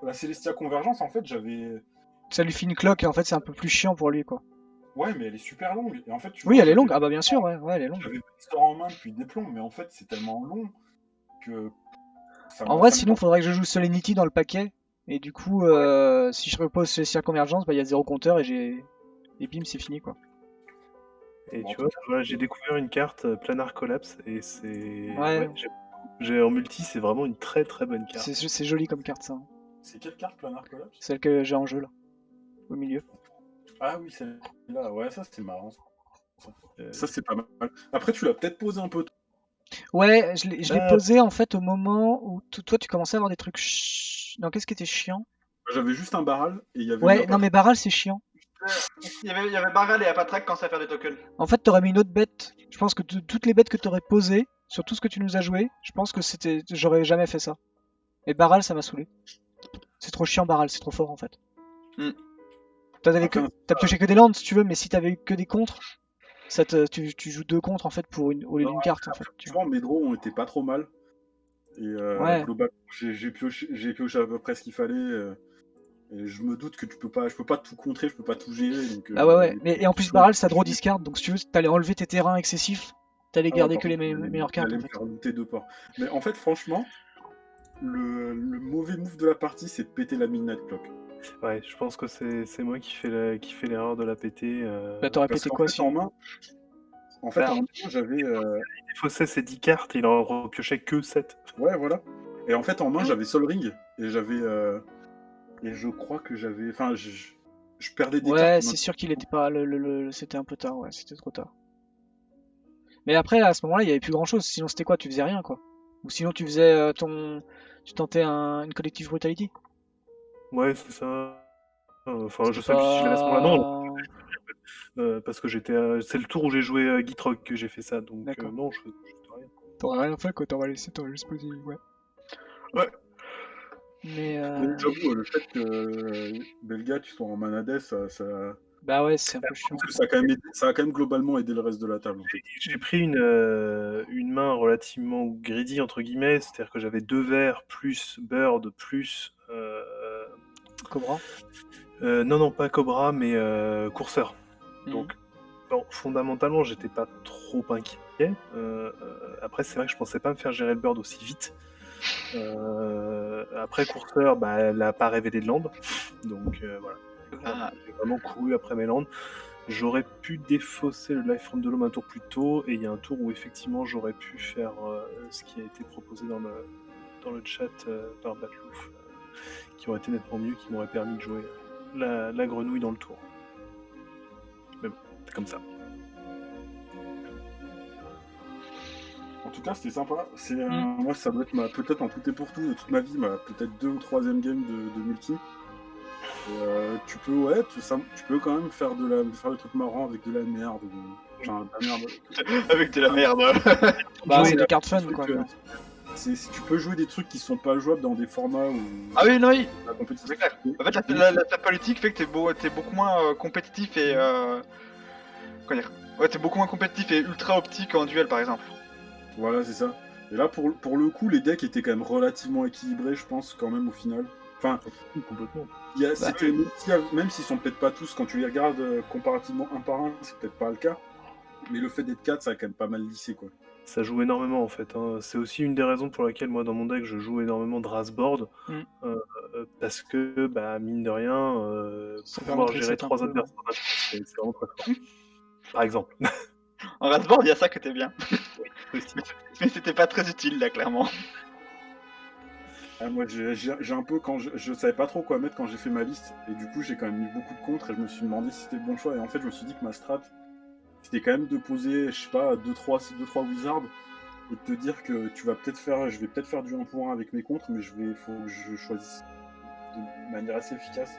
La Celestia Convergence, en fait, j'avais. Ça lui fait une cloque et en fait, c'est un peu plus chiant pour lui, quoi. Ouais, mais elle est super longue. Et en fait, Oui, elle est longue. Ah bah bien sûr, ouais, elle est longue. J'avais pas de sort en main depuis des plombs, mais en fait, c'est tellement long que. En vrai, sinon, faudrait que je joue Solemnity dans le paquet. Et du coup, si je repose Celestial Convergence, bah il y a 0 compteur et bim, c'est fini, quoi. Et tu vois, voilà, j'ai découvert une carte Planar Collapse et c'est. Ouais. J'ai en multi, c'est vraiment une très très bonne carte. C'est joli comme carte, ça. C'est quelle carte Planar Collapse? Celle que j'ai en jeu, là. Au milieu. Ah oui, celle-là, ouais, ça c'est marrant. Ça c'est pas mal. Après, tu l'as peut-être posé un peu. Ouais, je l'ai posé en fait au moment où toi tu commençais à avoir des trucs. Non, qu'est-ce qui était chiant? J'avais juste un barral et il y avait. Ouais, non mais barral c'est chiant. Il y avait Barral et Apatrack quand ça fait des tokens. En fait, t'aurais mis une autre bête. Je pense que toutes les bêtes que t'aurais posées sur tout ce que tu nous as joué, je pense que j'aurais jamais fait ça. Et barral, ça m'a saoulé. C'est trop chiant barral, c'est trop fort en fait. T'as pioché que des landes si tu veux, mais si t'avais eu que des contres, tu joues 2 contres en fait au lieu d'une carte en fait. Tu vois, mes draws ont été pas trop mal. Et globalement, j'ai pioché à peu près ce qu'il fallait. Et je me doute que je peux pas tout contrer, je peux pas tout gérer. Donc, ah ouais. Et en plus barral, ça draw discard, donc si tu veux, t'allais enlever tes terrains excessifs, t'allais garder que les meilleures cartes en fait. Faire douter 2 ports. Mais en fait, franchement, le mauvais move de la partie, c'est de péter la Midnight Clock. Ouais, je pense que c'est moi qui fais l'erreur de la péter. Bah t'aurais pété quoi si en main, j'avais. Il défaussait ses 10 cartes et il en repiochait que 7. Ouais, voilà. Et en fait, en main, j'avais Sol Ring. Et j'avais. Et je crois que j'avais. Enfin, je perdais des cartes. Ouais, c'est sûr qu'il était pas. C'était un peu tard, ouais, c'était trop tard. Mais après, à ce moment-là, il y avait plus grand chose. Sinon, c'était quoi? Tu faisais rien, quoi. Ou sinon, tu faisais Tu tentais une Collective Brutality. Ouais, c'est ça. Enfin, je sais plus si je l'ai à ce moment-là. Non, parce que c'est le tour où j'ai joué Gitrog que j'ai fait ça. Donc, non, je faisais rien. T'aurais rien fait, quoi. T'aurais juste posé. Ouais. Ouais. Mais j'avoue, le fait que Belga, tu sois en Manades, ça. Bah ouais, c'est un peu chiant. Parce que ça a quand même globalement aidé le reste de la table. En fait. J'ai pris une main relativement greedy, entre guillemets, c'est-à-dire que j'avais 2 verts, plus Bird, plus... Cobra non, pas Cobra, mais Courseur. Mhm. Donc, Bon, fondamentalement, j'étais pas trop inquiet. Après, c'est vrai que je pensais pas me faire gérer le bird aussi vite. Après, Courseur, bah, elle a pas révélé de land. Donc voilà. Ah. J'ai vraiment couru après mes landes. J'aurais pu défausser le Life from the Loam un tour plus tôt, et il y a un tour où effectivement j'aurais pu faire ce qui a été proposé dans le chat par Batlouf, qui aurait été nettement mieux, qui m'aurait permis de jouer la grenouille dans le tour. Mais bon, c'est comme ça. En tout cas, c'était sympa. Moi, ça doit être peut-être en tout et pour tout de toute ma vie, peut-être 2 ou 3e game de multi. Tu peux quand même faire des trucs marrants avec de la merde. Enfin, de la merde. Avec de la merde. Bah, Oui, c'est là, des cartes fun, quoi. Si tu peux jouer des trucs qui sont pas jouables dans des formats où Ah oui, non, oui. la compétition. C'est clair. En fait, la politique fait que t'es beaucoup moins compétitif et. Comment dire? Ouais, t'es beaucoup moins compétitif et ultra optique en duel, par exemple. Voilà, c'est ça. Et là, pour le coup, les decks étaient quand même relativement équilibrés, je pense, quand même, au final. Enfin, Complètement. même s'ils sont peut-être pas tous, quand tu les regardes comparativement un par un, c'est peut-être pas le cas. Mais le fait d'être 4, ça a quand même pas mal lissé, quoi. Ça joue énormément en fait. C'est aussi une des raisons pour laquelle moi dans mon deck je joue énormément de Rasboard. Parce que bah, mine de rien, Ça pouvoir permet de gérer reset un 3 peu, adversaires, c'est vraiment très fort. Par exemple. En Rasboard, il y a ça que t'es bien. Aussi. Mais c'était pas très utile, là, clairement. Ah, moi, j'ai un peu, quand je savais pas trop quoi mettre quand j'ai fait ma liste, et du coup, j'ai quand même mis beaucoup de contre, et je me suis demandé si c'était le bon choix. Et en fait, je me suis dit que ma strat, c'était quand même de poser, je sais pas, 2-3 wizards, et de te dire que je vais peut-être faire du 1 pour 1 avec mes contres, mais faut que je choisisse de manière assez efficace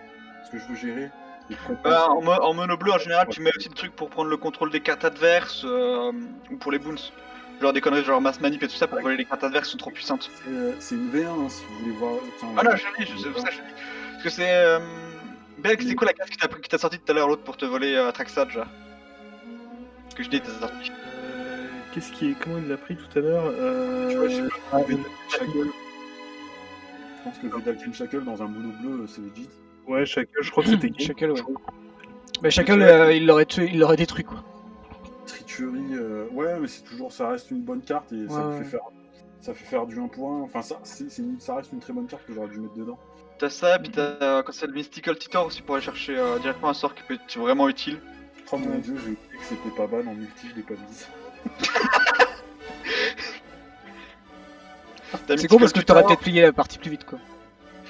ce que je veux gérer. Et de Bah, en mono bleu, en général, tu mets aussi des trucs pour prendre le contrôle des cartes adverses ou pour les boons. Genre des conneries genre mass manip et tout ça pour voler les cartes adverses qui sont trop puissantes. C'est une V1 hein, si vous voulez voir. Tiens, Ah non, je sais ça, je parce que c'est. Belk, c'est quoi la carte qui t'a sorti tout à l'heure l'autre pour te voler Traxad, genre? Que je dis, t'as sorti. Comment il l'a pris tout à l'heure Tu vois, j'ai pas Shackle. Je pense que Vedalken Shackle dans un mono bleu, c'est legit. Ouais, Shackle, je crois que c'était Game. Shackle, ouais. Mais Shackle, il l'aurait détruit, quoi. Trituerie, ouais, mais ça reste une bonne carte et ça fait faire du 1 pour 1. Enfin, ça reste une très bonne carte que j'aurais dû mettre dedans. T'as ça, puis t'as quand c'est le Mystical Titor aussi pour aller chercher directement un sort qui peut être vraiment utile. Oh mon dieu, j'ai oublié que c'était pas ban en multi, je l'ai pas mis. C'est con parce que t'aurais peut-être plié la partie plus vite, quoi.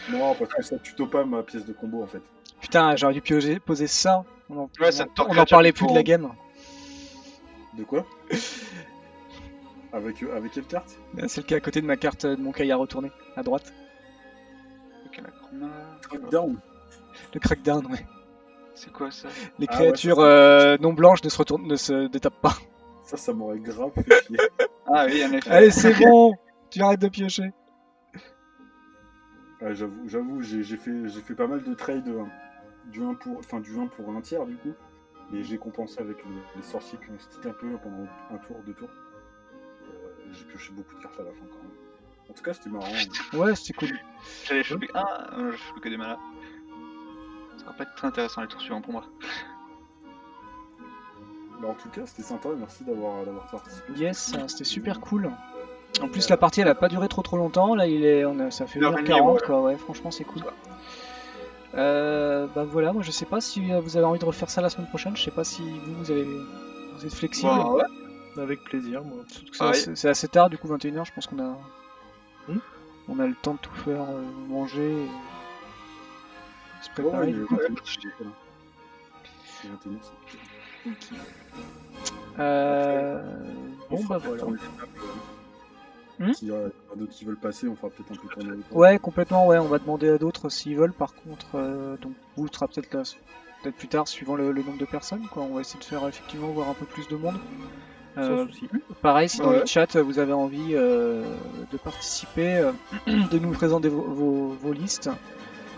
Non, parce que ça tuto pas ma pièce de combo en fait. Putain, j'aurais dû poser ça. On en parlait plus de la game. De quoi? Avec quelle carte? C'est le cas à côté de ma carte de mon cahier à retourner, à droite. Ok, la chroma. Crackdown. Le crackdown, ouais. C'est quoi ça? Les créatures non blanches ne se détapent pas. Ça m'aurait grave fait chier. Ah oui, en effet. Allez, c'est bon. Tu arrêtes de piocher. J'avoue, j'ai fait pas mal de trades du 1 pour 1 tiers du coup. Et j'ai compensé avec les sorciers qui ont stick un peu pendant un tour, 2 tours. J'ai pioché beaucoup de cartes à la fin quand même. En tout cas, c'était marrant. Ouais, c'était cool. J'allais choper je chope que des manas. Ça va pas être très intéressant les tours suivants pour moi. Bah, en tout cas, c'était sympa, merci d'avoir participé. Yes, c'était super cool. En plus, la partie elle a pas duré trop longtemps. Là, ça fait 1h40, quoi. Ouais, franchement, c'est cool. Bah voilà, moi je sais pas si vous avez envie de refaire ça la semaine prochaine. Je sais pas si vous êtes flexible. Bah, ouais. Avec plaisir, moi. C'est assez tard, du coup 21h. Je pense qu'on a on a le temps de tout faire, manger, et se préparer. Bon bah voilà. S'il y en a d'autres qui veulent passer, on fera peut-être un peu tourner. Ouais, complètement, ouais, on va demander à d'autres s'ils veulent. Par contre, donc vous sera peut-être là, peut-être plus tard, suivant le nombre de personnes, quoi. On va essayer de faire effectivement voir un peu plus de monde. Sans souci. Pareil, si dans le chat vous avez envie de participer, de nous présenter vos listes,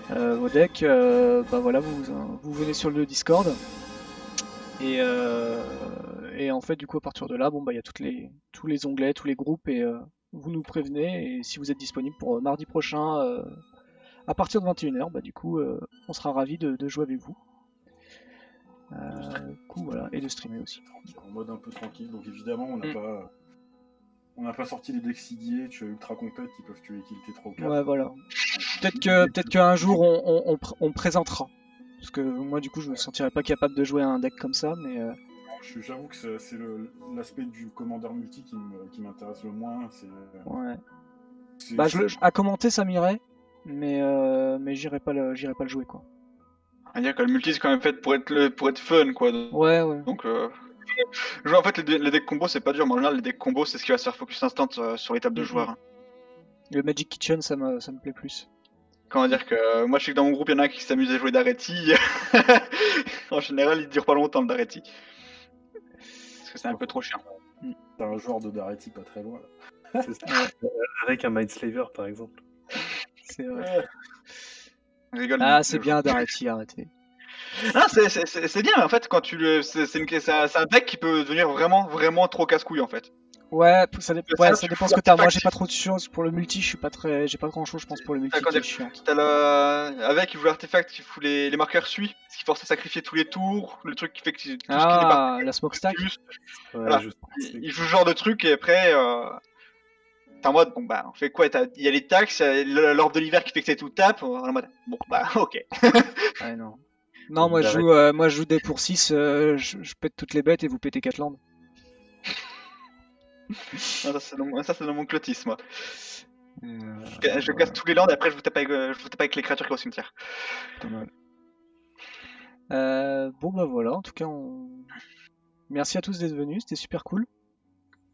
vos decks, bah voilà, vous venez sur le Discord. Et en fait, du coup, à partir de là, bon bah il y a tous les onglets, tous les groupes, et vous nous prévenez. Et si vous êtes disponible pour mardi prochain, à partir de 21h, bah du coup, on sera ravis de jouer avec vous. Du coup, voilà, et de streamer aussi. En mode un peu tranquille. Donc évidemment, on n'a Mm. pas. On n'a pas sorti les decks CDA, tu as ultra compète, ils peuvent tuer kill T3 ou 4. Ouais, voilà. Peut-être qu'un jour on présentera. Parce que moi, du coup, je me sentirais pas capable de jouer à un deck comme ça, mais J'avoue que c'est l'aspect du commandeur multi qui m'intéresse le moins. ouais. C'est- Bah, à commenter, ça m'irait, mais j'irai pas le jouer, quoi. On va dire que le multi c'est quand même fait pour être fun quoi. Ouais, ouais. Donc jouer en fait les decks combos c'est pas dur, mais en général les decks combos c'est ce qui va se faire focus instant sur les tables de Mhm. joueurs. Hein. Le Magic Kitchen, ça me plaît plus. Comment dire que moi je sais que dans mon groupe il y en a un qui s'amuse à jouer d'Areti. En général il dure pas longtemps le d'Areti. Parce que c'est un peu trop chiant. T'as un joueur de Daretti pas très loin. C'est ça. Avec un Mindslaver, par exemple. C'est vrai. Je rigole, Ah, mais c'est je- bien d'arrêter, arrêtez. Non, c'est bien, mais en fait, quand tu le. C'est un deck qui peut devenir vraiment trop casse-couille en fait. Ouais, Ça, ça tu dépend fous ce que t'as. Moi, j'ai l'artefact. pas trop de choses pour le multi. J'ai pas grand chose, je pense, pour le multi Comment qui est dire, chiant. t'as avec, il fout l'artefact qui fout les marqueurs suit, ce qui force à sacrifier tous les tours, le truc qui fait que tout ce qui n'est pas Ah, la smokestack. plus, Ouais, Voilà. il joue ce genre de truc et après, t'es en mode, bon bah, on fait quoi? Il y a les taxes, il y a l'orbe de l'hiver qui fait que c'est tout tape, on est en mode, bon bah, ok. Ouais, non. Non, moi, je joue des pour 6, je pète toutes les bêtes et vous pétez 4 landes. Non, ça, c'est dans mon clotisme, moi. Je Voilà, casse tous les landes et après je vous tape avec les créatures qui vont au cimetière. pas mal. Bon, bah voilà, en tout cas, merci à tous d'être venus, c'était super cool.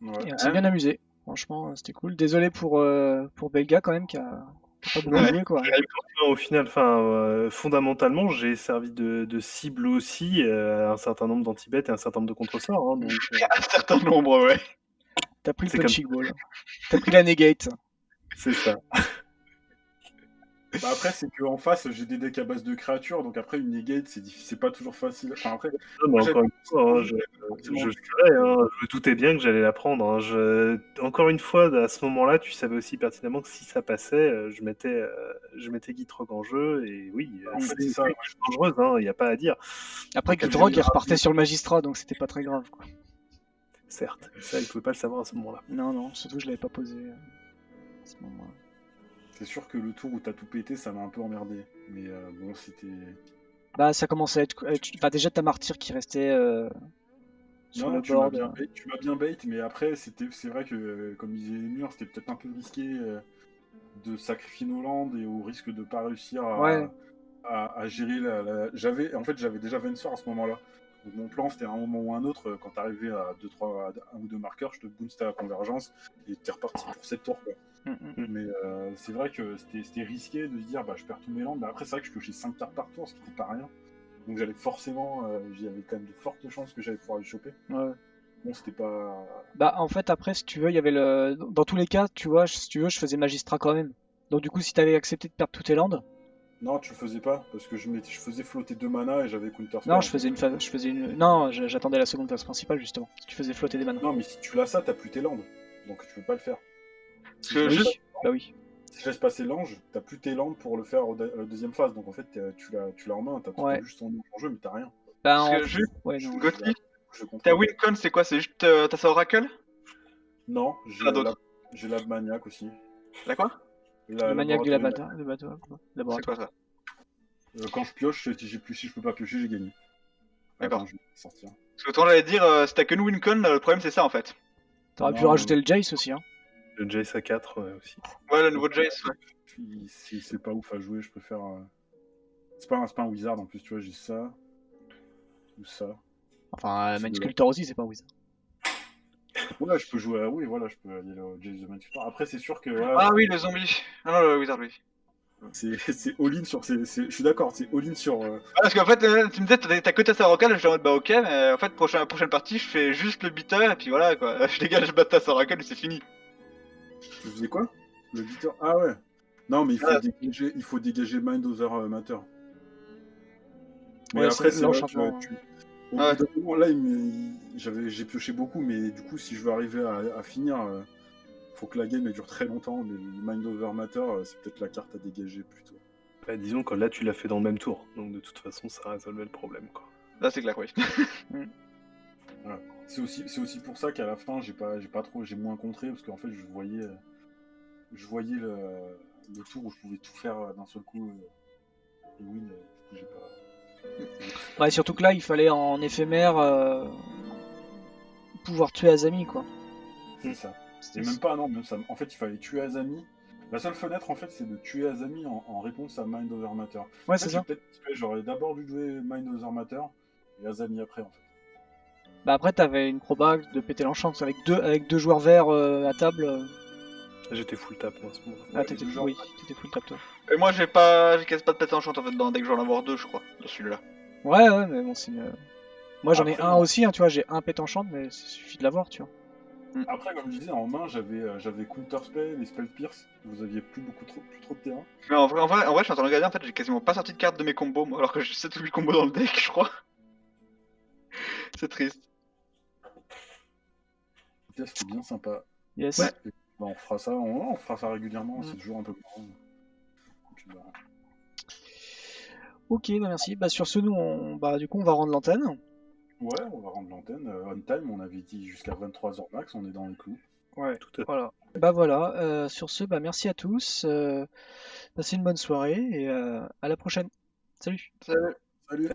Ouais. Et on s'est bien amusé. Franchement, c'était cool. Désolé pour Belga quand même qui a pas beaucoup Ouais. joué, quoi. Au final, fondamentalement, j'ai servi de cible aussi à un certain nombre d'anti-bêtes et un certain nombre de contre-sorts. Hein, donc, Un certain nombre, ouais. T'as pris le C'est comme- punching ball. T'as pris la negate. c'est ça. Bah après, c'est qu'en face, j'ai des decks à base de créatures, donc après, une negate, c'est pas toujours facile. Enfin, après, Non, mais encore une fois, hein, je savais, hein, je me doutais bien que j'allais la prendre. Hein. Encore une fois, à ce moment-là, tu savais aussi pertinemment que si ça passait, je mettais Gitrog en jeu. Et oui, En fait, c'est c'est ça. dangereuse, il n'y a pas à dire. Après, Donc, Gildrog, il repartait sur le magistrat, donc c'était pas très grave, quoi. Certes, ça, il pouvait pas le savoir à ce moment-là. Non, surtout je l'avais pas posé à ce moment-là. C'est sûr que le tour où t'as tout pété, ça m'a un peu emmerdé. Mais bon, c'était. Bah, ça commençait à être. Enfin, déjà, t'as Martyr qui restait sur Non, le tu m'as board. bien bait, mais après, c'est vrai que, comme disait Mur, c'était peut-être un peu risqué de sacrifier nos landes et au risque de pas réussir Ouais. à gérer j'avais déjà Venser à ce moment-là. Donc mon plan, c'était à un moment ou un autre, quand t'arrivais à 1 ou 2 marqueurs, je te boostais à la convergence et t'es reparti pour 7 tours, quoi. Mais c'est vrai que c'était risqué de se dire, bah je perds tous mes landes. Mais après, c'est vrai que je piochais 5 cartes par tour, ce qui n'était pas rien. Donc j'allais forcément, j'avais quand même de fortes chances que j'allais pouvoir les choper. Ouais. Bon, c'était pas. Bah, en fait, après, si tu veux, il y avait le. Dans tous les cas, tu vois, si tu veux, je faisais magistrat quand même. Donc, du coup, si t'avais accepté de perdre toutes tes landes. Non, tu le faisais pas, parce que je faisais flotter 2 mana et j'avais counter spell. Non, je faisais une phase. Non, j'attendais la seconde phase principale, justement. Si tu faisais flotter des manas. Non, mais si tu l'as ça, t'as plus tes landes. Donc tu peux pas le faire. Parce que Oui. juste, Bah oui. Si je laisse passer l'ange, t'as plus tes landes pour le faire à la deuxième phase. Donc en fait, tu l'as en main, t'as Ouais. juste ton en jeu, mais t'as rien. Bah, parce que juste, ouais, non. Gotti, Je comprends. ta Wincon, c'est quoi? C'est juste t'as ça Oracle? Non, Là, d'autres. j'ai la maniaque aussi. Là quoi? Le maniaque du laboratoire. C'est quoi ça? Quand je pioche, si je peux pas piocher, j'ai gagné. D'accord. Attends, je vais sortir. Parce que quand j'allais dire, si t'as qu'une Wincon, le problème c'est ça en fait. T'aurais pu Non, rajouter le Jace aussi, hein. Le Jace à 4 aussi. Ouais, le nouveau Jace, ouais. C'est pas ouf à jouer, je préfère. C'est pas un wizard en plus, tu vois, j'ai ça. Ou ça. Enfin, C'est Mind de- Sculptor aussi, c'est pas un wizard. Ouais, je peux jouer. Oui, voilà, je peux aller au Jace the Manticore. Après, c'est sûr que. Voilà, Ah oui, le zombie. Ah non, le Wizard, oui. c'est all-in sur. Je suis d'accord, c'est all-in sur. Ah, parce qu'en fait, tu me disais, t'as que ta Oracle, je suis en mode bah ok, mais en fait, prochaine partie, je fais juste le beater et puis voilà quoi. Je dégage, je batte ta Oracle et c'est fini. Je faisais quoi? Le beater. Ah ouais. Non, mais Ah. il faut dégager Mind Over Matter. Mais Ouais, après, c'est c'est vrai l'enchantement. que au Ah bout d'un moment, là, j'ai pioché beaucoup, mais du coup, si je veux arriver à finir, faut que la game elle dure très longtemps. Mais le Mind Over Matter, c'est peut-être la carte à dégager plutôt. Bah, disons que là, tu l'as fait dans le même tour. Donc, de toute façon, ça résolvait le problème, quoi. Là, c'est clair, oui. C'est aussi pour ça qu'à la fin, j'ai moins contré, parce qu'en fait, je voyais le tour où je pouvais tout faire d'un seul coup. Et oui, mais du coup, j'ai pas. Ouais, surtout que là, il fallait en éphémère pouvoir tuer Azami, quoi. C'est ça. C'était- Et même pas, non, même ça. En fait, il fallait tuer Azami. La seule fenêtre, en fait, c'est de tuer Azami en réponse à Mind Over Matter. Ouais, En c'est fait, ça. j'aurais d'abord dû jouer Mind Over Matter et Azami après, en fait. Bah après, t'avais une proba de péter l'enchant avec deux joueurs verts à table. J'étais full tap moi, à ce moment-là. Ah, Ouais, t'étais deux joueurs. oui, t'étais full tap toi. Et moi, j'ai quasi pas de pété en chante en fait dans le deck, je vais en avoir 2, je crois, de celui-là. Ouais, ouais, mais bon, c'est moi j'en ai Après, un aussi, hein, tu vois, j'ai un pet enchant, mais il suffit de l'avoir, tu vois. Après, comme je disais, en main, j'avais Counter Spell et Spell Pierce. Vous aviez plus trop de terrain. Mais en vrai, je suis en train de regarder, en fait, j'ai quasiment pas sorti de carte de mes combos, moi, alors que j'ai 7 ou 8 combos dans le deck, je crois. C'est triste. Là, c'était bien sympa. Yes. Ouais. Bah, on fera ça régulièrement, Mm. c'est toujours un peu marrant. Puis, bah, Ok, bah merci. Bah sur ce, nous, bah du coup, on va rendre l'antenne. ouais, on va rendre l'antenne. On time, on avait dit jusqu'à 23h max, on est dans les clous. Ouais. Tout à fait. Voilà. Bah voilà. Sur ce, bah merci à tous. Passez une bonne soirée et à la prochaine. Salut. Salut. Salut.